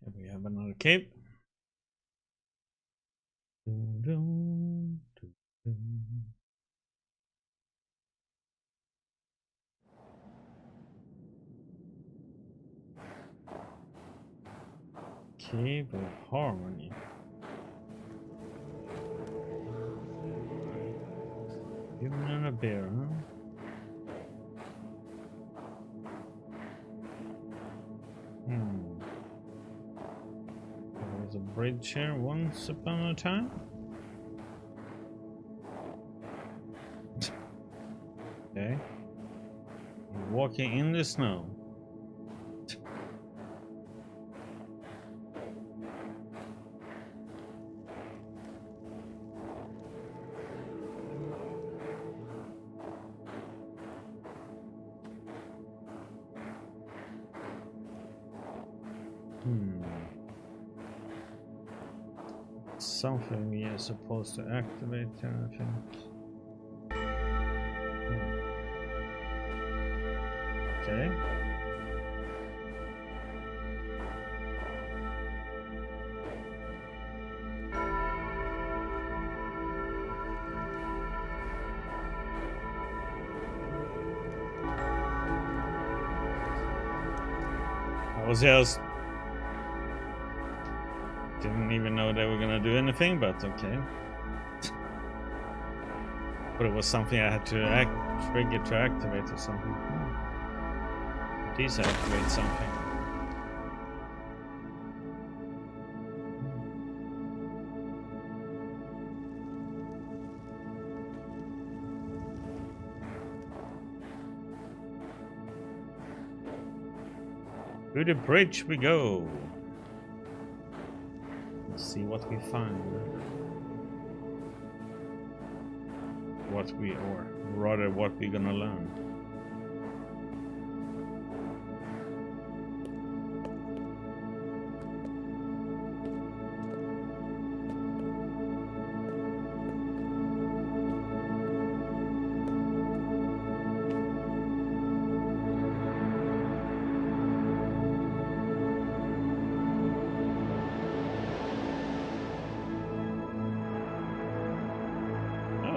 Here we have another cave. Cave of Harmony. Human and a bear, huh? There was a bridge here once upon a time. Okay. Walking in the snow. Something we are supposed to activate here, I think. Okay. I was just didn't even know they were gonna do anything, but okay. But it was something I had to trigger to activate or something. Deactivate something. Through the bridge we go. Let's see what we find. What we, or rather what we're gonna learn.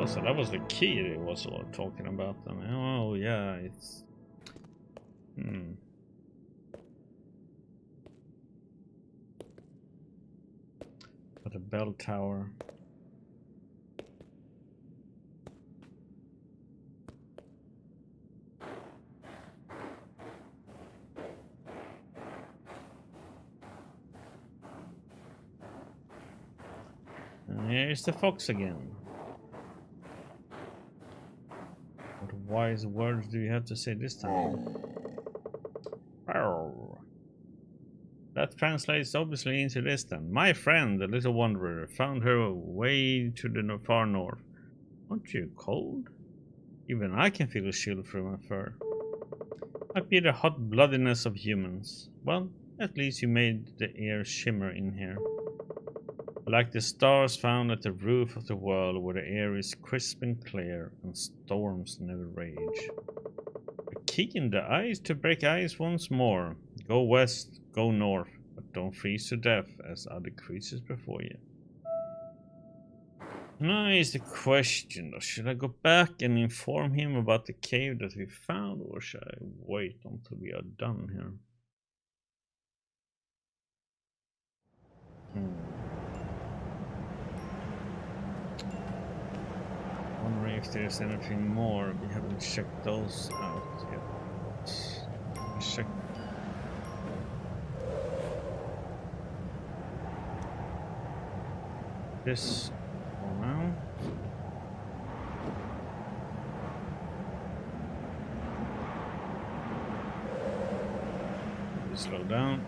So that was the key they was talking about. I mean, oh yeah, it's But a bell tower. Here's the fox again. What wise words do you have to say this time? Oh. That translates obviously into this then. My friend, the little wanderer, found her way to the far north. Aren't you cold? Even I can feel a chill through my fur. Might be the hot bloodiness of humans. Well, at least you made the air shimmer in here. Like the stars found at the roof of the world where the air is crisp and clear and storms never rage. A kick in the ice to break ice once more. Go west, go north, but don't freeze to death as other creatures before you. Now is the question, should I go back and inform him about the cave that we found, or should I wait until we are done here? Wondering if there's anything more. We haven't checked those out yet. Check. This for now. Slow down.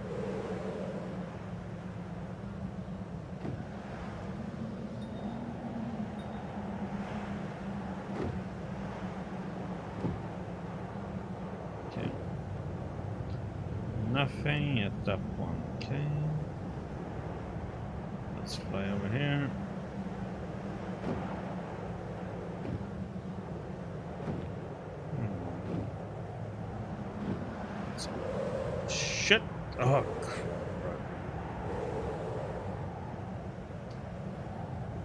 Okay. Nothing at that one. Okay. Let's fly over here. Shit! Oh, crap.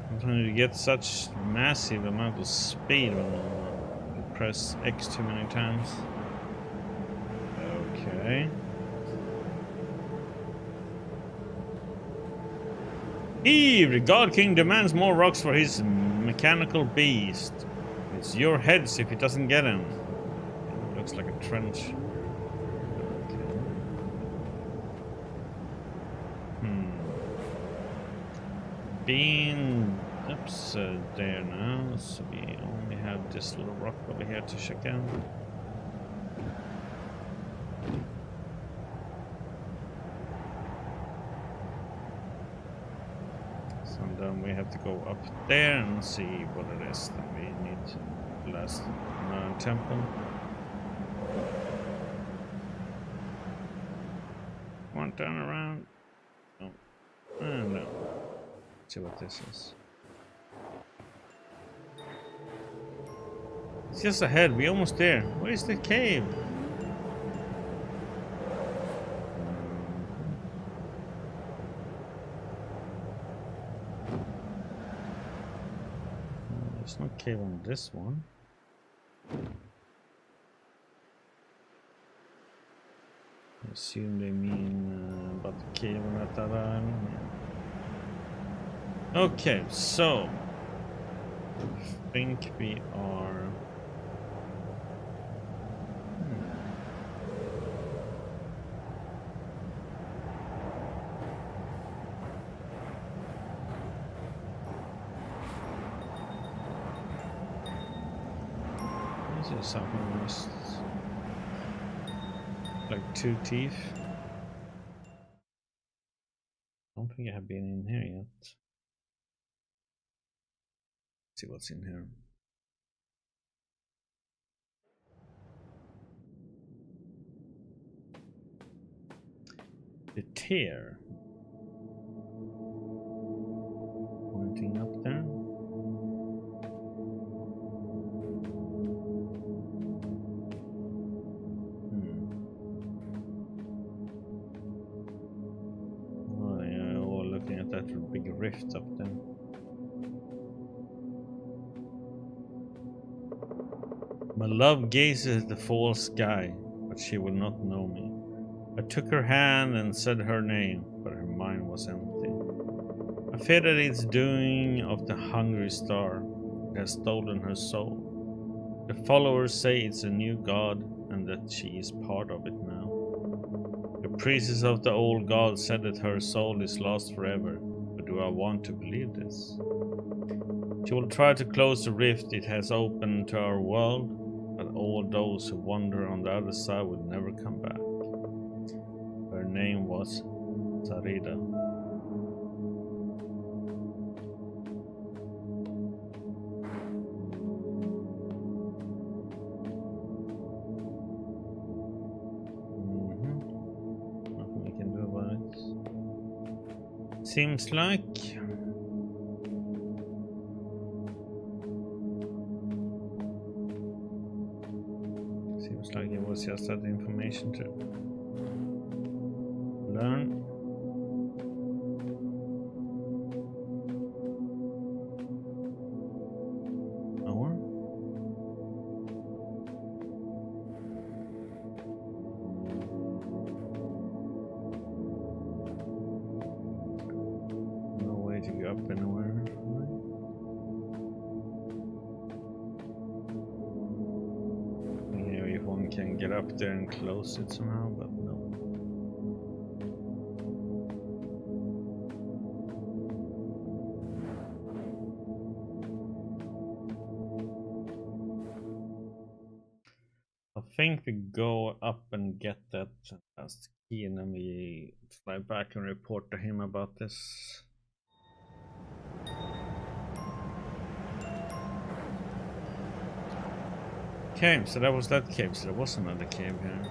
Sometimes you get such massive amount of speed when you press X too many times. Okay. Eve, the God King demands more rocks for his mechanical beast. It's your heads if he doesn't get him. It looks like a trench. Being there now, so we only have this little rock over here to check out. So then we have to go up there and see what it is that we need to last temple. Come on, turn around. No. No. See what this is. It's just ahead, we're almost there. Where's the cave? There's no cave on this one. I assume they mean about the cave on that other island. Yeah. Okay, so I think we are. This is something missed. Like 2 teeth. I don't think I have been in here yet. See what's in here. The tear. Pointing up there. Oh yeah, oh, looking at that big rift up there. My love gazes at the fall sky, but she will not know me. I took her hand and said her name, but her mind was empty. I fear that it's doing of the hungry star. It has stolen her soul. The followers say it's a new god and that she is part of it now. The priests of the old god said that her soul is lost forever, but do I want to believe this? She will try to close the rift it has opened to our world, but all those who wander on the other side will never come back. Her name was Sarida. Nothing we can do about it. Seems like. Seems like it was just that information to learn. Or no way to go up anywhere. If one can get up there and close it somehow, but no. I think we go up and get that last key and then we fly back and report to him about this. Okay, so that was that cave, so there was another cave here.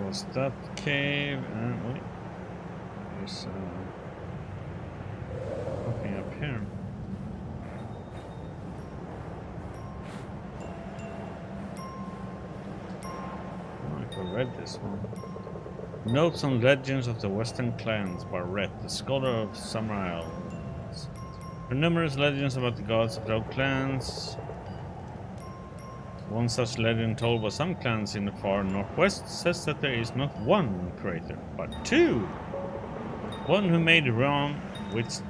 Was that cave and wait, there's something up here. Oh, I could read this one. Notes on Legends of the Western Clans by Rhett, the scholar of Summer Isles. There are numerous legends about the gods of those clans. One such legend told by some clans in the far northwest says that there is not one creator, but two. One who made the realm, which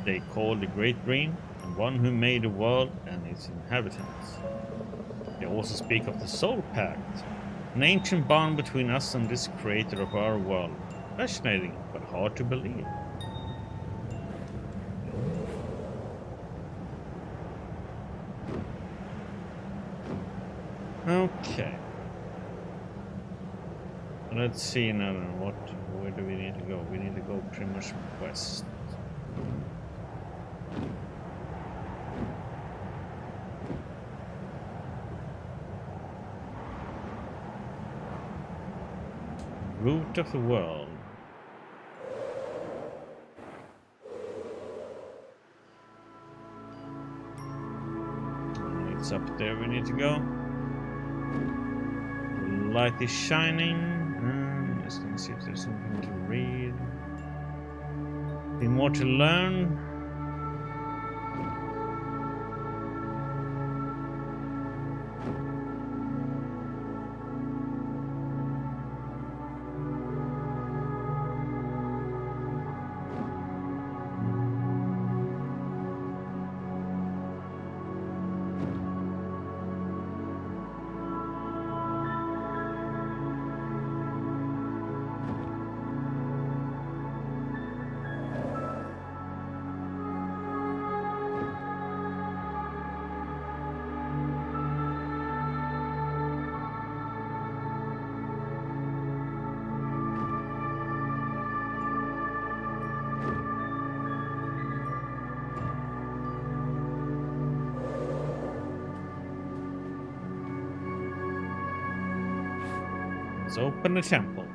they call the Great Dream, and one who made the world and its inhabitants. They also speak of the Soul Pact, an ancient bond between us and this creator of our world. Fascinating, but hard to believe. Okay. Let's see now where do we need to go? We need to go pretty much west. Root of the world. It's up there we need to go. The light is shining. Just gonna see if there's something to read. Be more to learn. Let's open the temple.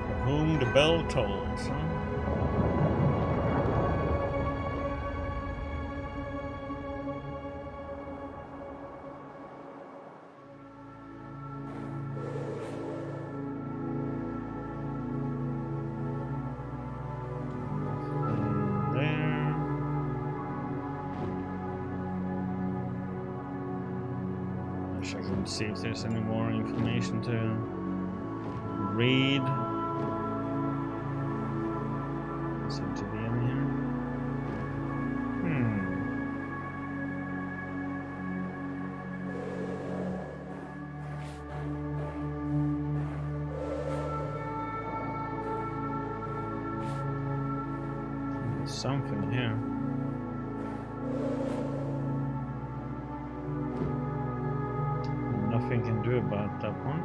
For whom the bell tolls, huh? Checking to see if there's any more information to read. Seem to be in here. There's something here. Nothing can do about that one.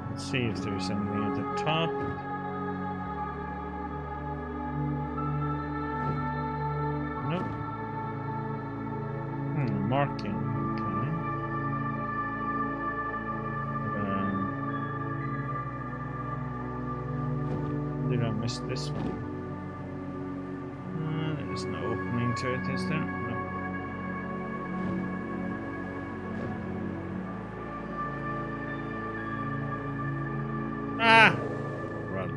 Let's see if there's anything at the top. Nope. Marking. Did I miss this one? There's no opening to it, is there? No. Ah! Run.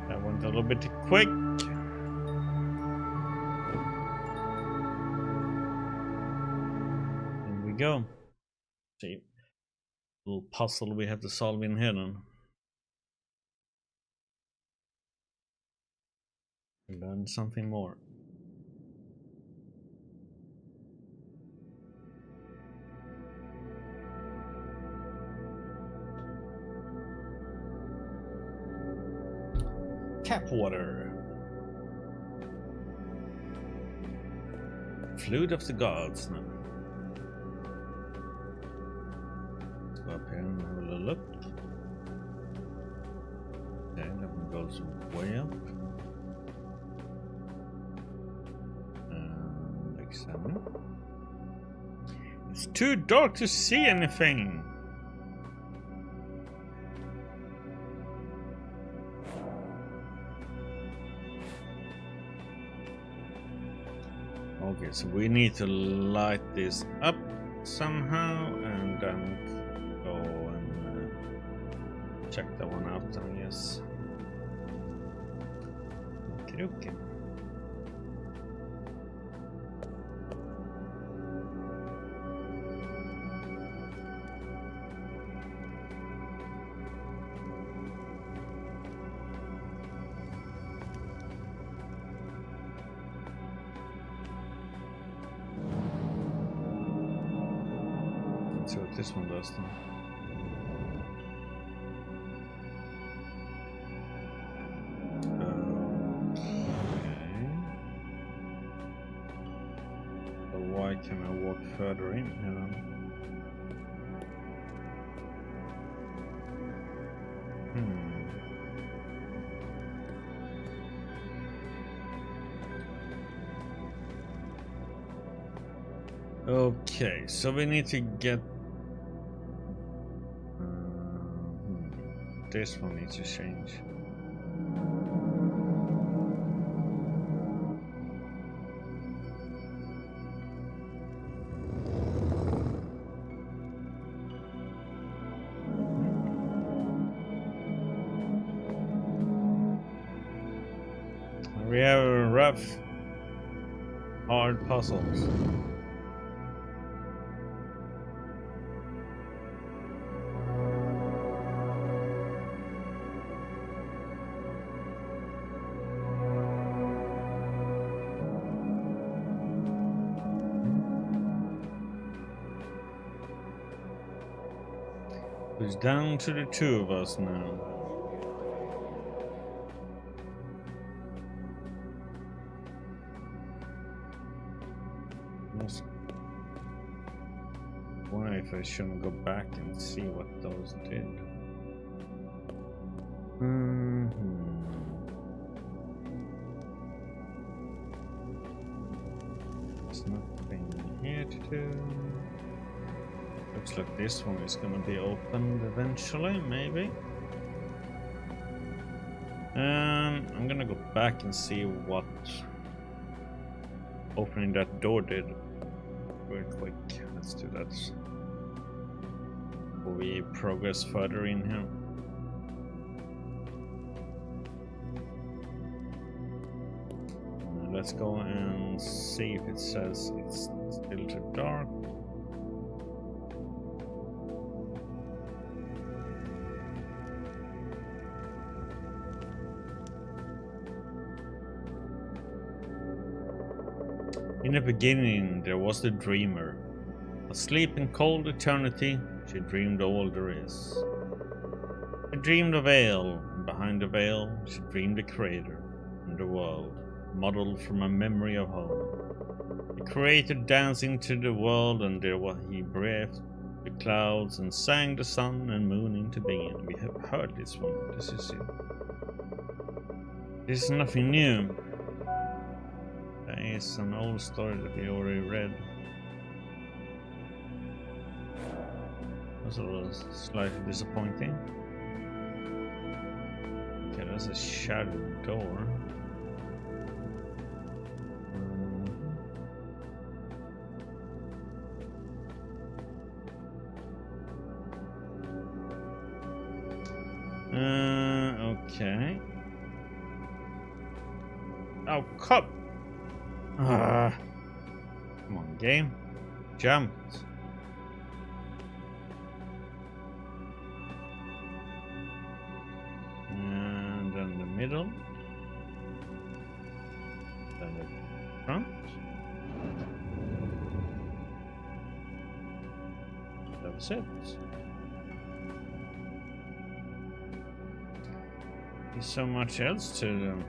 That went a little bit too quick. Go. See, little puzzle we have to solve in here then. Learn something more. Tap water. Fluid of the gods. No. Up here and have a little look. Okay, that one goes way up. Like 7. It's too dark to see anything. Okay, so we need to light this up somehow and then go and check that one out, I guess. Okay. Let's see what this one does then. Can I walk further in here? Okay, so we need to get this one needs to change. We have rough, hard puzzles. It's down to the two of us now. I wonder if I shouldn't go back and see what those did. There's nothing here to do. Looks like this one is gonna be opened eventually, maybe. I'm gonna go back and see what opening that door did. Very quick. Let's do that. Before we progress further in here. Let's go and see if it says it's still too dark. In the beginning there was the dreamer. Asleep in cold eternity, she dreamed all there is. She dreamed a veil, and behind the veil she dreamed the creator and the world, modeled from a memory of home. The creator danced into the world, and there he breathed the clouds and sang the sun and moon into being. We have heard this one. This is nothing new. That is an old story that we already read. That's a little slightly disappointing. Okay, that's a shattered door. Okay. Oh, cup! Come on, game. Jumped. And then the middle. Then the front. That was it. There's so much else to them.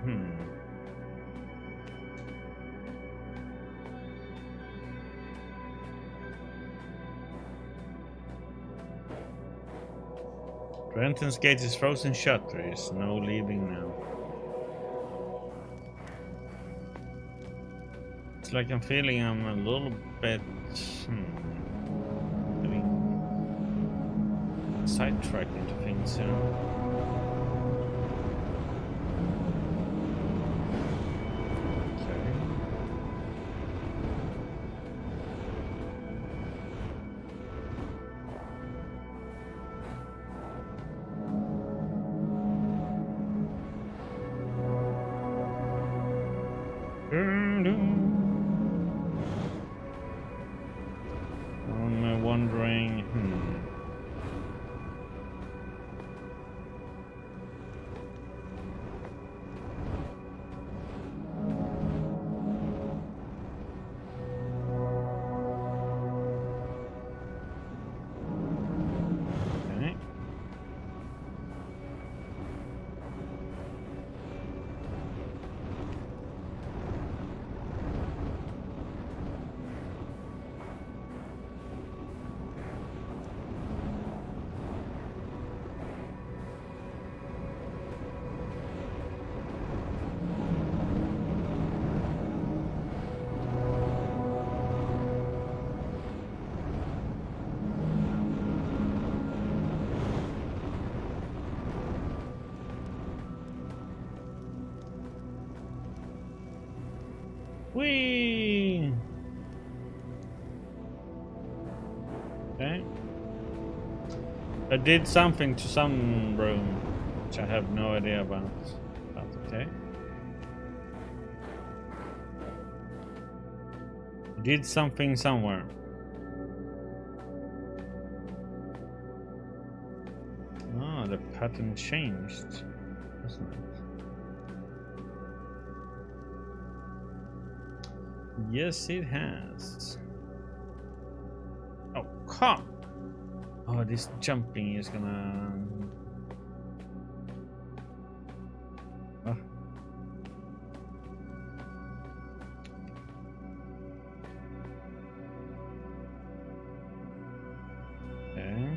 The entrance gate is frozen shut. There is no leaving now. It's like I'm feeling I'm a little bit sidetracked into things here. I'm wondering, Okay. Whee! Okay. I did something to some room, which I have no idea about. But okay. I did something somewhere. Ah, the pattern changed, doesn't it? Yes, it has. Oh, come! Oh, this jumping is gonna... Oh. Okay.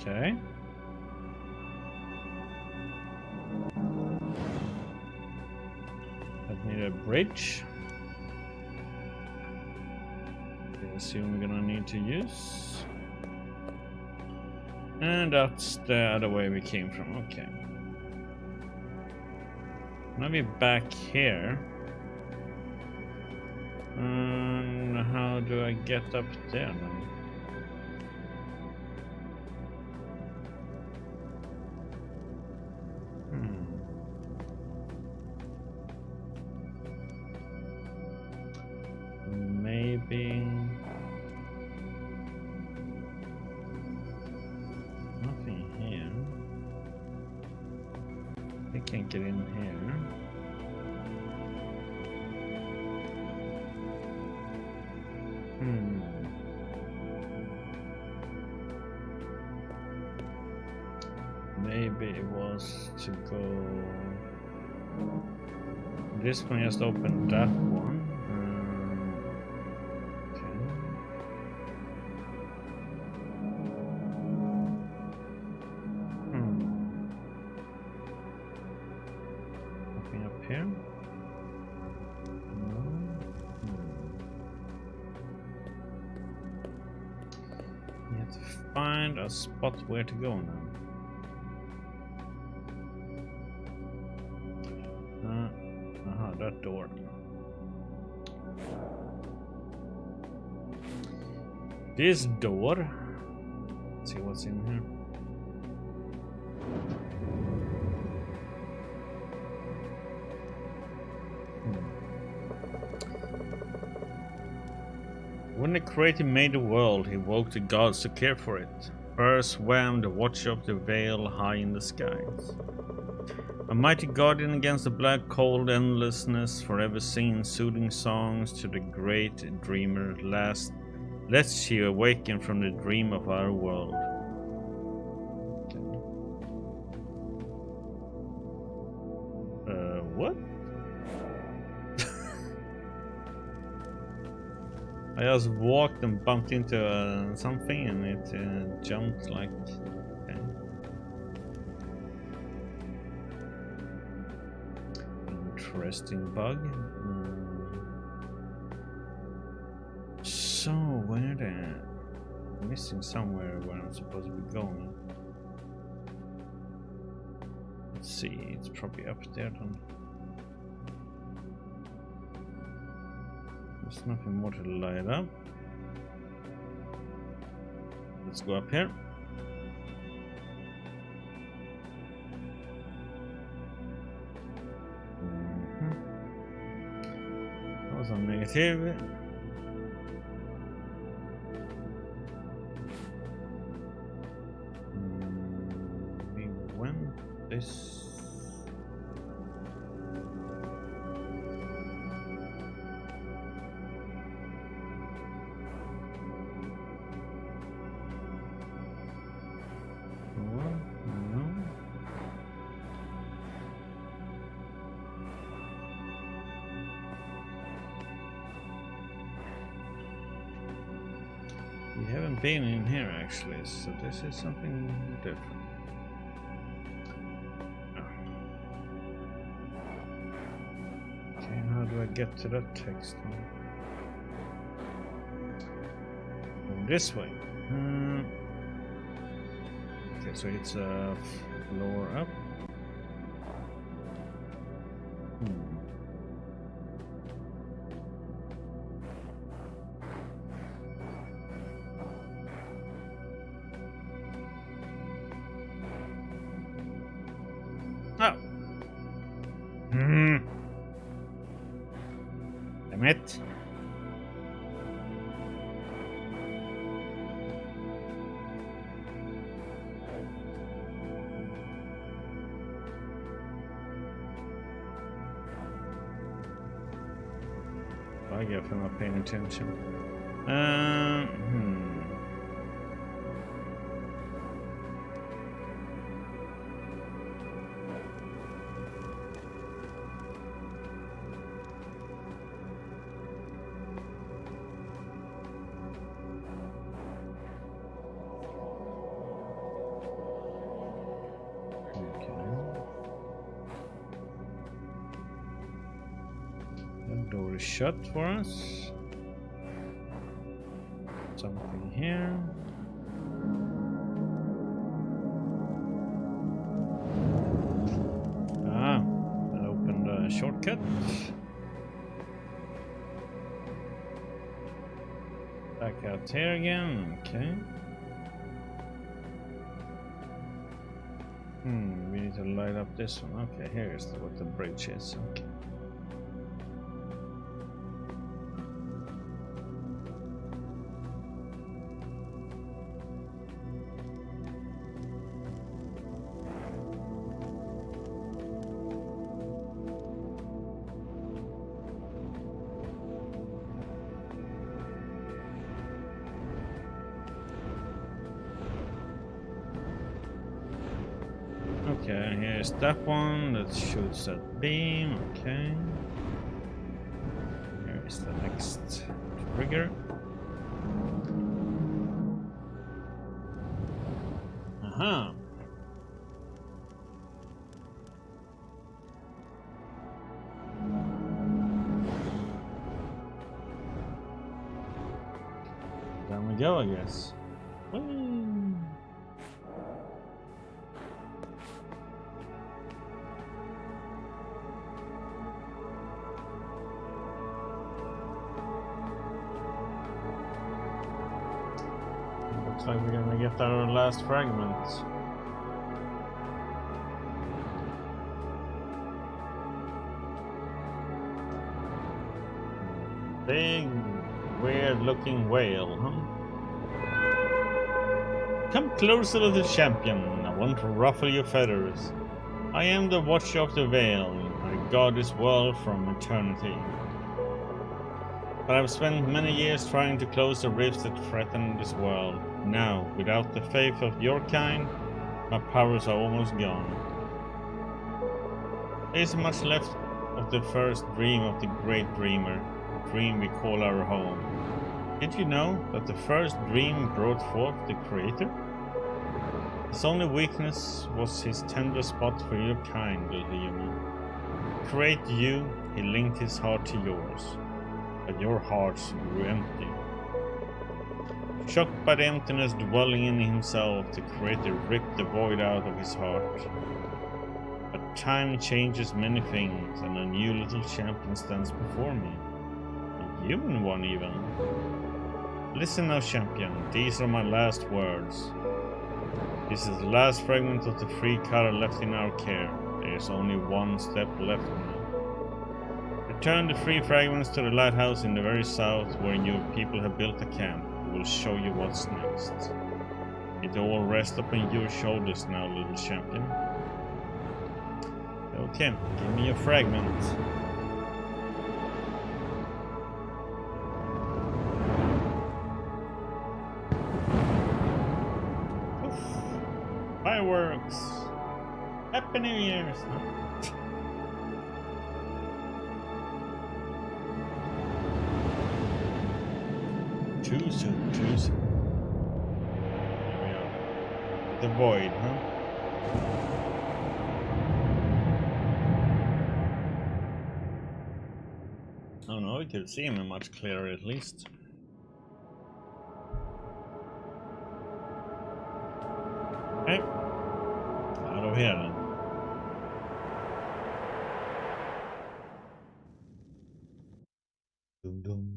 Okay. That need a bridge. I assume we're gonna need to use. And that's the other way we came from. Okay. Now we're back here. How do I get up there now? Maybe nothing here. I can't get in here. Maybe it was to go. This one just opened that one. Okay. Nothing up here. No. You have to find a spot where to go now. That door. This door. Let's see what's in here. When the Creator made the world, he woke the gods to care for it. First swam the watch of the veil high in the skies. A mighty guardian against the black cold endlessness, forever singing soothing songs to the great dreamer, lest she awaken from the dream of our world. What? I just walked and bumped into something and it jumped like... Okay. Interesting bug. So where the... I'm missing somewhere where I'm supposed to be going. Let's see, it's probably up there then. There's nothing more to light up. Let's go up here. That was a negative. We went this. We haven't been in here actually, so this is something different. Okay, how do I get to that text? This way. Okay, so it's a floor up. Damn it. I guess I'm not paying attention. a shot for us. Something here. Ah, that opened a shortcut. Back out here again, okay. We need to light up this one. Okay, here's what the bridge is. Okay. Okay, here's that one that shoots that beam. Okay. Here's the next trigger. Aha. Down we go, I guess. Whee! Looks like we're gonna get our last fragment. Big, weird-looking whale, huh? Come closer, little champion. I won't ruffle your feathers. I am the Watcher of the Veil. I guard this world from eternity. But I've spent many years trying to close the rifts that threaten this world. Now, without the faith of your kind, my powers are almost gone. There isn't much left of the first dream of the great dreamer, the dream we call our home. Did you know that the first dream brought forth the Creator? His only weakness was his tender spot for your kind, little human. To create you, he linked his heart to yours. But your hearts grew empty. Shocked by the emptiness dwelling in himself, the Creator ripped the void out of his heart. But time changes many things, and a new little champion stands before me. A human one, even. Listen now, champion, these are my last words. This is the last fragment of the free color left in our care. There is only one step left now. Return the 3 fragments to the lighthouse in the very south, where your people have built a camp. We will show you what's next. It all rests upon your shoulders now, little champion. Okay, give me a fragment. Oof. Fireworks! Happy New Year's! Too soon, too soon. There we are. The void, huh? Oh no, we could see him much clearer at least. Okay. Out of here then. Dum dum.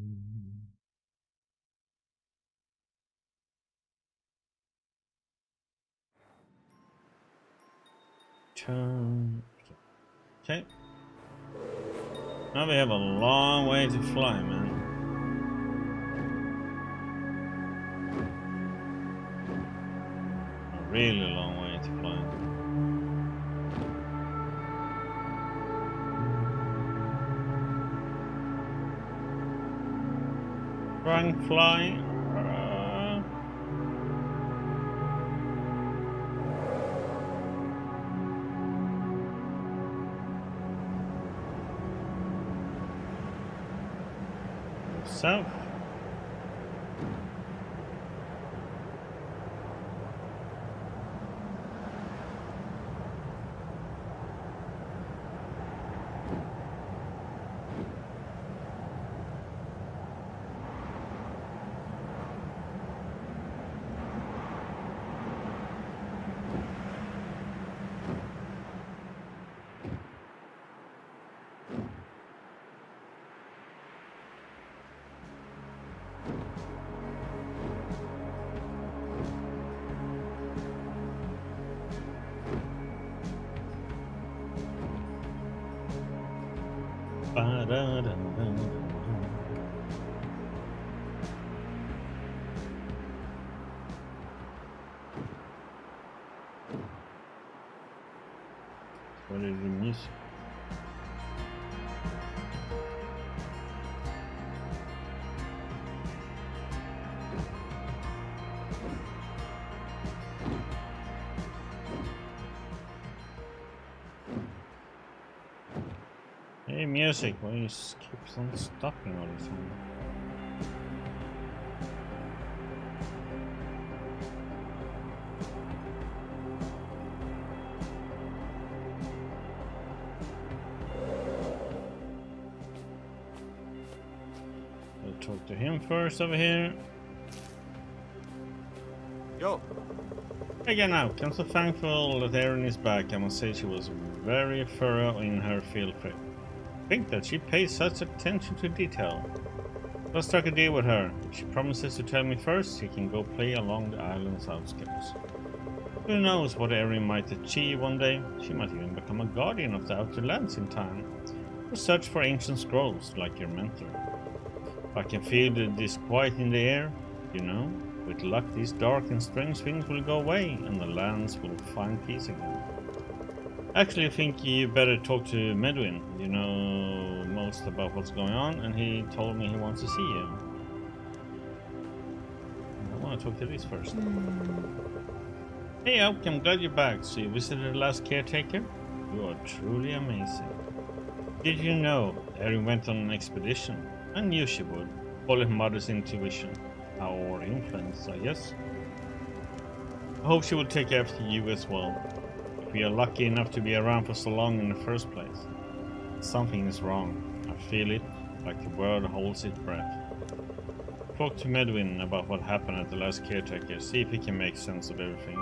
Turn. Okay. Now we have a long way to fly, man. A really long way to fly. Try and fly. South. da, da. What is the music? Hey, music, why you keep on stopping all the time? I'll talk to him first over here. Yo. Again now, I'm so thankful that Erin is back. I must say she was very thorough in her field trip. I think that she pays such attention to detail. Let's strike a deal with her. If she promises to tell me first, she can go play along the island's outskirts. Who knows what Erin might achieve one day? She might even become a guardian of the outer lands in time, or search for ancient scrolls like your mentor. I can feel the disquiet in the air, you know. With luck, these dark and strange things will go away, and the lands will find peace again. Actually, I think you better talk to Medwin. You know most about what's going on, and he told me he wants to see you. I want to talk to this first. Hey, Oak, I'm glad you're back. So you visited the last caretaker? You are truly amazing. Did you know Erin went on an expedition? I knew she would. Follow her mother's intuition. Or influence, I guess. I hope she will take after you as well. If we are lucky enough to be around for so long in the first place. Something is wrong. I feel it, like the world holds its breath. Talk to Medwin about what happened at the last caretaker. See if he can make sense of everything.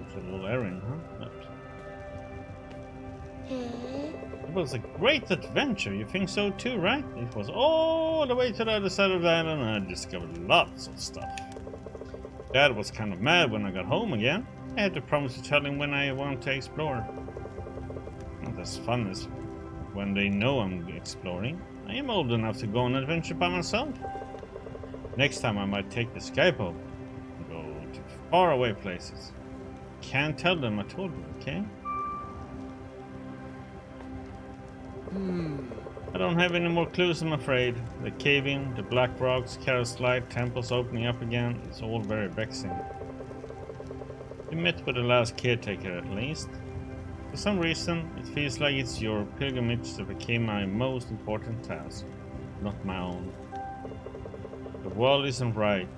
It's a little Erin, huh? It was a great adventure. You think so too, right? It was all the way to the other side of the island and I discovered lots of stuff. Dad was kind of mad when I got home again. I had to promise to tell him when I want to explore. Not as fun as when they know I'm exploring. I am old enough to go on an adventure by myself. Next time I might take the skyboat and go to faraway places. Can't tell them I told you, okay? I don't have any more clues, I'm afraid. The cave-in, the black rocks, Carol's light, temples opening up again. It's all very vexing. You met with the last caretaker at least. For some reason, it feels like it's your pilgrimage that became my most important task, not my own. The world isn't right.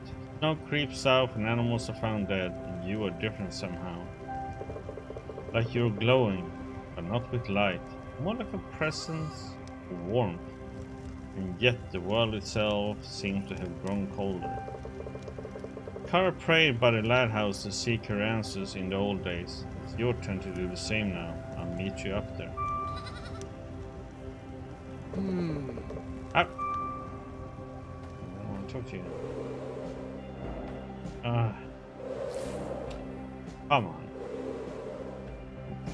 Snow creeps south and animals are found dead, and you are different somehow. Like you're glowing, but not with light. More like a presence of warmth, and yet the world itself seems to have grown colder. Kara prayed by the lighthouse to seek her answers in the old days. It's your turn to do the same now. I'll meet you up there. I want to talk to you. Come on.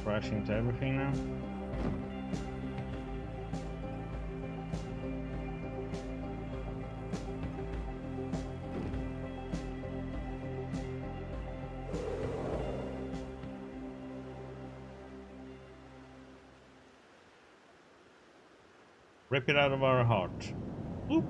Crash into everything now? Rip it out of our heart. Oop.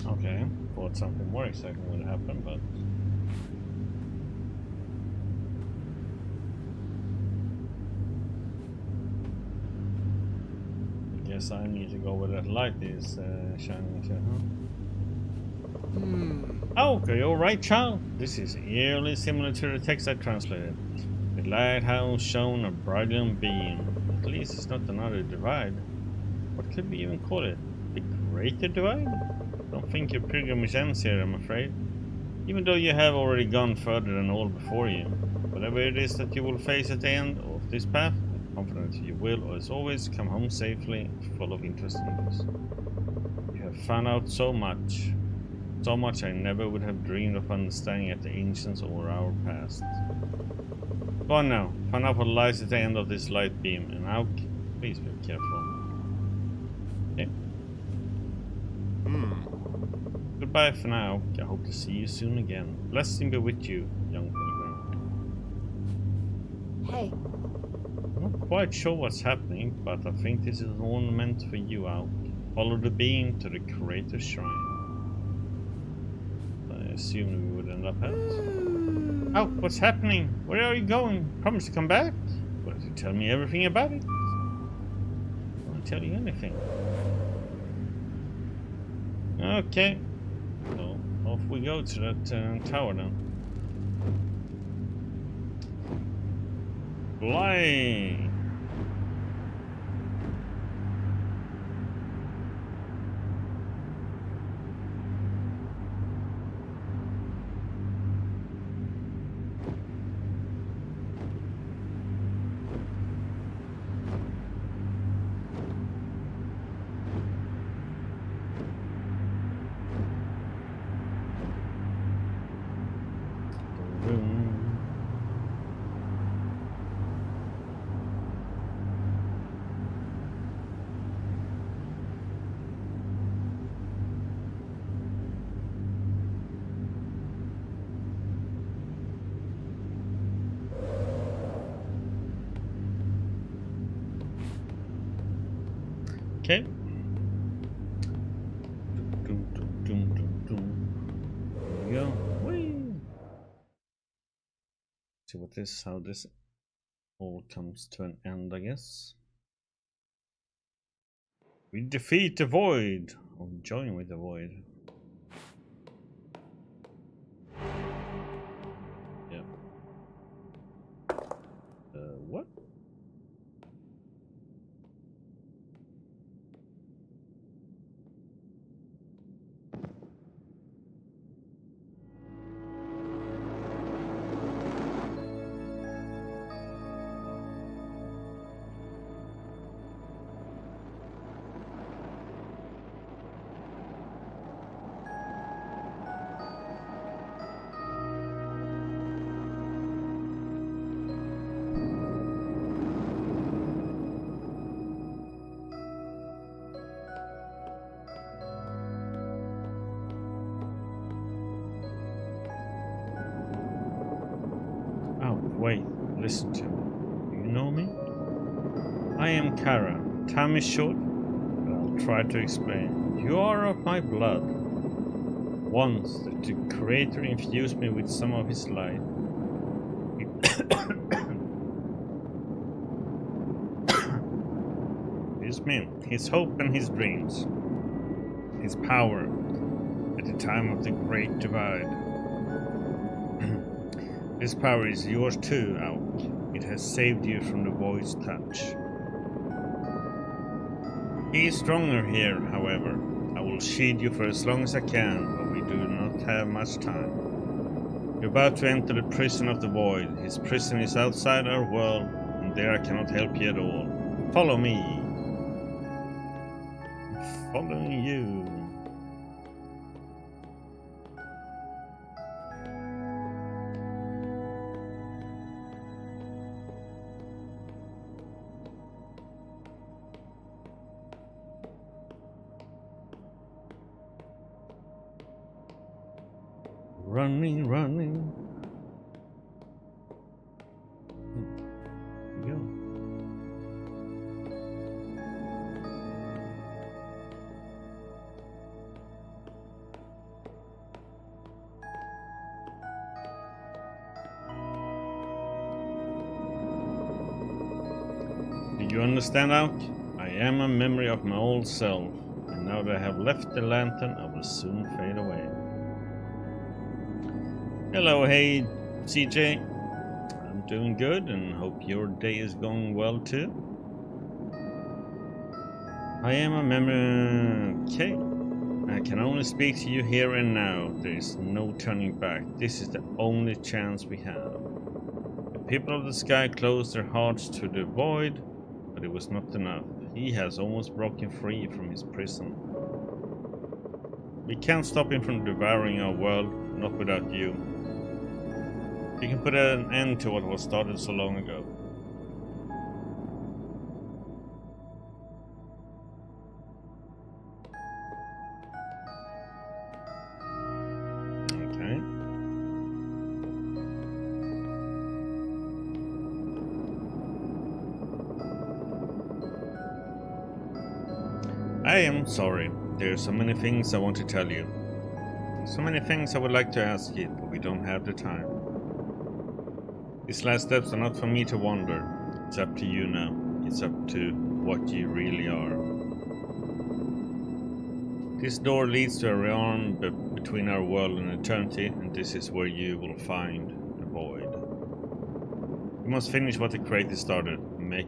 Okay, thought something more exciting would happen, but... guess I need to go where that light is shining to, huh? Oh, okay, alright, child. This is eerily similar to the text I translated. The lighthouse shone a brilliant beam. At least it's not another divide. What could we even call it? The Greater Divide? Don't think your pilgrimage ends here, I'm afraid. Even though you have already gone further than all before you. Whatever it is that you will face at the end of this path, I'm confident you will, as always, come home safely, full of interesting news. You have found out so much. So much I never would have dreamed of understanding at the ancients or our past. Go on now, find out what lies at the end of this light beam, and now, please be careful. Okay. Goodbye for now. I hope to see you soon again. Blessing be with you, young pilgrim. Hey. I'm not quite sure what's happening, but I think this is an ornament for you, Alk. Follow the beam to the Creator's Shrine. I assume we would end up at. Alk, what's happening? Where are you going? Promise to come back? Well, you tell me everything about it. I won't tell you anything. Okay. So, off we go to that tower then. Fly! Okay. There we go. Whee! See what this, how this all comes to an end, I guess. We defeat the void, or join with the void. Yep. What? Wait, listen to me. Do you know me? I am Kara. Time is short, but I'll try to explain. You are of my blood. Once the Creator infused me with some of his light. His men, his hope and his dreams. His power at the time of the Great Divide. This power is yours too, Auk. It has saved you from the void's touch. He is stronger here, however. I will shield you for as long as I can, but we do not have much time. You're about to enter the prison of the void. His prison is outside our world, and there I cannot help you at all. Follow me. I'm following you. Running, running. Here we go. Do you understand, Auk? I am a memory of my old self, and now that I have left the lantern, I will soon fade away. Hello, hey, CJ. I'm doing good, and hope your day is going well too. I am a memory. Okay. I can only speak to you here and now. There is no turning back. This is the only chance we have. The people of the sky closed their hearts to the void, but it was not enough. He has almost broken free from his prison. We can't stop him from devouring our world, not without you. We can put an end to what was started so long ago. Okay. I am sorry. There are so many things I want to tell you. So many things I would like to ask you, but we don't have the time. These last steps are not for me to wander. It's up to you now. It's up to what you really are. This door leads to a realm between our world and eternity, and this is where you will find the void. You must finish what the Creator started, make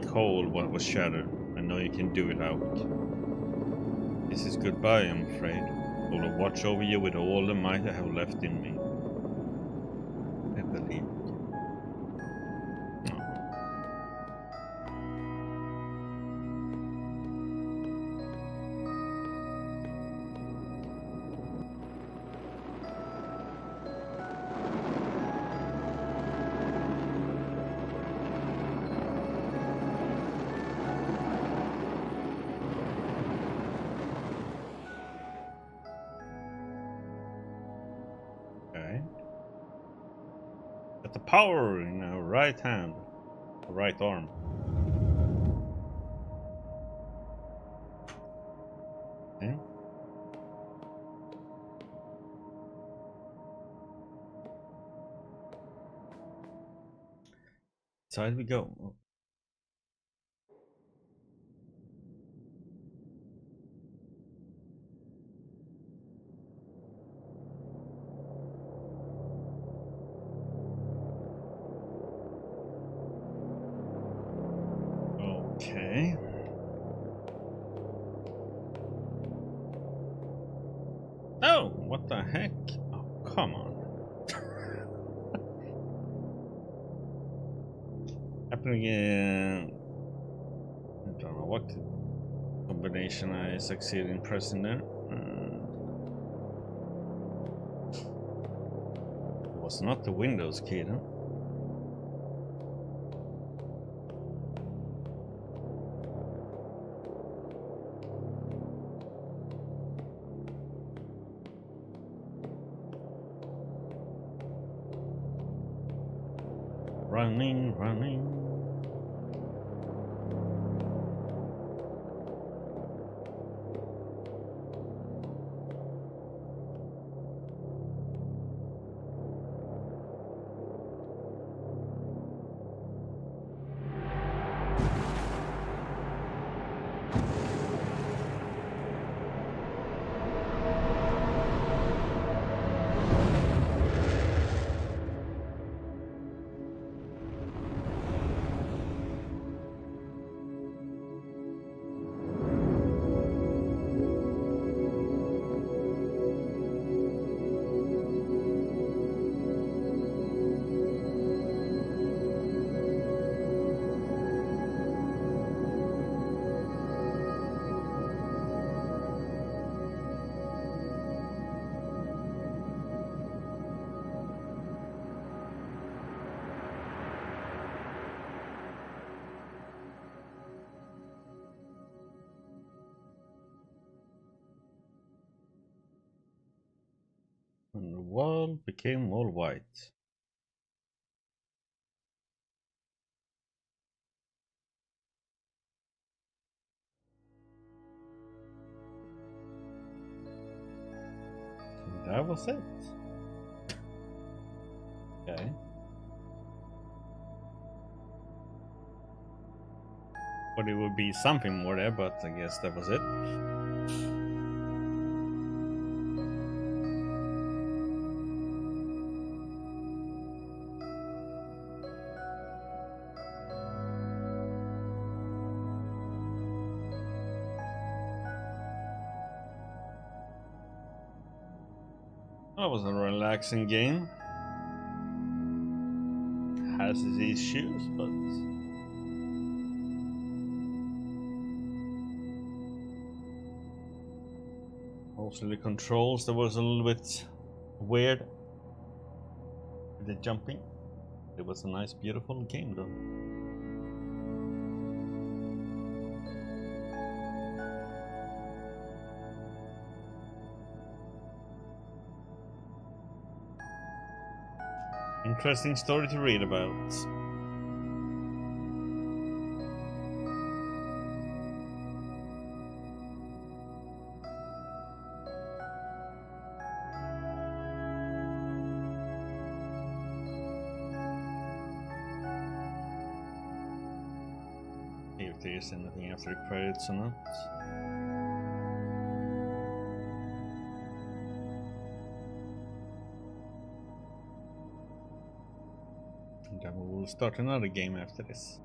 whole what was shattered. I know you can do it, Auk. This is goodbye, I'm afraid. I will watch over you with all the might I have left in me. I believe. Okay. Got the power in our right hand, right arm. Okay. Inside we go. Okay. Oh, what the heck? Oh, come on. Happening again. I don't know what combination I succeeded in pressing there. It was not the Windows key, huh? Running, running. And the world became all white. And that was it. Okay. But it would be something more there, but I guess that was it. That was a relaxing game. Has its issues, but also the controls that was a little bit weird with the jumping. It was a nice, beautiful game though. Interesting story to read about. See if there is anything after the credits or not. And then we will start another game after this.